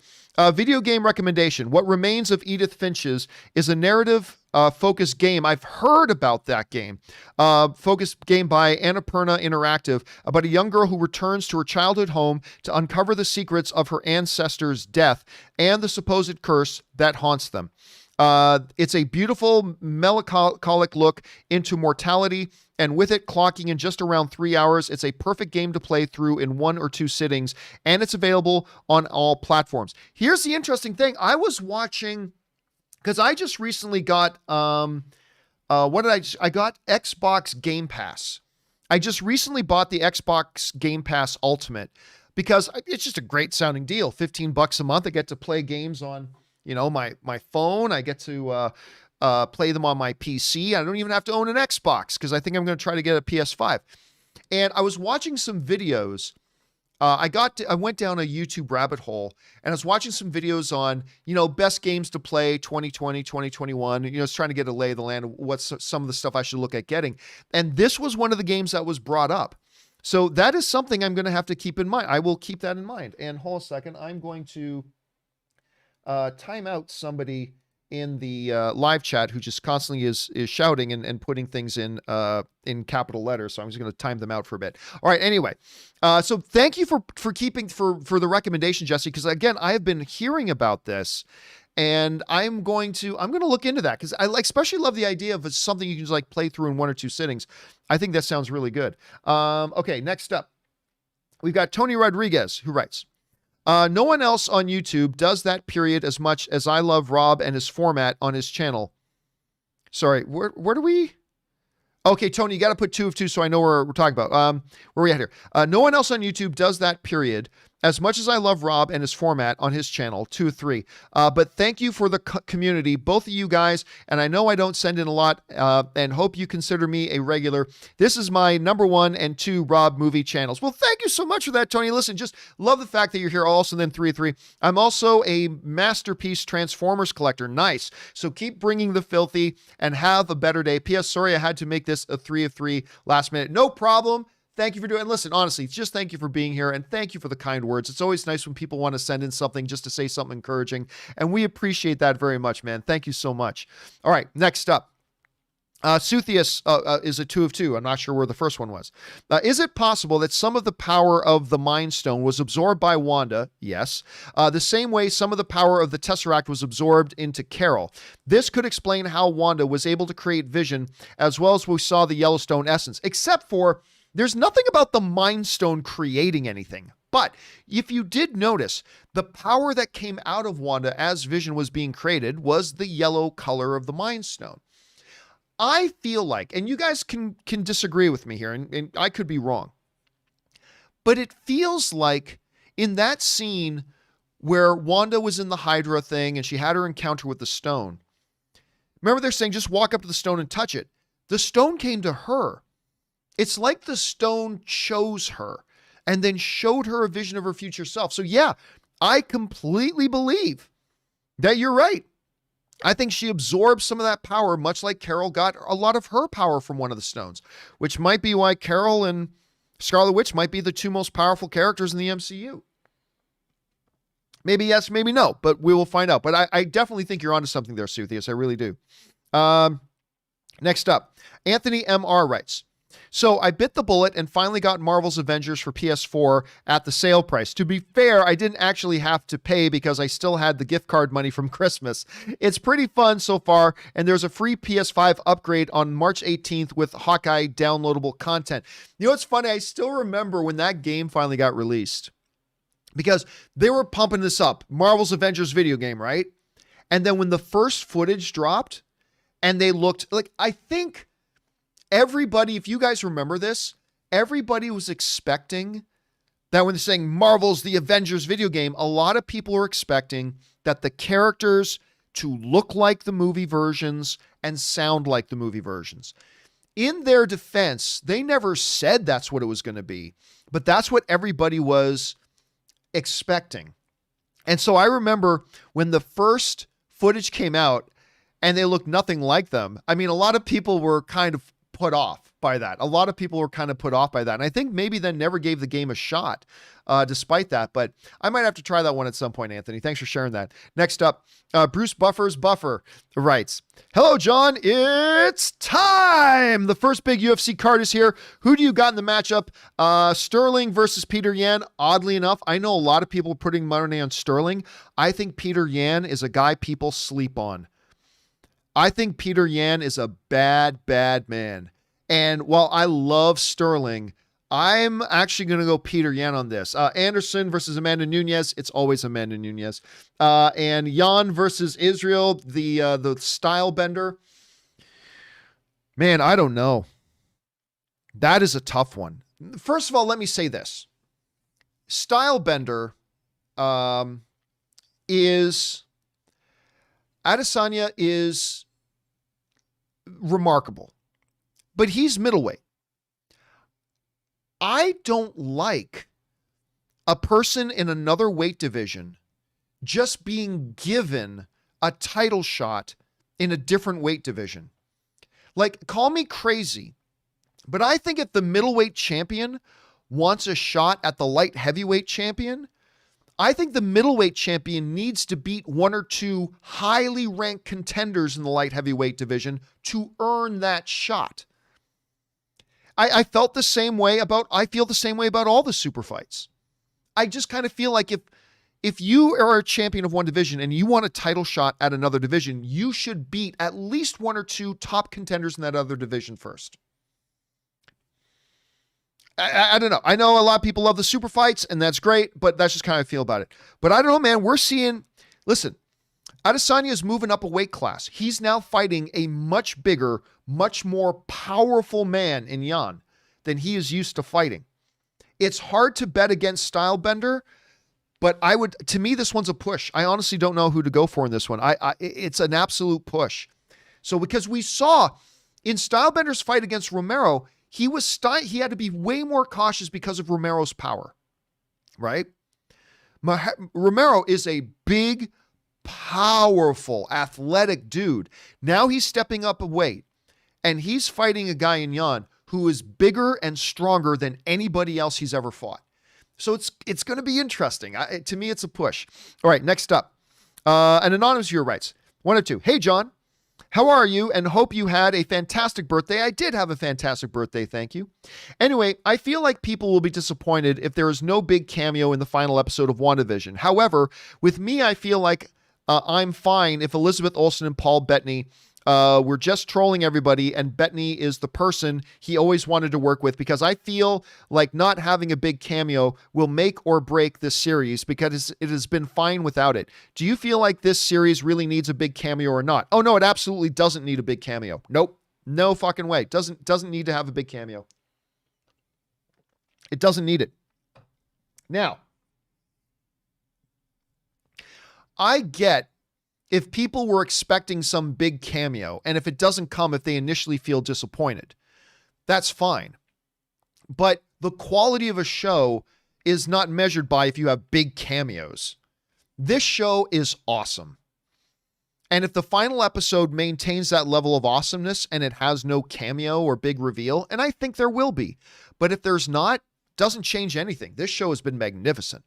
video game recommendation. What Remains of Edith Finch's is a narrative focused game. I've heard about that game. Focused game by Annapurna Interactive about a young girl who returns to her childhood home to uncover the secrets of her ancestors' death and the supposed curse that haunts them. It's a beautiful, melancholic look into mortality, and with it clocking in just around 3 hours, it's a perfect game to play through in 1 or 2 sittings, and it's available on all platforms. Here's the interesting thing. I was watching, because I just recently got, I got Xbox Game Pass. I just recently bought the Xbox Game Pass Ultimate, because it's just a great sounding deal. $15 a month. I get to play games on my phone. I get to play them on my PC. I don't even have to own an Xbox because I think I'm going to try to get a PS5. And I was watching some videos. I went down a YouTube rabbit hole and I was watching some videos on, best games to play 2020, 2021. It's trying to get a lay of the land of what's some of the stuff I should look at getting. And this was one of the games that was brought up. So that is something I'm going to have to keep in mind. I will keep that in mind. And hold a second. I'm going to time out somebody in the live chat who just constantly is shouting and putting things in capital letters. So I'm just going to time them out for a bit. All right. Anyway, so thank you for keeping for the recommendation, Jesse, because again, I have been hearing about this, and I'm going to look into that because I especially love the idea of something you can just play through in 1 or 2 sittings. I think that sounds really good. Okay. Next up, we've got Tony Rodriguez who writes, no one else on YouTube does that period as much as I love Rob and his format on his channel. Sorry, where do we? Okay, Tony, you got to put 2 of 2 so I know where we're talking about. Where are we at here? No one else on YouTube does that period as much as I love Rob and his format on his channel, 2 of 3. But thank you for the community, both of you guys. And I know I don't send in a lot and hope you consider me a regular. This is my number 1 and 2 Rob movie channels. Well, thank you so much for that, Tony. Listen, just love the fact that you're here also, then 3 of 3. I'm also a masterpiece Transformers collector. Nice. So keep bringing the filthy and have a better day. P.S. Sorry I had to make this a 3 of 3 last minute. No problem. Thank you for doing it. And listen, honestly, just thank you for being here and thank you for the kind words. It's always nice when people want to send in something just to say something encouraging. And we appreciate that very much, man. Thank you so much. All right, next up. Suthius is a 2 of 2. I'm not sure where the first one was. Is it possible that some of the power of the Mind Stone was absorbed by Wanda? Yes. The same way some of the power of the Tesseract was absorbed into Carol. This could explain how Wanda was able to create Vision as well as we saw the Yellowstone essence, except for there's nothing about the Mind Stone creating anything. But if you did notice, the power that came out of Wanda as Vision was being created was the yellow color of the Mind Stone. I feel like, and you guys can disagree with me here, and I could be wrong, but it feels like in that scene where Wanda was in the Hydra thing and she had her encounter with the stone, remember they're saying just walk up to the stone and touch it. The stone came to her. It's like the stone chose her and then showed her a vision of her future self. So yeah, I completely believe that you're right. I think she absorbed some of that power, much like Carol got a lot of her power from one of the stones, which might be why Carol and Scarlet Witch might be the 2 most powerful characters in the MCU. Maybe yes, maybe no, but we will find out. But I definitely think you're onto something there, Suthius. I really do. Next up, Anthony M.R. writes, So I bit the bullet and finally got Marvel's Avengers for PS4 at the sale price. To be fair, I didn't actually have to pay because I still had the gift card money from Christmas. It's pretty fun so far, and there's a free PS5 upgrade on March 18th with Hawkeye downloadable content. You know what's funny? I still remember when that game finally got released because they were pumping this up. Marvel's Avengers video game, right? And then when the first footage dropped and they looked like, I think everybody, if you guys remember this, everybody was expecting that when they're saying Marvel's the Avengers video game, a lot of people are expecting that the characters to look like the movie versions and sound like the movie versions. In their defense, they never said that's what it was going to be, but that's what everybody was expecting. And so I remember when the first footage came out and they looked nothing like them. I mean, a lot of people were kind of put off by that. A lot of people were kind of put off by that. And I think maybe then never gave the game a shot despite that. But I might have to try that one at some point, Anthony. Thanks for sharing that. Next up, Bruce Buffer's Buffer writes, "Hello, John. It's time. The first big UFC card is here. Who do you got in the matchup? Sterling versus Peter Yan. Oddly enough, I know a lot of people putting money on Sterling. I think Peter Yan is a guy people sleep on. I think Peter Yan is a bad, bad man. And while I love Sterling, I'm actually going to go Peter Yan on this. Anderson versus Amanda Nunes. It's always Amanda Nunes. And Yan versus Israel, the style bender. Man, I don't know. That is a tough one. First of all, let me say this. Style bender is... Adesanya is remarkable, but he's middleweight. I don't like a person in another weight division just being given a title shot in a different weight division. Like, call me crazy, but I think if the middleweight champion wants a shot at the light heavyweight champion, I think the middleweight champion needs to beat one or two highly ranked contenders in the light heavyweight division to earn that shot. I feel the same way about all the super fights. I just kind of feel like if you are a champion of one division and you want a title shot at another division, you should beat at least one or two top contenders in that other division first. I don't know. I know a lot of people love the super fights, and that's great, but that's just kind of how I feel about it. But I don't know, man. We're seeing, listen, Adesanya is moving up a weight class. He's now fighting a much bigger, much more powerful man in Yan than he is used to fighting. It's hard to bet against Stylebender, but to me, this one's a push. I honestly don't know who to go for in this one. It's an absolute push. So because we saw in Stylebender's fight against Romero, he had to be way more cautious because of Romero's power, right? Romero is a big, powerful, athletic dude. Now he's stepping up a weight, and he's fighting a guy in Yan who is bigger and stronger than anybody else he's ever fought. So it's going to be interesting. To me, it's a push. All right, next up. An anonymous viewer writes, 1 or 2. Hey, John. How are you? And hope you had a fantastic birthday. I did have a fantastic birthday, thank you. Anyway, I feel like people will be disappointed if there is no big cameo in the final episode of WandaVision. However, with me, I feel like I'm fine if Elizabeth Olsen and Paul Bettany were just trolling everybody, and Bettany is the person he always wanted to work with, because I feel like not having a big cameo will make or break this series, because it has been fine without it. Do you feel like this series really needs a big cameo or not? Oh no, it absolutely doesn't need a big cameo. Nope. No fucking way. Doesn't need to have a big cameo. It doesn't need it. Now, I get if people were expecting some big cameo, and if it doesn't come, if they initially feel disappointed, that's fine. But the quality of a show is not measured by if you have big cameos. This show is awesome. And if the final episode maintains that level of awesomeness and it has no cameo or big reveal, and I think there will be, but if there's not, doesn't change anything. This show has been magnificent.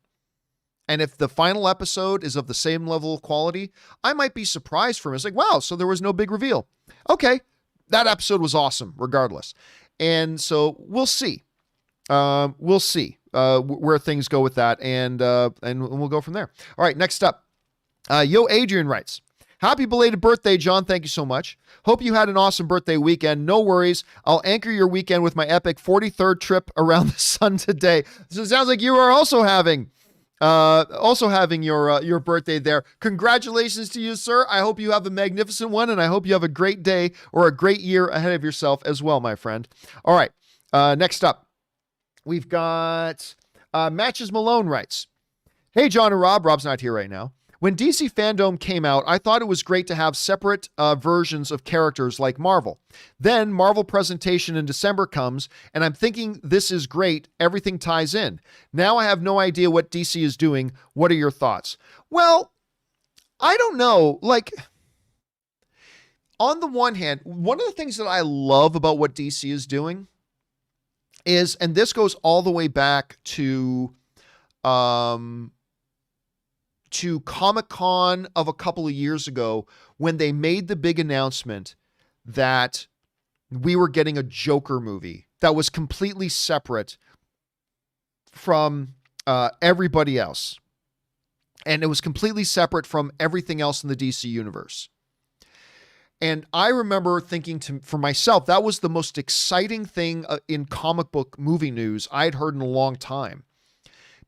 And if the final episode is of the same level of quality, I might be surprised for him. It's like, wow, so there was no big reveal. Okay, that episode was awesome, regardless. And so we'll see. We'll see where things go with that, and we'll go from there. All right, next up. Yo, Adrian writes, happy belated birthday, John. Thank you so much. Hope you had an awesome birthday weekend. No worries. I'll anchor your weekend with my epic 43rd trip around the sun today. So it sounds like you are also having your birthday there. Congratulations to you, sir. I hope you have a magnificent one, and I hope you have a great day or a great year ahead of yourself as well, my friend. All right. Next up, we've got Matches Malone writes, hey, John and Rob. Rob's not here right now. When DC Fandom came out, I thought it was great to have separate versions of characters like Marvel. Then Marvel presentation in December comes, and I'm thinking this is great. Everything ties in. Now I have no idea what DC is doing. What are your thoughts? Well, I don't know. Like, on the one hand, one of the things that I love about what DC is doing is, and this goes all the way back to Comic-Con of a couple of years ago, when they made the big announcement that we were getting a Joker movie that was completely separate from everybody else. And it was completely separate from everything else in the DC universe. And I remember thinking for myself, that was the most exciting thing in comic book movie news I had heard in a long time.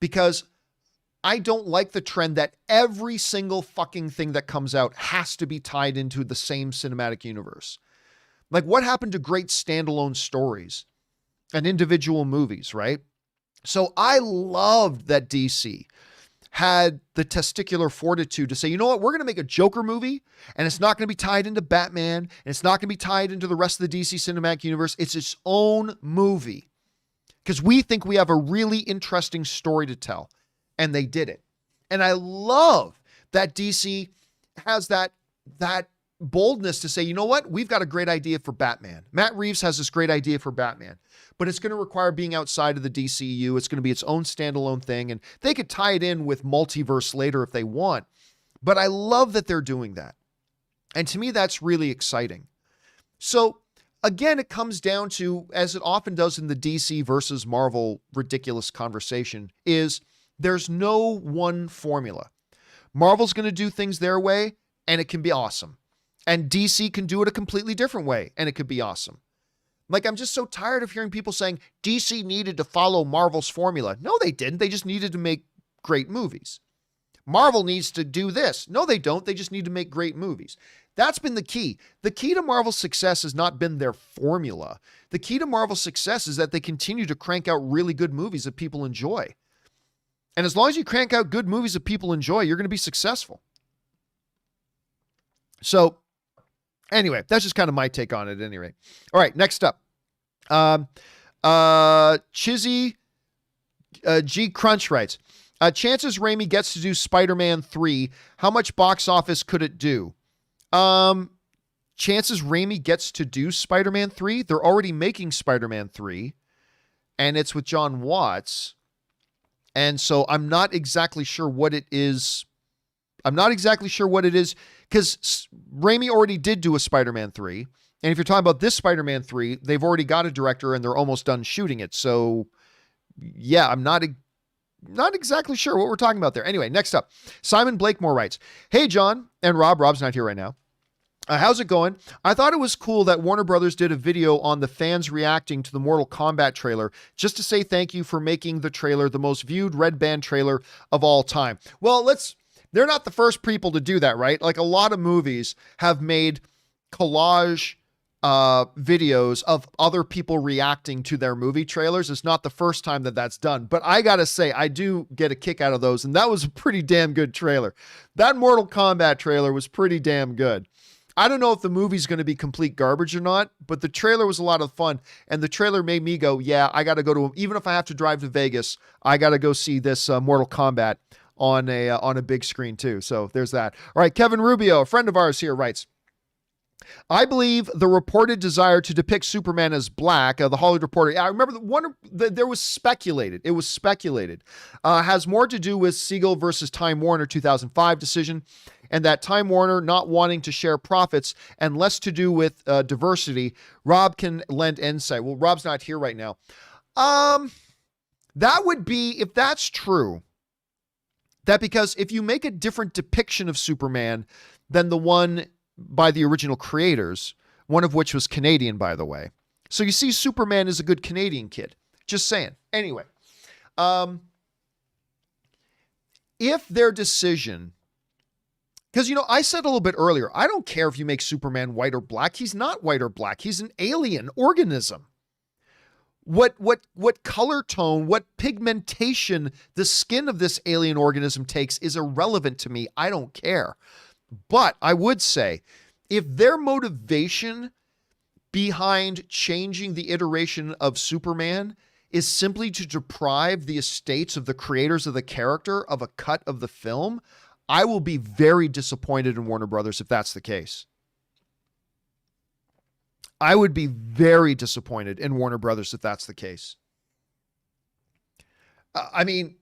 Because I don't like the trend that every single fucking thing that comes out has to be tied into the same cinematic universe. Like, what happened to great standalone stories and individual movies, right? So I loved that DC had the testicular fortitude to say, you know what, we're going to make a Joker movie, and it's not going to be tied into Batman, and it's not going to be tied into the rest of the DC cinematic universe. It's its own movie, because we think we have a really interesting story to tell. And they did it. And I love that DC has that boldness to say, you know what? We've got a great idea for Batman. Matt Reeves has this great idea for Batman, but it's going to require being outside of the DCU. It's going to be its own standalone thing. And they could tie it in with multiverse later if they want. But I love that they're doing that. And to me, that's really exciting. So again, it comes down to, as it often does in the DC versus Marvel ridiculous conversation, is there's no one formula. Marvel's going to do things their way, and it can be awesome. And DC can do it a completely different way, and it could be awesome. Like, I'm just so tired of hearing people saying DC needed to follow Marvel's formula. No, they didn't. They just needed to make great movies. Marvel needs to do this. No, they don't. They just need to make great movies. That's been the key. The key to Marvel's success has not been their formula. The key to Marvel's success is that they continue to crank out really good movies that people enjoy. And as long as you crank out good movies that people enjoy, you're going to be successful. So anyway, that's just kind of my take on it at any rate. All right, next up. Chizzy G Crunch writes, chances Raimi gets to do Spider-Man 3. How much box office could it do? Chances Raimi gets to do Spider-Man 3? They're already making Spider-Man 3, and it's with John Watts. And so I'm not exactly sure what it is. Because Raimi already did do a Spider-Man 3. And if you're talking about this Spider-Man 3, they've already got a director and they're almost done shooting it. So yeah, I'm not exactly sure what we're talking about there. Anyway, next up, Simon Blakemore writes, hey, John and Rob. Rob's not here right now. How's it going? I thought it was cool that Warner Brothers did a video on the fans reacting to the Mortal Kombat trailer, just to say thank you for making the trailer the most viewed Red Band trailer of all time. Well, they're not the first people to do that, right? Like, a lot of movies have made collage videos of other people reacting to their movie trailers. It's not the first time that that's done, but I gotta say, I do get a kick out of those, and that was a pretty damn good trailer. That Mortal Kombat trailer was pretty damn good. I don't know if the movie's going to be complete garbage or not, but the trailer was a lot of fun, and the trailer made me go, yeah, I got to go to, even if I have to drive to Vegas, I got to go see this Mortal Kombat on a big screen too. So there's that. All right, Kevin Rubio, a friend of ours here, writes, I believe the reported desire to depict Superman as black, the Hollywood Reporter, I remember there was speculated, it was speculated, has more to do with Siegel versus Time Warner 2005 decision. and that Time Warner not wanting to share profits and less to do with diversity. Rob can lend insight. Well, Rob's not here right now. That would be, if that's true, that because if you make a different depiction of Superman than the one by the original creators, one of which was Canadian, by the way. So you see, Superman is a good Canadian kid. Just saying. Anyway, if their decision, because, I said a little bit earlier, I don't care if you make Superman white or black. He's not white or black. He's an alien organism. What color tone, what pigmentation the skin of this alien organism takes is irrelevant to me. I don't care. But I would say, if their motivation behind changing the iteration of Superman is simply to deprive the estates of the creators of the character of a cut of the film, I will be very disappointed in Warner Brothers if that's the case. I would be very disappointed in Warner Brothers if that's the case. I mean,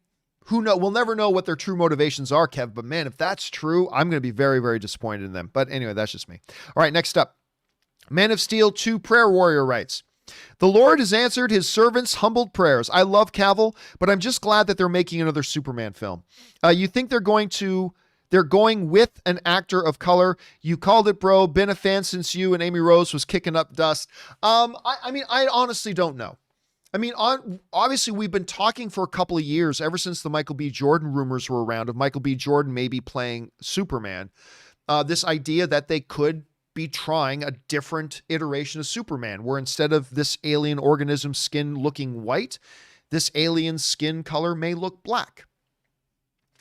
who knows? We'll never know what their true motivations are, Kev, but man, if that's true, I'm going to be very, very disappointed in them. But anyway, that's just me. All right, next up. Man of Steel 2 Prayer Warrior writes, the Lord has answered his servants' humbled prayers. I love Cavill, but I'm just glad that they're making another Superman film. You think they're going with an actor of color. You called it, bro. Been a fan since you and Amy Rose was kicking up dust. I honestly don't know. Obviously we've been talking for a couple of years, ever since the Michael B. Jordan rumors were around of Michael B. Jordan maybe playing Superman. This idea that they could be trying a different iteration of Superman, where instead of this alien organism skin looking white, this alien skin color may look black.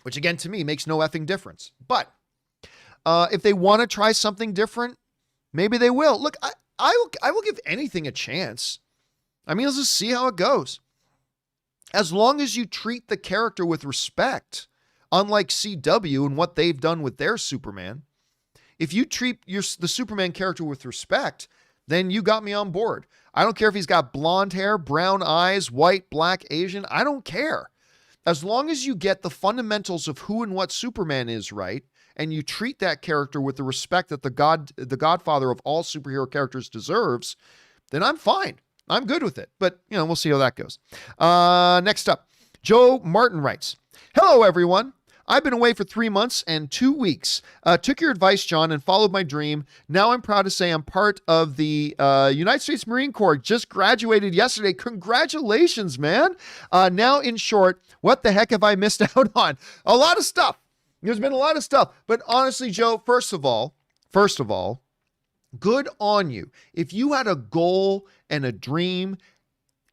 Which again, to me, makes no effing difference. But if they want to try something different, maybe they will. Look, I will give anything a chance. Let's just see how it goes. As long as you treat the character with respect, unlike CW and what they've done with their Superman, if you treat the Superman character with respect, then you got me on board. I don't care if he's got blonde hair, brown eyes, white, black, Asian. I don't care. As long as you get the fundamentals of who and what Superman is right, and you treat that character with the respect that the godfather of all superhero characters deserves, then I'm fine. I'm good with it. But, we'll see how that goes. Next up, Joe Martin writes, hello, everyone. I've been away for 3 months and 2 weeks. Took your advice, John, and followed my dream. Now I'm proud to say I'm part of the United States Marine Corps. Just graduated yesterday. Congratulations, man. Now, in short, what the heck have I missed out on? A lot of stuff. There's been a lot of stuff. But honestly, Joe, first of all, good on you. If you had a goal and a dream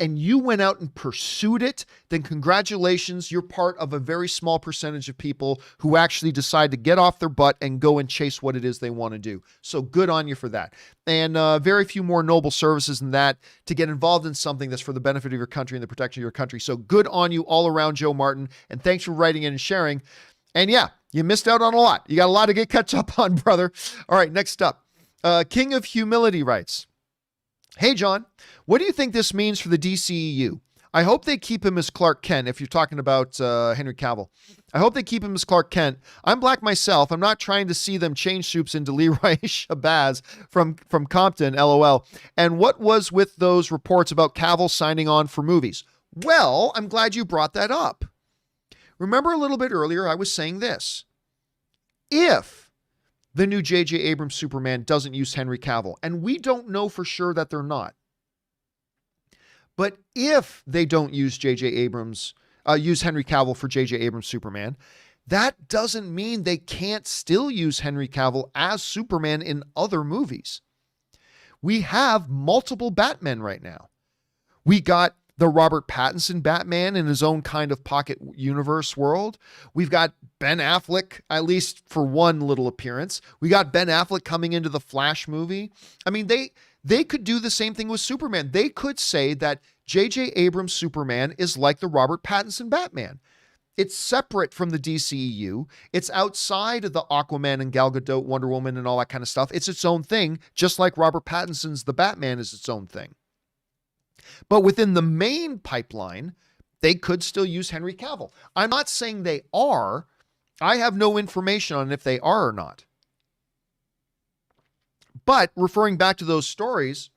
and you went out and pursued it, then congratulations, you're part of a very small percentage of people who actually decide to get off their butt and go and chase what it is they want to do. So good on you for that. And very few more noble services than that to get involved in something that's for the benefit of your country and the protection of your country. So good on you all around, Joe Martin. And thanks for writing in and sharing. And yeah, you missed out on a lot. You got a lot to get catch up on, brother. All right, next up. King of Humility writes, hey, John, what do you think this means for the DCEU? I hope they keep him as Clark Kent, if you're talking about Henry Cavill. I hope they keep him as Clark Kent. I'm black myself. I'm not trying to see them change soups into Leroy Shabazz from Compton, LOL. And what was with those reports about Cavill signing on for movies? Well, I'm glad you brought that up. Remember a little bit earlier, I was saying this. If the new J.J. Abrams Superman doesn't use Henry Cavill, and we don't know for sure that they're not, but if they don't use use Henry Cavill for J.J. Abrams Superman, that doesn't mean they can't still use Henry Cavill as Superman in other movies. We have multiple Batmen right now. We got the Robert Pattinson Batman in his own kind of pocket universe world. We've got Ben Affleck, at least for one little appearance. We got Ben Affleck coming into the Flash movie. They could do the same thing with Superman. They could say that J.J. Abrams' Superman is like the Robert Pattinson Batman. It's separate from the DCEU. It's outside of the Aquaman and Gal Gadot, Wonder Woman, and all that kind of stuff. It's its own thing, just like Robert Pattinson's The Batman is its own thing. But within the main pipeline, they could still use Henry Cavill. I'm not saying they are. I have no information on if they are or not. But referring back to those stories,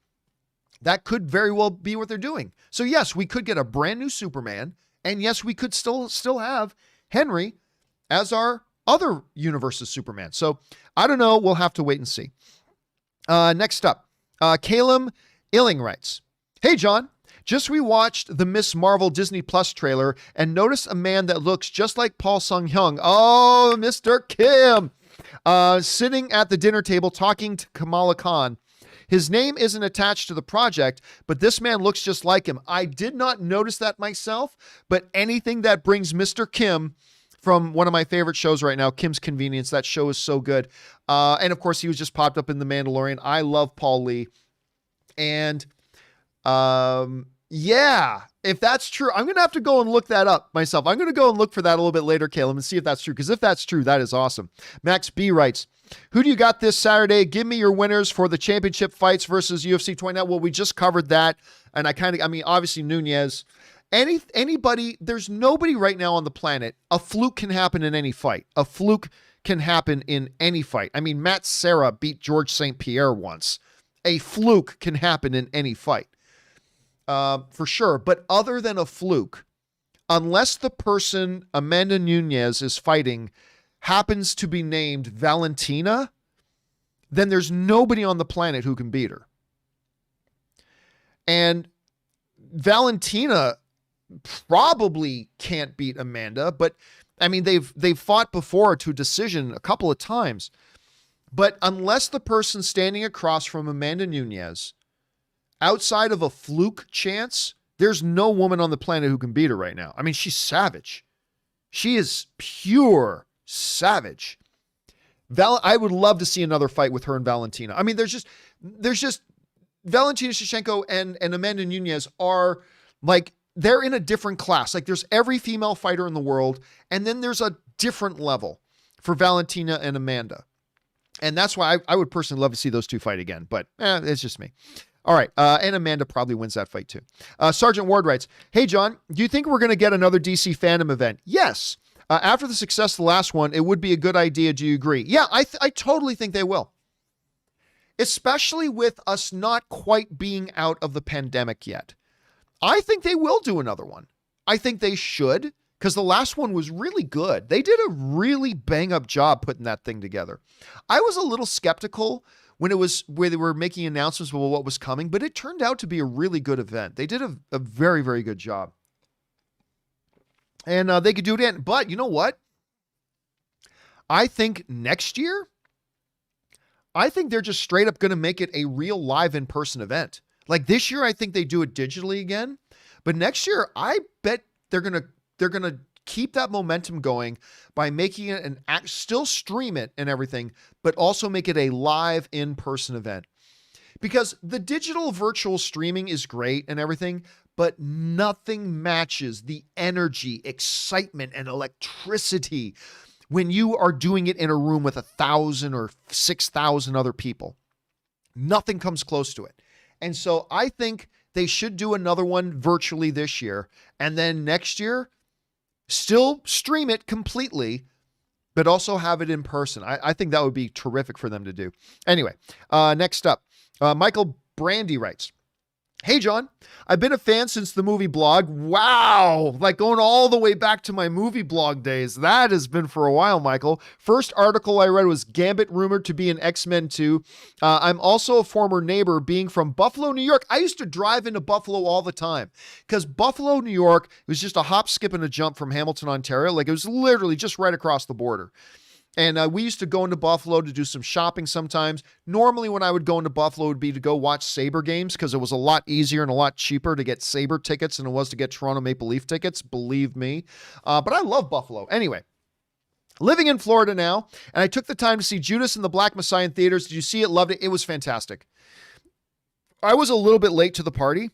that could very well be what they're doing. So yes, we could get a brand new Superman, and yes, we could still have Henry as our other universe's Superman. So I don't know. We'll have to wait and see. Next up, Caleb Illing writes, "Hey, John, just rewatched the Miss Marvel Disney Plus trailer and noticed a man that looks just like Paul Sung-hyung. Oh, Mr. Kim, sitting at the dinner table talking to Kamala Khan. His name isn't attached to the project, but this man looks just like him. I did not notice that myself, but anything that brings Mr. Kim from one of my favorite shows right now, Kim's Convenience, that show is so good. And of course, he was just popped up in The Mandalorian. I love Paul Lee. And yeah, if that's true, I'm going to have to go and look that up myself. I'm going to go and look for that a little bit later, Caleb, and see if that's true. Because if that's true, that is awesome. Max B writes, who do you got this Saturday? Give me your winners for the championship fights versus UFC 29. Well, we just covered that. And obviously Nunez, anybody, there's nobody right now on the planet. A fluke can happen in any fight. A fluke can happen in any fight. I mean, Matt Serra beat George St. Pierre once. A fluke can happen in any fight. For sure. But other than a fluke, unless the person Amanda Nunez is fighting happens to be named Valentina, then there's nobody on the planet who can beat her. And Valentina probably can't beat Amanda, but I mean, they've fought before to decision a couple of times. But unless the person standing across from Amanda Nunez, outside of a fluke chance, there's no woman on the planet who can beat her right now. I mean, she's savage. She is pure savage. I would love to see another fight with her and Valentina. I mean, there's just Valentina Shevchenko and Amanda Nunez are like, they're in a different class. Like there's every female fighter in the world. And then there's a different level for Valentina and Amanda. And that's why I would personally love to see those two fight again, but it's just me. All right. And Amanda probably wins that fight too. Sergeant Ward writes, hey, John, do you think we're going to get another DC fandom event? Yes. After the success of the last one, it would be a good idea. Do you agree? Yeah, I totally think they will. Especially with us not quite being out of the pandemic yet. I think they will do another one. I think they should, because the last one was really good. They did a really bang up job putting that thing together. I was a little skeptical when it was where they were making announcements about what was coming, but it turned out to be a really good event. They did a very, very good job. And they could do it again. But you know what? I think next year, I think they're just straight up going to make it a real live in-person event. Like this year, I think they do it digitally again. But next year, I bet they're going to keep that momentum going by making it still stream it and everything, but also make it a live in-person event. Because the digital virtual streaming is great and everything, but nothing matches the energy, excitement, and electricity when you are doing it in a room with 1,000 or 6,000 other people. Nothing comes close to it. And so I think they should do another one virtually this year. And then next year, still stream it completely, but also have it in person. I think that would be terrific for them to do. Anyway, next up, Michael Brandy writes, hey, John, I've been a fan since the movie blog. Wow. Like going all the way back to my movie blog days. That has been for a while, Michael. First article I read was Gambit rumored to be in X-Men 2. I'm also a former neighbor being from Buffalo, New York. I used to drive into Buffalo all the time because Buffalo, New York was just a hop, skip, and a jump from Hamilton, Ontario. Like it was literally just right across the border. And we used to go into Buffalo to do some shopping sometimes. Normally when I would go into Buffalo, it would be to go watch Sabre games because it was a lot easier and a lot cheaper to get Sabre tickets than it was to get Toronto Maple Leaf tickets, believe me. But I love Buffalo. Anyway, living in Florida now, and I took the time to see Judas and the Black Messiah in theaters. Did you see it? Loved it. It was fantastic. I was a little bit late to the party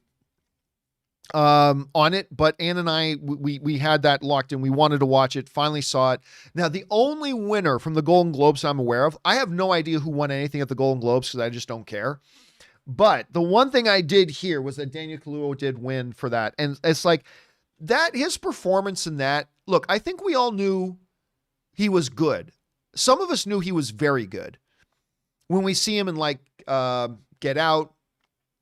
on it, but Ann and I, we had that locked in. We wanted to watch it, finally saw it. Now, the only winner from the Golden Globes I'm aware of, I have no idea who won anything at the Golden Globes because I just don't care. But the one thing I did hear was that Daniel Kaluuya did win for that. And it's like that, his performance in that, look, I think we all knew he was good. Some of us knew he was very good. When we see him in like Get Out,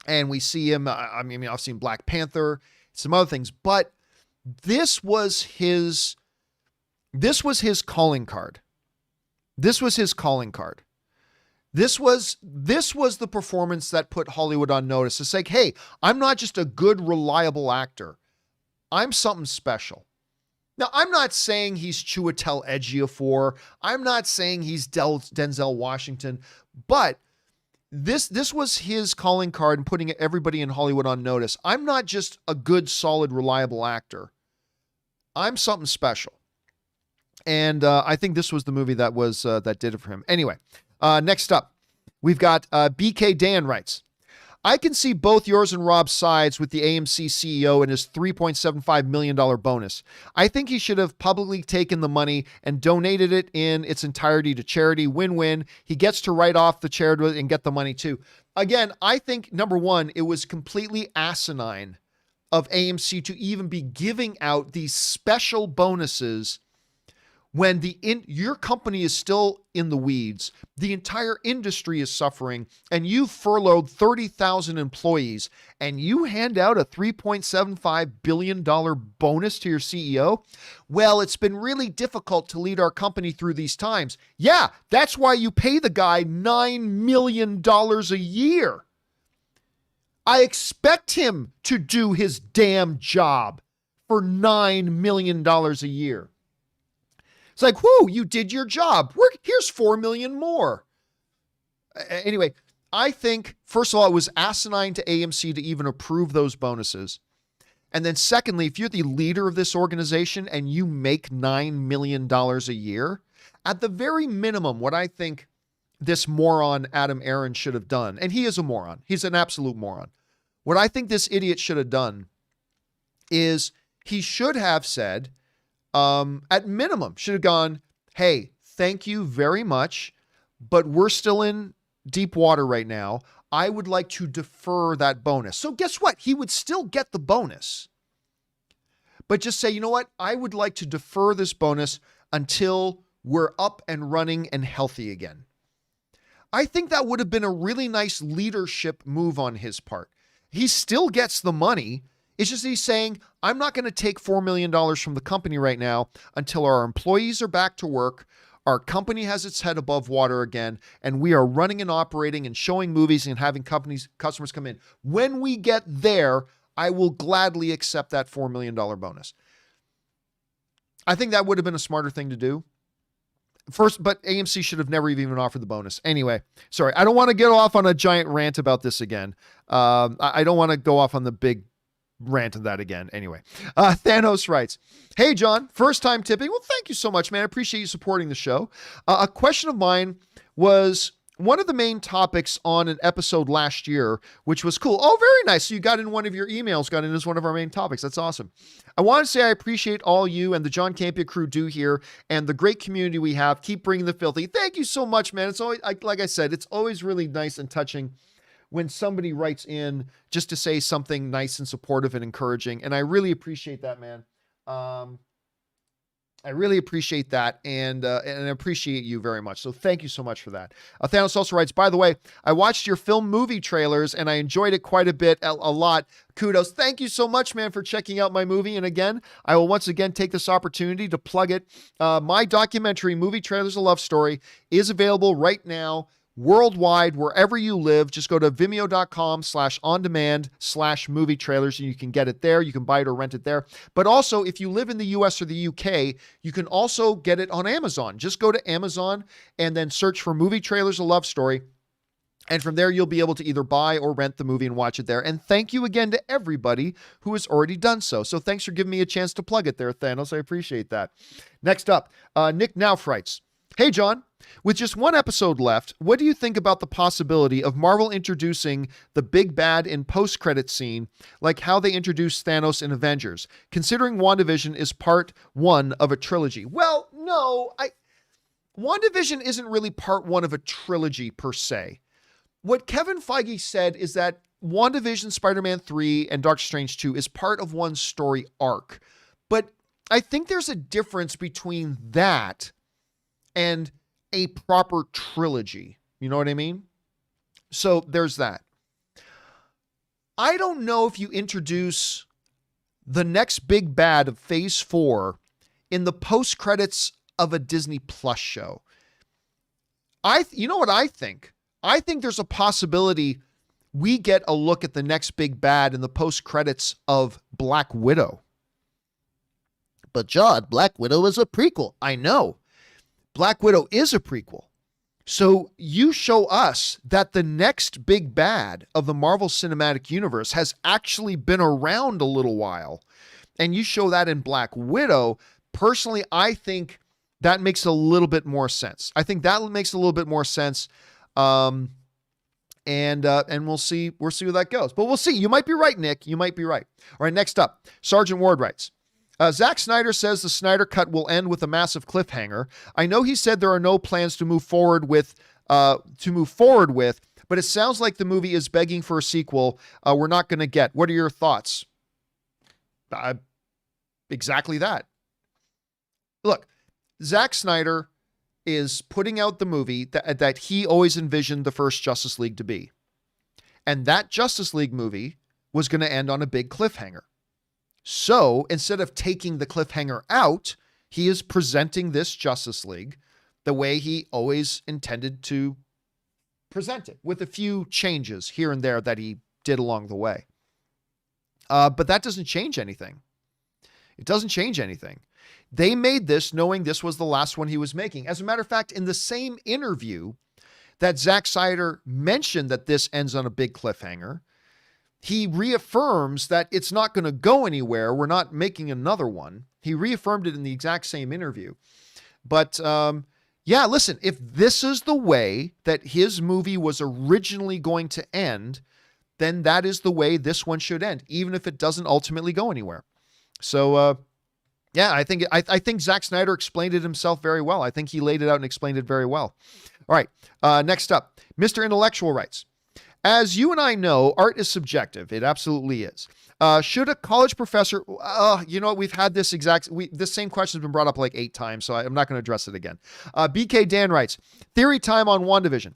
and we see him, I've seen Black Panther, some other things, but this was his calling card. This was his calling card. This was the performance that put Hollywood on notice. It's like, hey, I'm not just a good, reliable actor. I'm something special. Now, I'm not saying he's Chiwetel Ejiofor. I'm not saying he's Denzel Washington, but this was his calling card and putting everybody in Hollywood on notice. I'm not just a good, solid, reliable actor. I'm something special. And I think this was the movie that did it for him. Anyway, next up, we've got BK Dan writes, I can see both yours and Rob's sides with the AMC CEO and his $3.75 million bonus. I think he should have publicly taken the money and donated it in its entirety to charity. Win-win. He gets to write off the charity and get the money too. Again, I think, number one, it was completely asinine of AMC to even be giving out these special bonuses when your company is still in the weeds, the entire industry is suffering, and you furloughed 30,000 employees, and you hand out a $3.75 billion bonus to your CEO? Well, it's been really difficult to lead our company through these times. Yeah, that's why you pay the guy $9 million a year. I expect him to do his damn job for $9 million a year. It's like, whoo, you did your job. Here's $4 million more. Anyway, I think, first of all, it was asinine to AMC to even approve those bonuses. And then secondly, if you're the leader of this organization and you make $9 million a year, at the very minimum, what I think this moron Adam Aaron should have done, and he is a moron. He's an absolute moron. What I think this idiot should have done is he should have said, at minimum, should have gone, hey, thank you very much, but we're still in deep water right now. I would like to defer that bonus. So guess what? He would still get the bonus. But just say, you know what? I would like to defer this bonus until we're up and running and healthy again. I think that would have been a really nice leadership move on his part. He still gets the money. It's just he's saying, I'm not going to take $4 million from the company right now until our employees are back to work, our company has its head above water again, and we are running and operating and showing movies and having customers come in. When we get there, I will gladly accept that $4 million bonus. I think that would have been a smarter thing to do. First, but AMC should have never even offered the bonus. Anyway, sorry, I don't want to get off on a giant rant about this again. I don't want to go off on the big rant of that again. Anyway, Thanos writes, hey, John, first time tipping. Well, thank you so much, man. I appreciate you supporting the show. A question of mine was one of the main topics on an episode last year, which was cool. Oh, very nice. So you got in one of your emails, got in as one of our main topics. That's awesome. I want to say I appreciate all you and the John Campea crew do here and the great community we have. Keep bringing the filthy. Thank you so much, man. It's always, like I said, it's always really nice and touching when somebody writes in just to say something nice and supportive and encouraging. And I really appreciate that, man. I really appreciate that. And I appreciate you very much. So thank you so much for that. Thanos also writes, by the way, I watched your film movie trailers and I enjoyed it quite a bit, a lot. Kudos. Thank you so much, man, for checking out my movie. And again, I will once again take this opportunity to plug it. My documentary, Movie Trailers, A Love Story, is available right now worldwide, wherever you live. Just go to vimeo.com/on-demand/movie trailers and you can get it there. You can buy it or rent it there. But also, if you live in the US or the UK, you can also get it on Amazon. Just go to Amazon and then search for Movie Trailers, A Love Story. And from there, you'll be able to either buy or rent the movie and watch it there. And thank you again to everybody who has already done so. So thanks for giving me a chance to plug it there, Thanos. I appreciate that. Next up, Nick Nauf writes, hey, John, with just one episode left, what do you think about the possibility of Marvel introducing the big bad in post-credit scene, like how they introduced Thanos in Avengers, considering WandaVision is part one of a trilogy? Well, no, WandaVision isn't really part one of a trilogy per se. What Kevin Feige said is that WandaVision, Spider-Man 3, and Doctor Strange 2 is part of one story arc. But I think there's a difference between that and a proper trilogy. You know what I mean? So there's that. I don't know if you introduce the next big bad of Phase 4 in the post-credits of a Disney Plus show. You know what I think? I think there's a possibility we get a look at the next big bad in the post-credits of Black Widow. But John, Black Widow is a prequel. I know. Black Widow is a prequel. So you show us that the next big bad of the Marvel Cinematic Universe has actually been around a little while. And you show that in Black Widow. Personally, I think that makes a little bit more sense. And we'll see where that goes. But we'll see. You might be right, Nick. You might be right. All right, next up, Sergeant Ward writes, Zack Snyder says the Snyder Cut will end with a massive cliffhanger. I know he said there are no plans to move forward with, but it sounds like the movie is begging for a sequel we're not going to get. What are your thoughts? Exactly that. Look, Zack Snyder is putting out the movie that he always envisioned the first Justice League to be. And that Justice League movie was going to end on a big cliffhanger. So instead of taking the cliffhanger out, he is presenting this Justice League the way he always intended to present it, with a few changes here and there that he did along the way. But that doesn't change anything. It doesn't change anything. They made this knowing this was the last one he was making. As a matter of fact, in the same interview that Zack Snyder mentioned that this ends on a big cliffhanger, he reaffirms that it's not going to go anywhere. We're not making another one. He reaffirmed it in the exact same interview. But yeah, listen, if this is the way that his movie was originally going to end, then that is the way this one should end, even if it doesn't ultimately go anywhere. So yeah, I think Zack Snyder explained it himself very well. I think he laid it out and explained it very well. All right, next up, Mr. Intellectual writes, as you and I know, art is subjective. It absolutely is. Should a college professor, we've had this this same question has been brought up like 8 times, so I'm not going to address it again. BK Dan writes, theory time on WandaVision.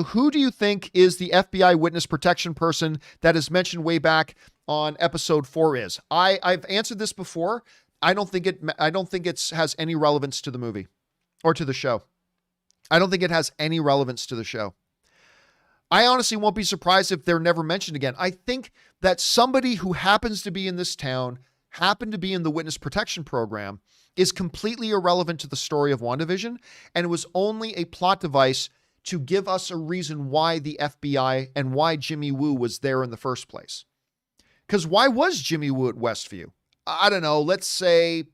Who do you think is the FBI witness protection person that is mentioned way back on episode 4 is? I've answered this before. I don't think it has any relevance to the movie or to the show. I don't think it has any relevance to the show. I honestly won't be surprised if they're never mentioned again. I think that somebody who happens to be in this town, happened to be in the witness protection program, is completely irrelevant to the story of WandaVision, and it was only a plot device to give us a reason why the FBI and why Jimmy Woo was there in the first place. Because why was Jimmy Woo at Westview? I don't know. Let's say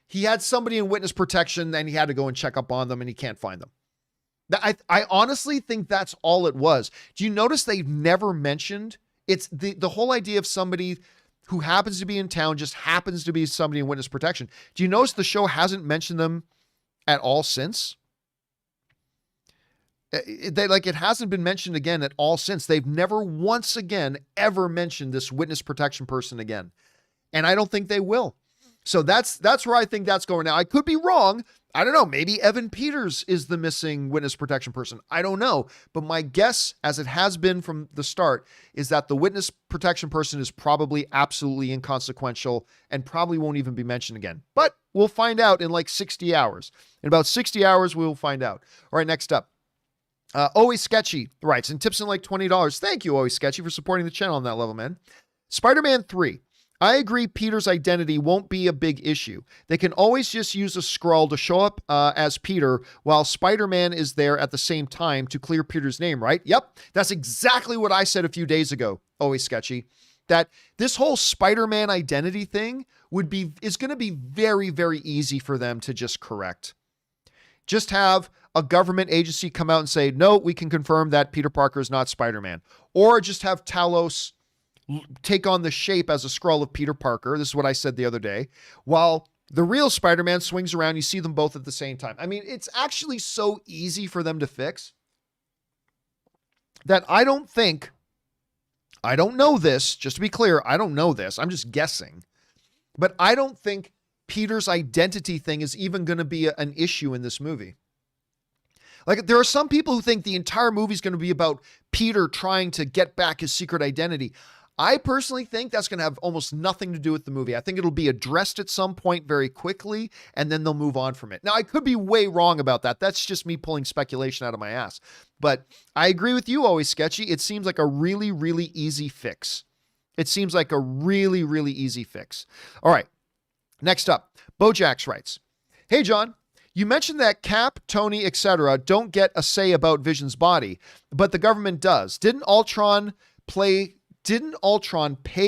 he had somebody in witness protection and he had to go and check up on them and he can't find them. I honestly think that's all it was. Do you notice they've never mentioned it's the whole idea of somebody who happens to be in town, just happens to be somebody in witness protection. Do you notice the show hasn't mentioned them at all since? It hasn't been mentioned again at all since. They've never once again ever mentioned this witness protection person again. And I don't think they will. So that's where I think that's going now. I could be wrong. I don't know. Maybe Evan Peters is the missing witness protection person. I don't know. But my guess, as it has been from the start, is that the witness protection person is probably absolutely inconsequential and probably won't even be mentioned again. But we'll find out in like 60 hours. In about 60 hours, we will find out. All right, next up. Always Sketchy writes, and tips in like $20. Thank you, Always Sketchy, for supporting the channel on that level, man. Spider-Man 3. I agree Peter's identity won't be a big issue. They can always just use a Skrull to show up as Peter while Spider-Man is there at the same time to clear Peter's name, right? Yep, that's exactly what I said a few days ago, Always Sketchy. That this whole Spider-Man identity thing is going to be very, very easy for them to just correct. Just have a government agency come out and say, no, we can confirm that Peter Parker is not Spider-Man. Or just have Talos take on the shape as a Skrull of Peter Parker. This is what I said the other day. While the real Spider-Man swings around, you see them both at the same time. I mean, it's actually so easy for them to fix that I don't know this, just to be clear, I don't know this. I'm just guessing. But I don't think Peter's identity thing is even going to be an issue in this movie. Like, there are some people who think the entire movie is going to be about Peter trying to get back his secret identity. I personally think that's going to have almost nothing to do with the movie. I think it'll be addressed at some point very quickly, and then they'll move on from it. Now, I could be way wrong about that. That's just me pulling speculation out of my ass. But I agree with you, Always Sketchy. It seems like a really, really easy fix. It seems like a really, really easy fix. All right. Next up, Bojax writes, "Hey, John, you mentioned that Cap, Tony, etc. don't get a say about Vision's body, but the government does. Didn't Ultron pay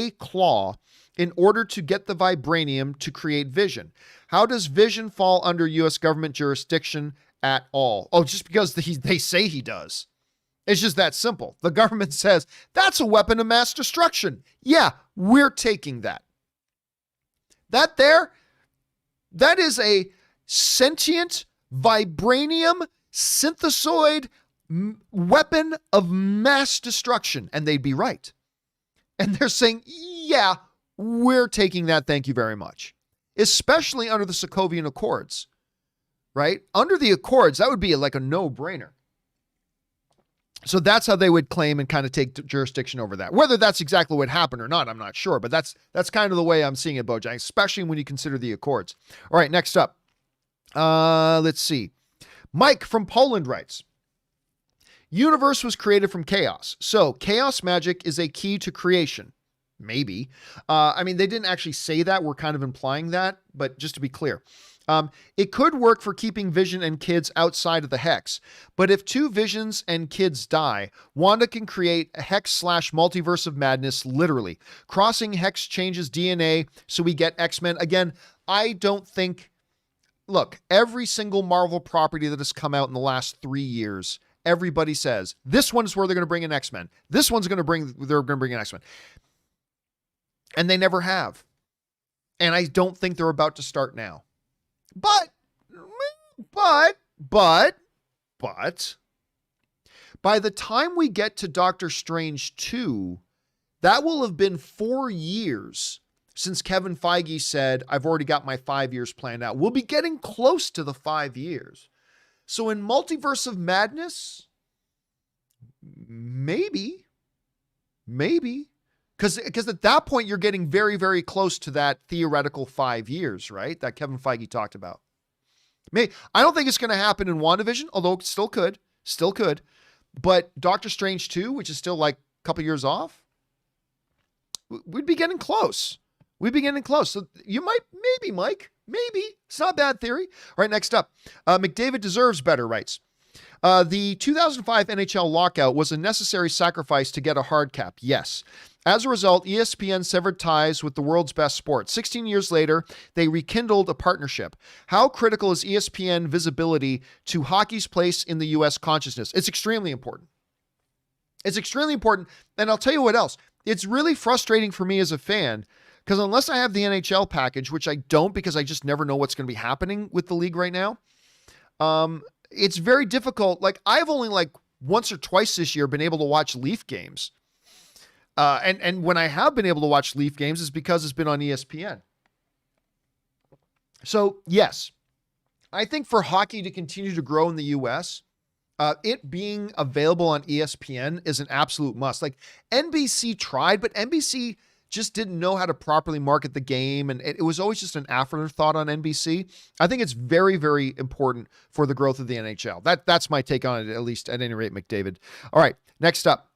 Claw in order to get the vibranium to create Vision? How does Vision fall under U.S. government jurisdiction at all?" Oh, just because they say he does. It's just that simple. The government says, that's a weapon of mass destruction. Yeah, we're taking that. That is a sentient vibranium synthesoid weapon of mass destruction. And they'd be right. And they're saying, yeah, we're taking that. Thank you very much. Especially under the Sokovian Accords, right? Under the Accords, that would be like a no-brainer. So that's how they would claim and kind of take jurisdiction over that. Whether that's exactly what happened or not, I'm not sure. But that's kind of the way I'm seeing it, Bojack, especially when you consider the Accords. All right, next up. Let's see. Mike from Poland writes, "Universe was created from chaos. So chaos magic is a key to creation." Maybe. I mean, they didn't actually say that. We're kind of implying that. But just to be clear. It could work for keeping Vision and kids outside of the Hex, but if two Visions and kids die, Wanda can create a Hex/multiverse of madness, literally. Crossing Hex changes DNA, so we get X-Men. Again, I don't think... Look, every single Marvel property that has come out in the last 3 years, everybody says, this one's where they're going to bring in X-Men. This one's they're going to bring in X-Men. And they never have. And I don't think they're about to start now. But, by the time we get to Doctor Strange 2, that will have been 4 years since Kevin Feige said, I've already got my 5 years planned out. We'll be getting close to the 5 years. So in Multiverse of Madness, maybe. Because at that point, you're getting very, very close to that theoretical 5 years, right? That Kevin Feige talked about. I don't think it's going to happen in WandaVision, although it still could. But Doctor Strange 2, which is still like a couple years off, we'd be getting close. So you might, maybe, Mike, maybe. It's not a bad theory. All right, next up. McDavid Deserves Better writes, the 2005 NHL lockout was a necessary sacrifice to get a hard cap. Yes. As a result, ESPN severed ties with the world's best sport. 16 years later, they rekindled a partnership. How critical is ESPN visibility to hockey's place in the U.S. consciousness? It's extremely important. And I'll tell you what else. It's really frustrating for me as a fan, because unless I have the NHL package, which I don't because I just never know what's going to be happening with the league right now, it's very difficult. Like, I've only once or twice this year been able to watch Leaf games. And when I have been able to watch Leaf games, it's because it's been on ESPN. So, yes, I think for hockey to continue to grow in the U.S., it being available on ESPN is an absolute must. Like, NBC tried, but NBC just didn't know how to properly market the game, and it was always just an afterthought on NBC. I think it's very, very important for the growth of the NHL. That's my take on it, at least at any rate, McDavid. All right, next up.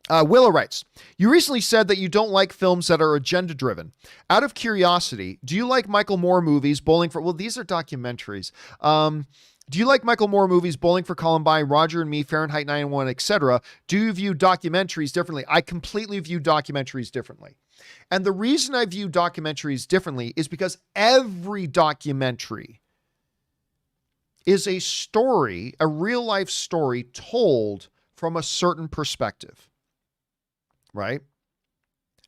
Willow writes, you recently said that you don't like films that are agenda-driven. Out of curiosity, do you like Michael Moore movies, Bowling for... Well, these are documentaries. Do you like Michael Moore movies, Bowling for Columbine, Roger and Me, Fahrenheit 9/11, etc.? Do you view documentaries differently? I completely view documentaries differently. And the reason I view documentaries differently is because every documentary is a story, a real-life story told from a certain perspective. Right?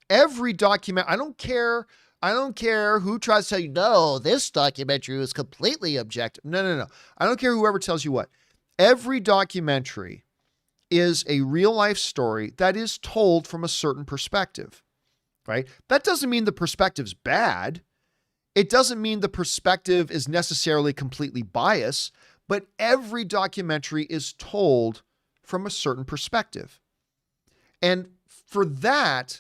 Every document, I don't care who tries to tell you, no, this documentary was completely objective. No. I don't care whoever tells you what. Every documentary is a real life story that is told from a certain perspective, right? That doesn't mean the perspective's bad. It doesn't mean the perspective is necessarily completely biased, but every documentary is told from a certain perspective. And for that,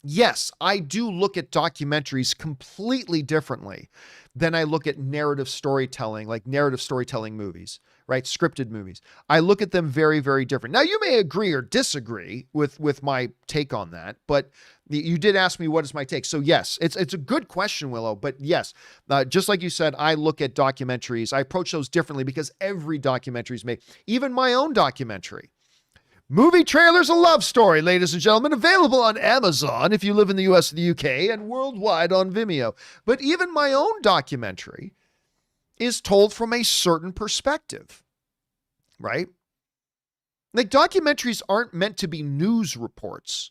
yes, I do look at documentaries completely differently than I look at narrative storytelling, like narrative storytelling movies, right? Scripted movies. I look at them very, very different. Now, you may agree or disagree with my take on that, but you did ask me what is my take. So yes, it's a good question, Willow, but yes, just like you said, I look at documentaries. I approach those differently because every documentary is made, even my own documentary. Movie Trailers, a Love Story, ladies and gentlemen, available on Amazon if you live in the US or the UK, and worldwide on Vimeo. But even my own documentary is told from a certain perspective, right? Like, documentaries aren't meant to be news reports.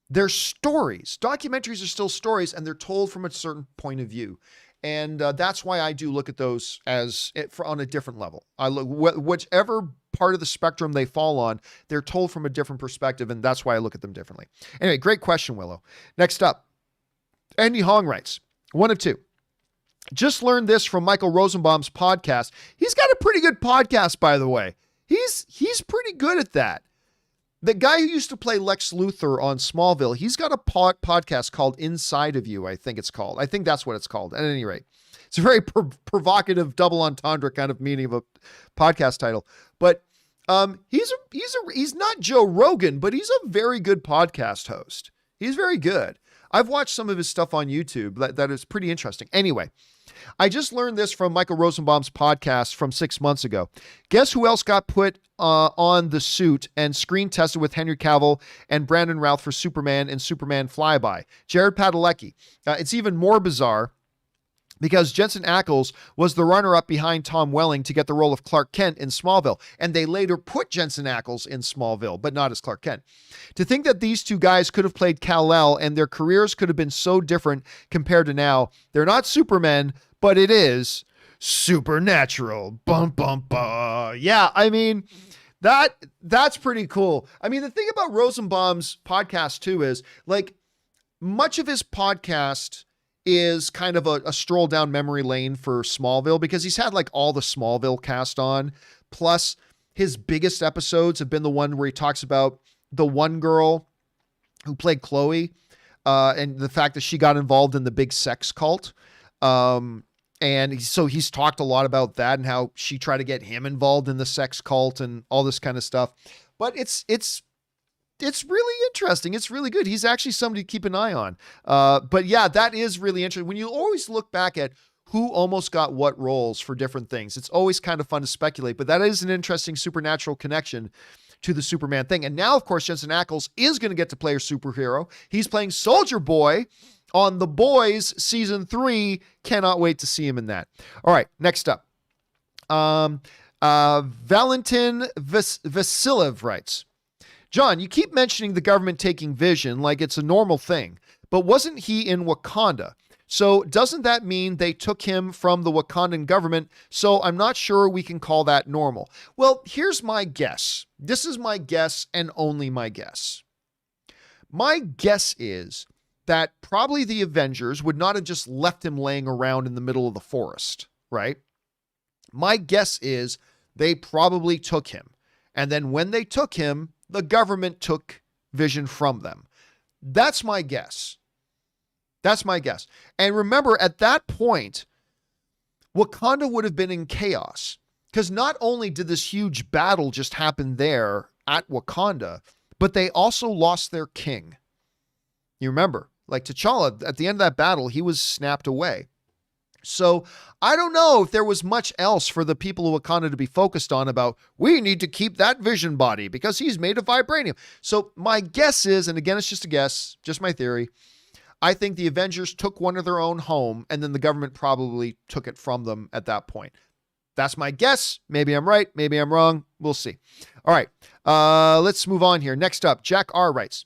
They're stories. Documentaries are still stories, and they're told from a certain point of view. And that's why I do look at those on a different level. I look whichever part of the spectrum they fall on, they're told from a different perspective, and that's why I look at them differently. Anyway, great question, Willow. Next up, Andy Hong writes, 1 of 2. Just learned this from Michael Rosenbaum's podcast. He's got a pretty good podcast, by the way. He's pretty good at that. The guy who used to play Lex Luthor on Smallville, he's got a podcast called Inside of You, I think it's called. I think that's what it's called. At any rate, it's a very provocative double entendre kind of meaning of a podcast title. But he's not Joe Rogan, but he's a very good podcast host. He's very good. I've watched some of his stuff on YouTube. That is pretty interesting. Anyway, I just learned this from Michael Rosenbaum's podcast from 6 months ago. Guess who else got put on the suit and screen tested with Henry Cavill and Brandon Routh for Superman and Superman Flyby? Jared Padalecki. It's even more bizarre because Jensen Ackles was the runner-up behind Tom Welling to get the role of Clark Kent in Smallville, and they later put Jensen Ackles in Smallville, but not as Clark Kent. To think that these two guys could have played Kal-El and their careers could have been so different compared to now. They're not Supermen, but it is supernatural. Bum, bum, bum. Yeah, I mean, that's pretty cool. I mean, the thing about Rosenbaum's podcast too is, like, much of his podcast is kind of a stroll down memory lane for Smallville because he's had like all the Smallville cast on. Plus, his biggest episodes have been the one where he talks about the one girl who played Chloe and the fact that she got involved in the big sex cult. And so he's talked a lot about that and how she tried to get him involved in the sex cult and all this kind of stuff. But it's really interesting. It's really good. He's actually somebody to keep an eye on. But yeah, that is really interesting. When you always look back at who almost got what roles for different things, it's always kind of fun to speculate, but that is an interesting supernatural connection to the Superman thing. And now, of course, Jensen Ackles is going to get to play a superhero. He's playing Soldier Boy on The Boys season 3. Cannot wait to see him in that. All right, next up. Valentin Vasilev writes, John, you keep mentioning the government taking Vision like it's a normal thing, but wasn't he in Wakanda? So doesn't that mean they took him from the Wakandan government? So I'm not sure we can call that normal. Well, here's my guess. This is my guess and only my guess. My guess is that probably the Avengers would not have just left him laying around in the middle of the forest, right? My guess is they probably took him. And then when they took him, the government took Vision from them. That's my guess. That's my guess. And remember, at that point, Wakanda would have been in chaos. Because not only did this huge battle just happen there at Wakanda, but they also lost their king. You remember, like T'Challa, at the end of that battle, he was snapped away. So I don't know if there was much else for the people of Wakanda to be focused on about, we need to keep that Vision body because he's made of vibranium. So my guess is, and again, it's just a guess, just my theory, I think the Avengers took one of their own home and then the government probably took it from them at that point. That's my guess. Maybe I'm right. Maybe I'm wrong. We'll see. All right. Let's move on here. Next up, Jack R. writes,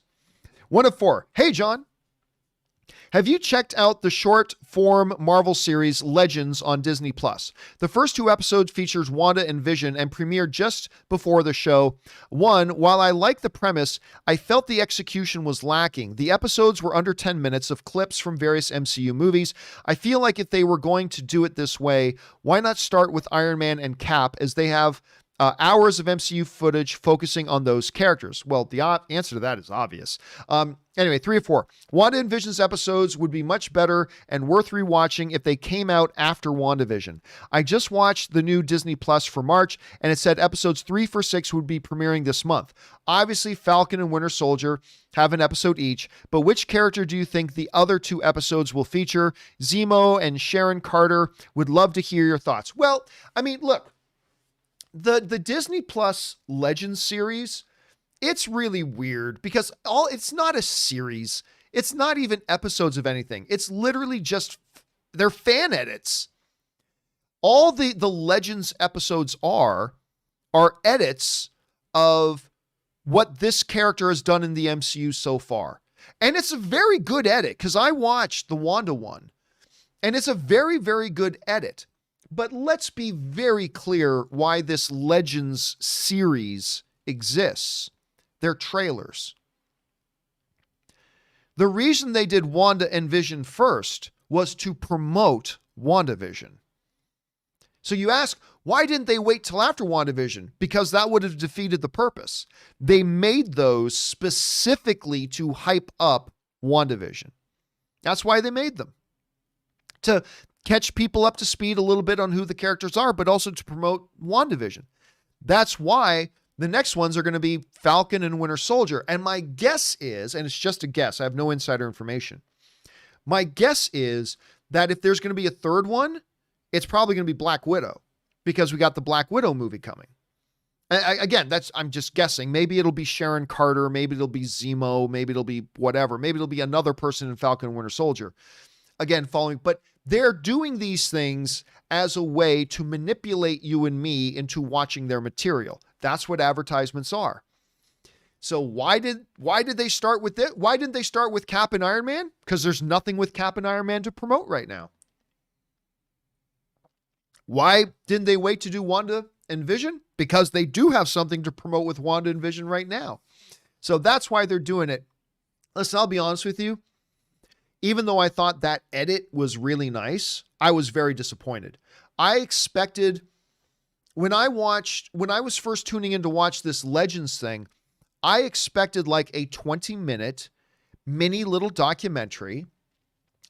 1 of 4. Hey, John. Have you checked out the short form Marvel series Legends on Disney Plus? The first 2 episodes features Wanda and Vision and premiered just before the show. While I like the premise, I felt the execution was lacking. The episodes were under 10 minutes of clips from various MCU movies. I feel like if they were going to do it this way, why not start with Iron Man and Cap, as they have hours of MCU footage focusing on those characters? Well, the answer to that is obvious. Anyway, 3 or 4. Wanda and Vision's episodes would be much better and worth rewatching if they came out after WandaVision. I just watched the new Disney Plus for March, and it said episodes 3 for 6 would be premiering this month. Obviously, Falcon and Winter Soldier have an episode each, but which character do you think the other 2 episodes will feature? Zemo and Sharon Carter. Would love to hear your thoughts. Well, I mean, look, the Disney Plus Legends series, it's really weird because it's not a series. It's not even episodes of anything. It's literally just they're fan edits. All the Legends episodes are edits of what this character has done in the MCU so far. And it's a very good edit because I watched the Wanda one, and it's a very, very good edit. But let's be very clear why this Legends series exists. They're trailers. The reason they did Wanda and Vision first was to promote WandaVision. So you ask, why didn't they wait till after WandaVision? Because that would have defeated the purpose. They made those specifically to hype up WandaVision. That's why they made them. To catch people up to speed a little bit on who the characters are, but also to promote WandaVision. That's why the next ones are going to be Falcon and Winter Soldier. And my guess is, and it's just a guess, I have no insider information. My guess is that if there's going to be a third one, it's probably going to be Black Widow, because we got the Black Widow movie coming. Again, I'm just guessing. Maybe it'll be Sharon Carter. Maybe it'll be Zemo. Maybe it'll be whatever. Maybe it'll be another person in Falcon and Winter Soldier. Again, but they're doing these things as a way to manipulate you and me into watching their material. That's what advertisements are. So why did they start with it? Why didn't they start with Cap and Iron Man? Because there's nothing with Cap and Iron Man to promote right now. Why didn't they wait to do Wanda and Vision? Because they do have something to promote with Wanda and Vision right now. So that's why they're doing it. Listen, I'll be honest with you. Even though I thought that edit was really nice, I was very disappointed. I expected, when I was first tuning in to watch this Legends thing, I expected like a 20-minute mini little documentary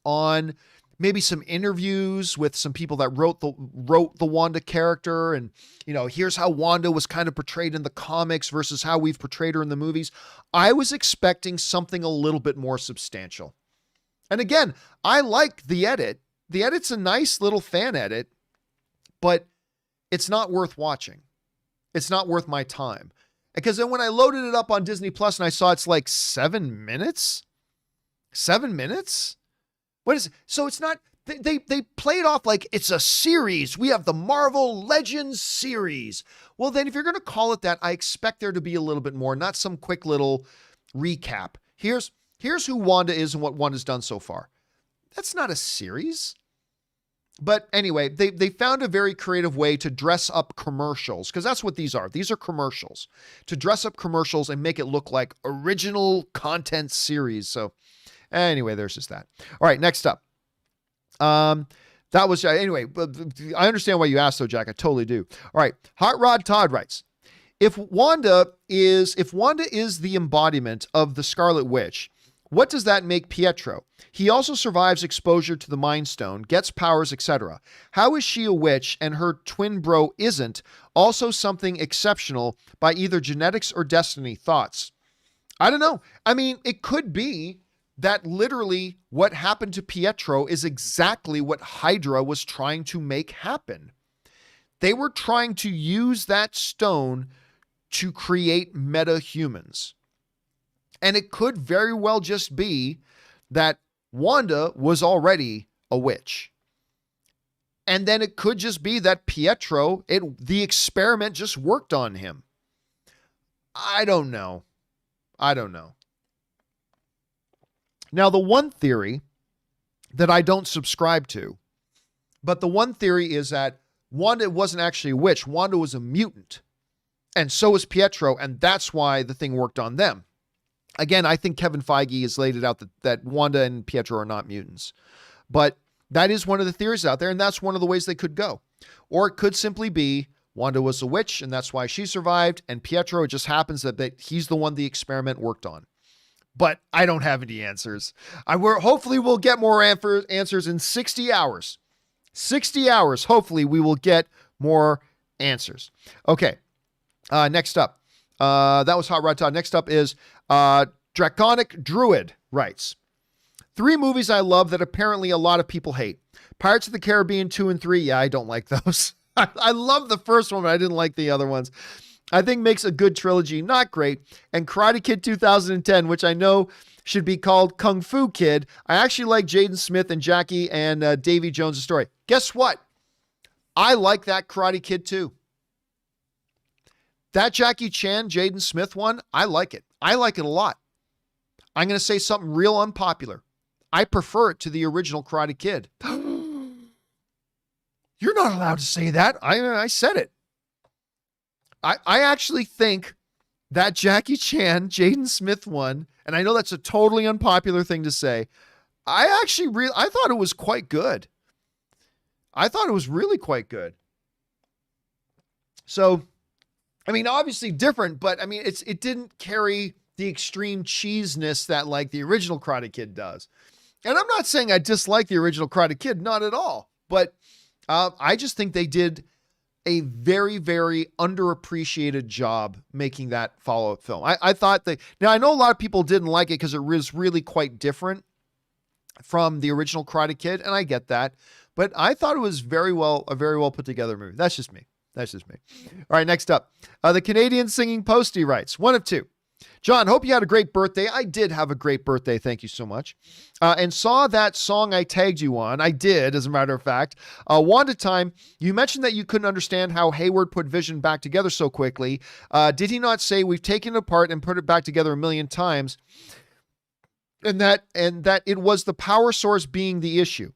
on maybe some interviews with some people that wrote the Wanda character, and here's how Wanda was kind of portrayed in the comics versus how we've portrayed her in the movies. I was expecting something a little bit more substantial. And again, I like the edit. The edit's a nice little fan edit, but it's not worth watching. It's not worth my time. Because then when I loaded it up on Disney Plus and I saw it's like 7 minutes. 7 minutes? What is it? So it's not, they play it off like it's a series. We have the Marvel Legends series. Well, then if you're going to call it that, I expect there to be a little bit more, not some quick little recap. Here's who Wanda is and what Wanda's done so far. That's not a series. But anyway, they found a very creative way to dress up commercials, because that's what these are. These are commercials. To dress up commercials and make it look like original content series. So anyway, there's just that. All right, next up. That was, anyway, I understand why you asked though, Jack. I totally do. All right, Hot Rod Todd writes, if Wanda is the embodiment of the Scarlet Witch, what does that make Pietro? He also survives exposure to the Mind Stone, gets powers, etc. How is she a witch and her twin bro isn't? Also something exceptional by either genetics or destiny. Thoughts? I don't know. I mean, it could be that literally what happened to Pietro is exactly what Hydra was trying to make happen. They were trying to use that stone to create meta-humans. And it could very well just be that Wanda was already a witch. And then it could just be that Pietro, the experiment just worked on him. I don't know. Now, the one theory that I don't subscribe to. But the one theory is that Wanda wasn't actually a witch. Wanda was a mutant. And so was Pietro, and that's why the thing worked on them. Again, I think Kevin Feige has laid it out that Wanda and Pietro are not mutants. But that is one of the theories out there, and that's one of the ways they could go. Or it could simply be Wanda was a witch, and that's why she survived, and Pietro, it just happens that he's the one the experiment worked on. But I don't have any answers. Hopefully we'll get more answers in 60 hours. 60 hours, hopefully we will get more answers. Okay, next up. That was Hot Rod Todd. Next up is Draconic Druid writes, 3 movies I love that apparently a lot of people hate. Pirates of the Caribbean 2 and 3. Yeah, I don't like those. I love the first one, but I didn't like the other ones. I think makes a good trilogy, not great. And Karate Kid 2010, which I know should be called Kung Fu Kid. I actually like Jaden Smith and Jackie and Davy Jones' story. Guess what? I like that Karate Kid too. That Jackie Chan, Jaden Smith one, I like it. I like it a lot. I'm going to say something real unpopular. I prefer it to the original Karate Kid. You're not allowed to say that. I said it. I actually think that Jackie Chan, Jaden Smith one, and I know that's a totally unpopular thing to say, I thought it was quite good. I thought it was really quite good. So, I mean, obviously different, but I mean, it didn't carry the extreme cheesiness that like the original Karate Kid does. And I'm not saying I dislike the original Karate Kid, not at all, but I just think they did a very, very underappreciated job making that follow-up film. I thought now I know a lot of people didn't like it because it was really quite different from the original Karate Kid, and I get that, but I thought it was a very well put together movie. That's just me. All right, next up, the Canadian Singing Postie writes, 1 of 2. John, hope you had a great birthday. I did have a great birthday. Thank you so much. And saw that song I tagged you on. I did, as a matter of fact. Wanda Time, you mentioned that you couldn't understand how Hayward put Vision back together so quickly. Did he not say we've taken it apart and put it back together a million times? And that it was the power source being the issue.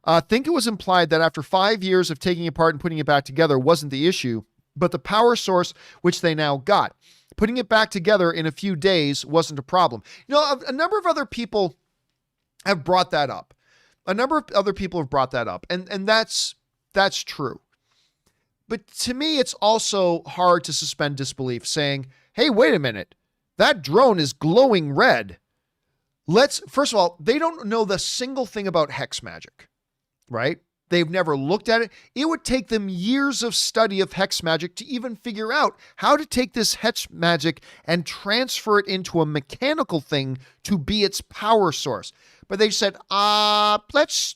I think it was implied that after 5 years of taking it apart and putting it back together wasn't the issue, but the power source, which they now got. Putting it back together in a few days wasn't a problem. You know, a number of other people have brought that up. And that's true. But to me, it's also hard to suspend disbelief saying, hey, wait a minute, that drone is glowing red. First of all, they don't know the single thing about hex magic, right? They've never looked at it. It would take them years of study of hex magic to even figure out how to take this hex magic and transfer it into a mechanical thing to be its power source. But they said, let's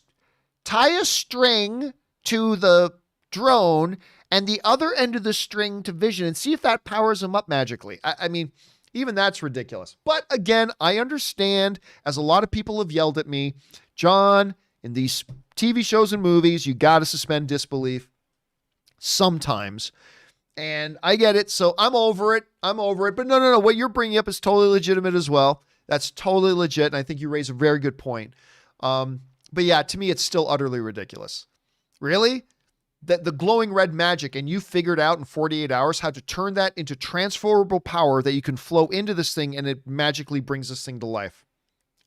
tie a string to the drone and the other end of the string to Vision and see if that powers them up magically. I mean, even that's ridiculous. But again, I understand, as a lot of people have yelled at me, John, in these TV shows and movies, you got to suspend disbelief sometimes. And I get it. So I'm over it. But no. What you're bringing up is totally legitimate as well. That's totally legit. And I think you raise a very good point. But yeah, to me, it's still utterly ridiculous. Really? That the glowing red magic, and you figured out in 48 hours how to turn that into transferable power that you can flow into this thing and it magically brings this thing to life.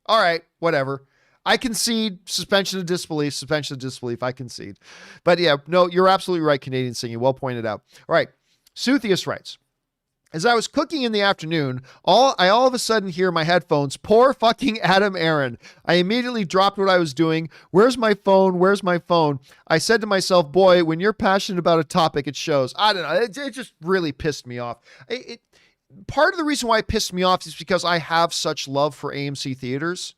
All right, whatever. I concede suspension of disbelief, I concede. But yeah, no, you're absolutely right, Canadian Singing. Well pointed out. All right. Suthius writes, as I was cooking in the afternoon, I all of a sudden hear my headphones, poor fucking Adam Aaron. I immediately dropped what I was doing. Where's my phone? I said to myself, boy, when you're passionate about a topic, it shows. I don't know. It just really pissed me off. Part of the reason why it pissed me off is because I have such love for AMC theaters.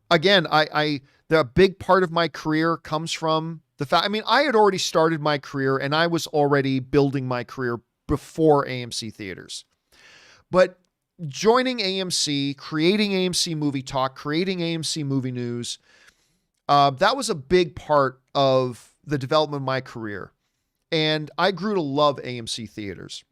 Again, the big part of my career comes from the fact, I mean, I had already started my career and I was already building my career before AMC theaters. But joining AMC, creating AMC Movie Talk, creating AMC Movie News, that was a big part of the development of my career. And I grew to love AMC theaters.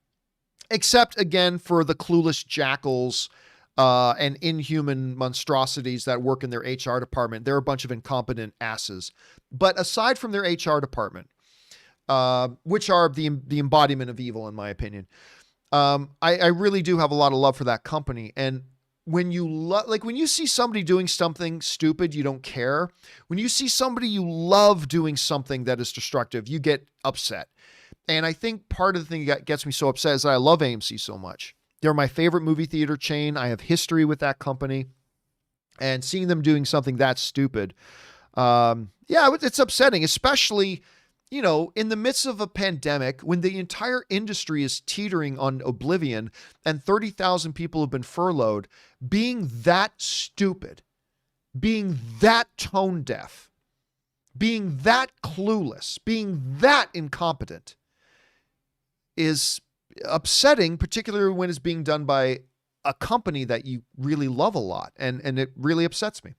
Except, again, for the clueless jackals and inhuman monstrosities that work in their HR department. They're a bunch of incompetent asses. But aside from their HR department, which are the embodiment of evil, in my opinion, I really do have a lot of love for that company. And when you when you see somebody doing something stupid, you don't care. When you see somebody you love doing something that is destructive, you get upset. And I think part of the thing that gets me so upset is that I love AMC so much. They're my favorite movie theater chain. I have history with that company, and seeing them doing something that stupid, it's upsetting, especially, in the midst of a pandemic when the entire industry is teetering on oblivion and 30,000 people have been furloughed. Being that stupid, being that tone deaf, being that clueless, being that incompetent is upsetting, particularly when it's being done by a company that you really love a lot. And it really upsets me.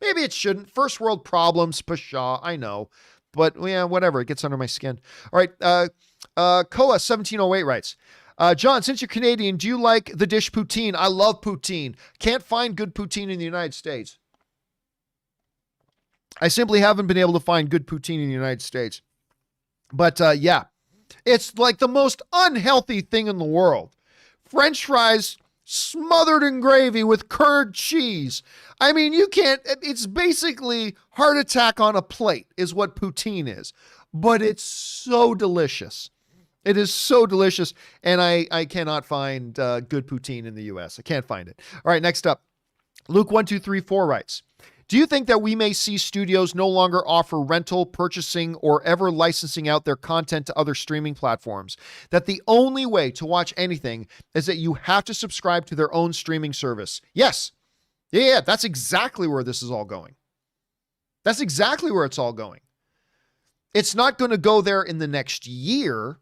Maybe it shouldn't. First world problems, pshaw, I know. But yeah, whatever. It gets under my skin. All right. Koa1708 writes, John, since you're Canadian, do you like the dish poutine? I love poutine. Can't find good poutine in the United States. I simply haven't been able to find good poutine in the United States. But yeah, it's like the most unhealthy thing in the world. French fries smothered in gravy with curd cheese. I mean, it's basically heart attack on a plate is what poutine is. But it's so delicious. It is so delicious. And I cannot find good poutine in the U.S. I can't find it. All right, next up. Luke1234 writes, do you think that we may see studios no longer offer rental, purchasing, or ever licensing out their content to other streaming platforms? That the only way to watch anything is that you have to subscribe to their own streaming service? Yes. Yeah, that's exactly where this is all going. That's exactly where it's all going. It's not going to go there in the next year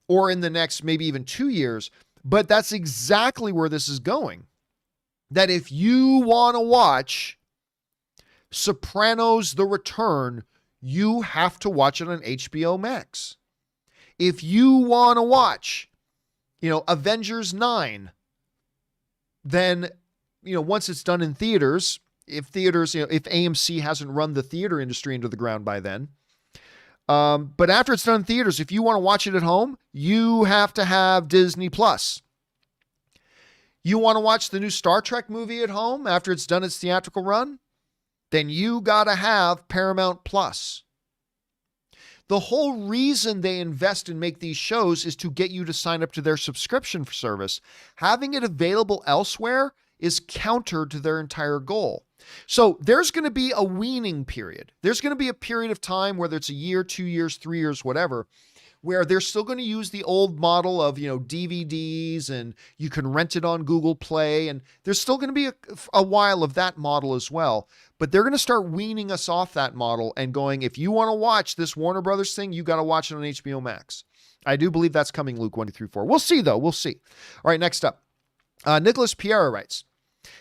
or in the next maybe even 2 years, but that's exactly where this is going. That if you want to watch Sopranos: The Return, you have to watch it on HBO Max. If you want to watch, Avengers 9, then, once it's done in theaters, if AMC hasn't run the theater industry into the ground by then, but after it's done in theaters, if you want to watch it at home, you have to have Disney Plus. You want to watch the new Star Trek movie at home after it's done its theatrical run? Then you got to have Paramount Plus. The whole reason they invest and make these shows is to get you to sign up to their subscription service. Having it available elsewhere is counter to their entire goal. So there's going to be a weaning period. There's going to be a period of time, whether it's a year, 2 years, 3 years, whatever, where they're still going to use the old model of, DVDs, and you can rent it on Google Play. And there's still going to be a while of that model as well. But they're going to start weaning us off that model and going, if you want to watch this Warner Brothers thing, you got to watch it on HBO Max. I do believe that's coming, Luke 1234. We'll see, though. We'll see. All right, next up. Nicholas Piera writes,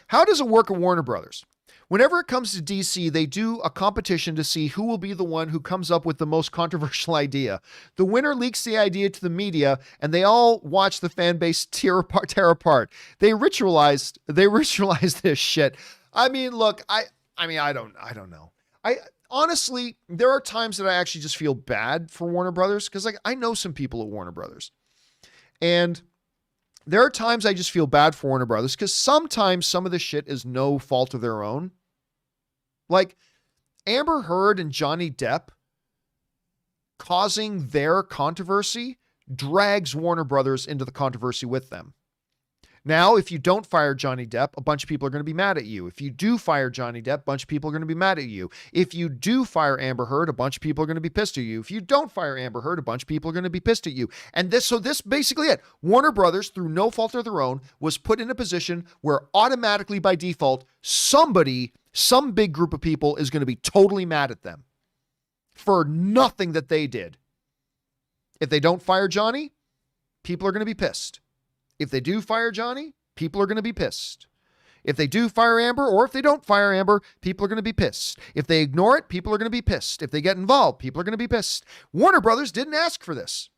how does it work at Warner Brothers? Whenever it comes to DC, they do a competition to see who will be the one who comes up with the most controversial idea. The winner leaks the idea to the media, and they all watch the fan base tear apart. They ritualize this shit. I mean, look, I don't know. Honestly, there are times that I actually just feel bad for Warner Brothers, because I know some people at Warner Brothers, and there are times I just feel bad for Warner Brothers because sometimes some of the shit is no fault of their own. Like Amber Heard and Johnny Depp causing their controversy drags Warner Brothers into the controversy with them. Now, if you don't fire Johnny Depp, a bunch of people are going to be mad at you. If you do fire Johnny Depp, a bunch of people are going to be mad at you. If you do fire Amber Heard, a bunch of people are going to be pissed at you. If you don't fire Amber Heard, a bunch of people are going to be pissed at you. And this basically it. Warner Brothers, through no fault of their own, was put in a position where automatically by default, some big group of people is going to be totally mad at them for nothing that they did. If they don't fire Johnny, people are going to be pissed. If they do fire Johnny, people are going to be pissed. If they do fire Amber, or if they don't fire Amber, people are going to be pissed. If they ignore it, people are going to be pissed. If they get involved, people are going to be pissed. Warner Brothers didn't ask for this.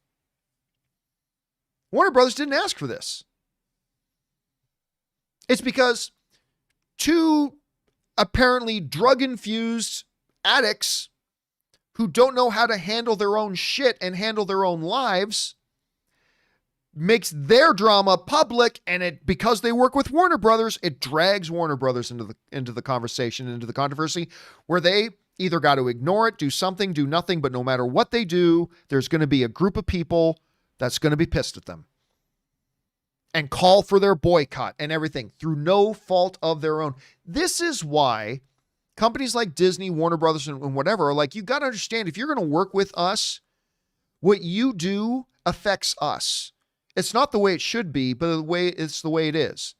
It's because two apparently drug-infused addicts who don't know how to handle their own shit and handle their own lives makes their drama public, and because they work with Warner Brothers, it drags Warner Brothers into the conversation, into the controversy, where they either got to ignore it, do something, do nothing, but no matter what they do, there's going to be a group of people that's going to be pissed at them and call for their boycott and everything through no fault of their own. This is why companies like Disney, Warner Brothers, and whatever are like, you got to understand, if you're going to work with us, what you do affects us. It's not the way it should be, but it's the way it is.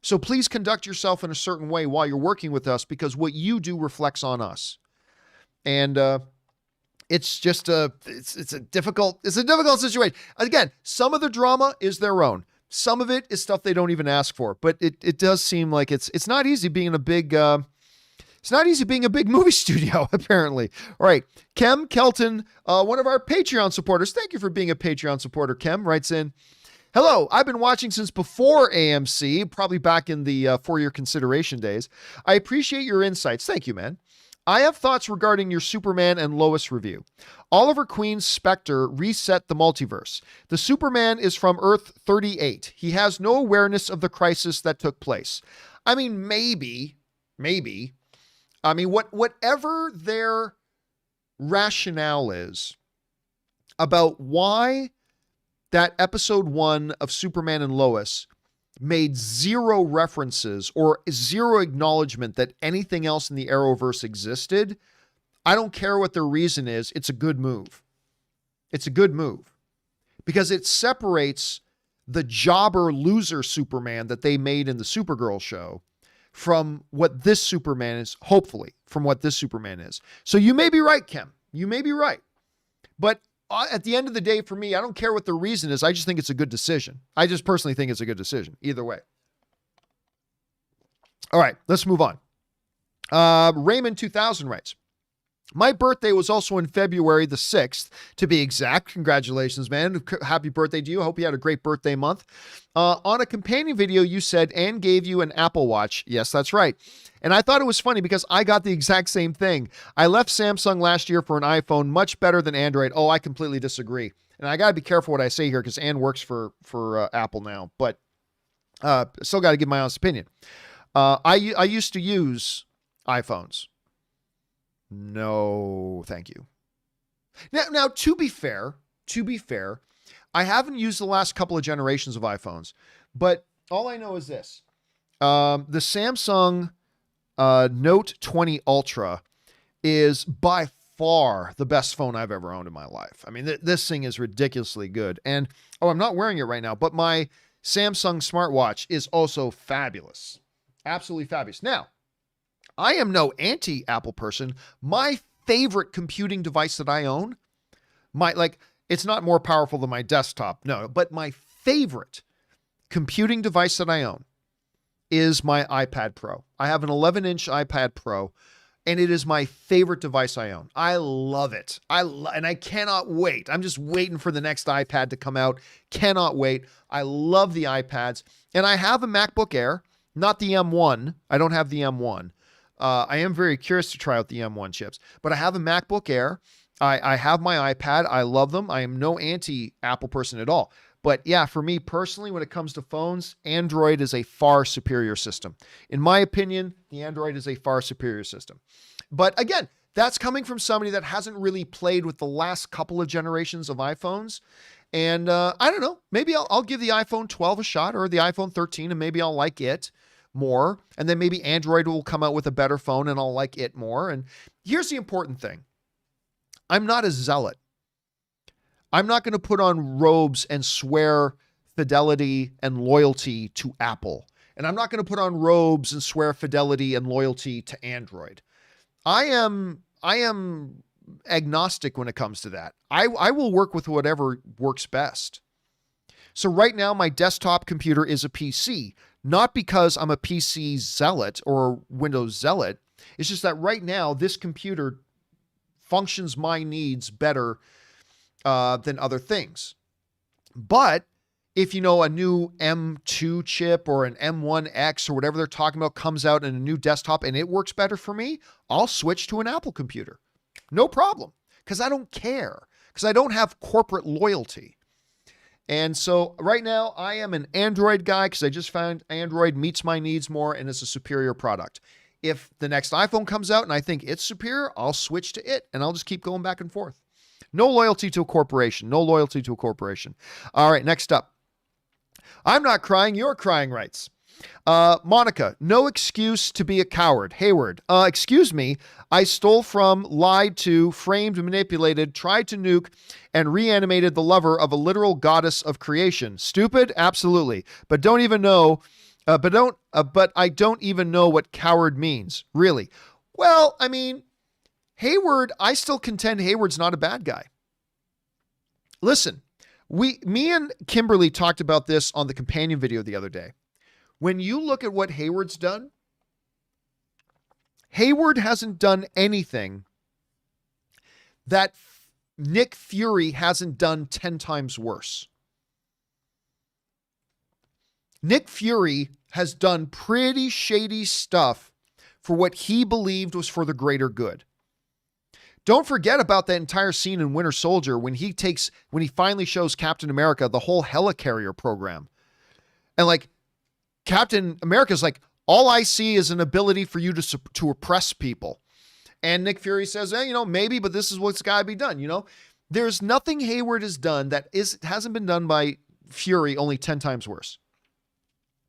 So please conduct yourself in a certain way while you're working with us, because what you do reflects on us. And it's just it's a difficult situation. Again, some of the drama is their own. Some of it is stuff they don't even ask for, but it does seem like it's not easy being a big movie studio, apparently. All right. Kem Kelton, one of our Patreon supporters. Thank you for being a Patreon supporter. Kem writes in, hello, I've been watching since before AMC, probably back in the For Your Consideration days. I appreciate your insights. Thank you, man. I have thoughts regarding your Superman and Lois review. Oliver Queen's Spectre reset the multiverse. The Superman is from Earth 38. He has no awareness of the crisis that took place. I mean, maybe. I mean, whatever their rationale is about why that episode 1 of Superman and Lois made zero references or zero acknowledgement that anything else in the Arrowverse existed, I don't care what their reason is. It's a good move. It's a good move because it separates the jobber loser Superman that they made in the Supergirl show from what this Superman is, hopefully, from what this Superman is. So you may be right, Kem. You may be right. But at the end of the day, for me, I don't care what the reason is. I just think it's a good decision. I just personally think it's a good decision, either way. All right, let's move on. Raymond 2000 writes, my birthday was also in February the 6th, to be exact. Congratulations, man. Happy birthday to you. I hope you had a great birthday month. On a companion video, you said Anne gave you an Apple Watch. Yes, that's right. And I thought it was funny because I got the exact same thing. I left Samsung last year for an iPhone, much better than Android. Oh, I completely disagree. And I got to be careful what I say here because Anne works for Apple now, but still got to give my honest opinion. I used to use iPhones. No, thank you. Now, to be fair, I haven't used the last couple of generations of iPhones, but all I know is this. The Samsung Note 20 Ultra is by far the best phone I've ever owned in my life. I mean, this thing is ridiculously good. And, I'm not wearing it right now, but my Samsung smartwatch is also fabulous. Absolutely fabulous. Now, I am no anti-Apple person. My favorite computing device that I own, it's not more powerful than my desktop, no, but my favorite computing device that I own is my iPad Pro. I have an 11-inch iPad Pro, and it is my favorite device I own. I love it. And I cannot wait. I'm just waiting for the next iPad to come out. Cannot wait. I love the iPads. And I have a MacBook Air, not the M1. I don't have the M1. I am very curious to try out the M1 chips, but I have a MacBook Air. I have my iPad. I love them. I am no anti-Apple person at all. But yeah, for me personally, when it comes to phones, Android is a far superior system. In my opinion, the Android is a far superior system. But again, that's coming from somebody that hasn't really played with the last couple of generations of iPhones. And I don't know, maybe I'll give the iPhone 12 a shot or the iPhone 13, and maybe I'll like it more. And then maybe Android will come out with a better phone and I'll like it more. And here's the important thing. I'm not a zealot. I'm not going to put on robes and swear fidelity and loyalty to Apple. And I'm not going to put on robes and swear fidelity and loyalty to Android. I am agnostic when it comes to that. I will work with whatever works best. So right now, my desktop computer is a PC, not because I'm a PC zealot or Windows zealot. It's just that right now, this computer functions my needs better than other things. But if, a new M2 chip or an M1X or whatever they're talking about comes out in a new desktop and it works better for me, I'll switch to an Apple computer. No problem. Because I don't care. Because I don't have corporate loyalty. And so right now I am an Android guy because I just found Android meets my needs more and is a superior product. If the next iPhone comes out and I think it's superior, I'll switch to it and I'll just keep going back and forth. No loyalty to a corporation. No loyalty to a corporation. All right, next up. I'm not crying, you're crying writes. Monica, no excuse to be a coward. Hayward, excuse me, I stole from, lied to, framed, manipulated, tried to nuke, and reanimated the lover of a literal goddess of creation. Stupid? Absolutely. But don't even know, but I don't even know what coward means. Really? Well, I mean, Hayward, I still contend Hayward's not a bad guy. Listen, me and Kimberly talked about this on the companion video the other day. When you look at what Hayward's done, Hayward hasn't done anything that Nick Fury hasn't done 10 times worse. Nick Fury has done pretty shady stuff for what he believed was for the greater good. Don't forget about that entire scene in Winter Soldier when he finally shows Captain America the whole helicarrier program. And like, Captain America's like, all I see is an ability for you to oppress people. And Nick Fury says, maybe, but this is what's got to be done. There's nothing Hayward has done that hasn't been done by Fury, only 10 times worse.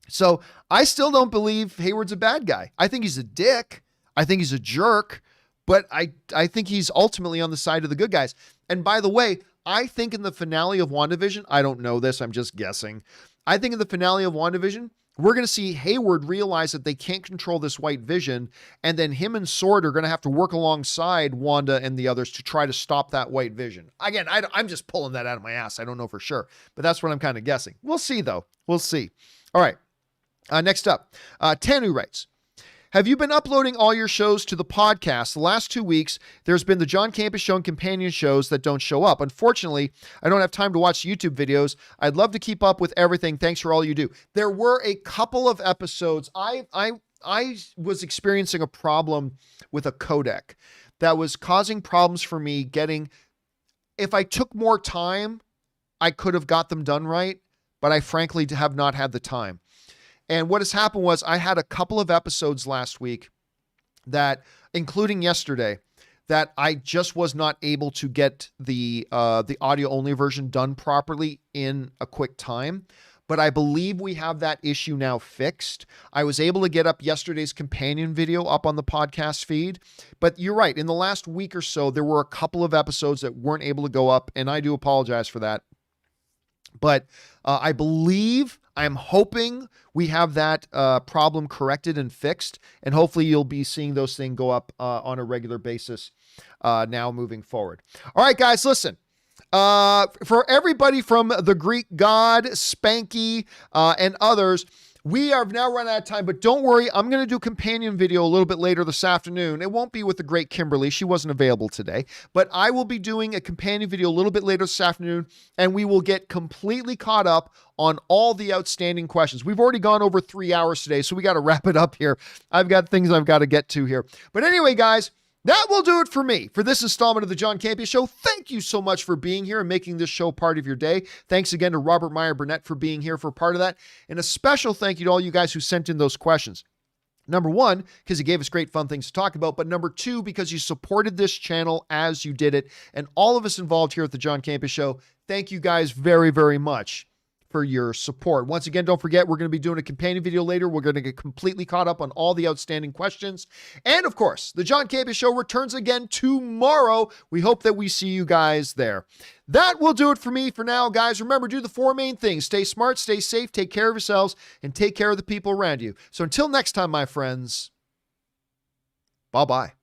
So I still don't believe Hayward's a bad guy. I think he's a dick. I think he's a jerk, but I think he's ultimately on the side of the good guys. And by the way, I think in the finale of WandaVision, I don't know this, I'm just guessing. I think in the finale of WandaVision, we're going to see Hayward realize that they can't control this white vision, and then him and Sword are going to have to work alongside Wanda and the others to try to stop that white vision. Again, I'm just pulling that out of my ass. I don't know for sure, but that's what I'm kind of guessing. We'll see, though. We'll see. All right. Next up, Tanu writes, have you been uploading all your shows to the podcast? The last 2 weeks, there's been the John Campea Show and companion shows that don't show up. Unfortunately, I don't have time to watch YouTube videos. I'd love to keep up with everything. Thanks for all you do. There were a couple of episodes. I was experiencing a problem with a codec that was causing problems for me getting, if I took more time, I could have got them done right, but I frankly have not had the time. And what has happened was I had a couple of episodes last week that, including yesterday, that I just was not able to get the audio only version done properly in a quick time. But I believe we have that issue now fixed. I was able to get up yesterday's companion video up on the podcast feed. But you're right. In the last week or so, there were a couple of episodes that weren't able to go up, and I do apologize for that. But I'm hoping we have that problem corrected and fixed, and hopefully you'll be seeing those things go up on a regular basis now moving forward. All right, guys, listen. For everybody from the Greek god, Spanky, and others, we have now run out of time, but don't worry. I'm going to do a companion video a little bit later this afternoon. It won't be with the great Kimberly. She wasn't available today, but I will be doing a companion video a little bit later this afternoon, and we will get completely caught up on all the outstanding questions. We've already gone over 3 hours today, so we got to wrap it up here. I've got things I've got to get to here. But anyway, guys, that will do it for me for this installment of the John Campea Show. Thank you so much for being here and making this show part of your day. Thanks again to Robert Meyer Burnett for being here for part of that. And a special thank you to all you guys who sent in those questions. Number one, because you gave us great fun things to talk about, but number two, because you supported this channel as you did it. And all of us involved here at the John Campea Show, thank you guys very, very much for your support. Once again, don't forget, we're going to be doing a companion video later. We're going to get completely caught up on all the outstanding questions. And of course, the John Campea Show returns again tomorrow. We hope that we see you guys there. That will do it for me for now, guys. Remember, do the four main things. Stay smart, stay safe, take care of yourselves, and take care of the people around you. So until next time, my friends, bye-bye.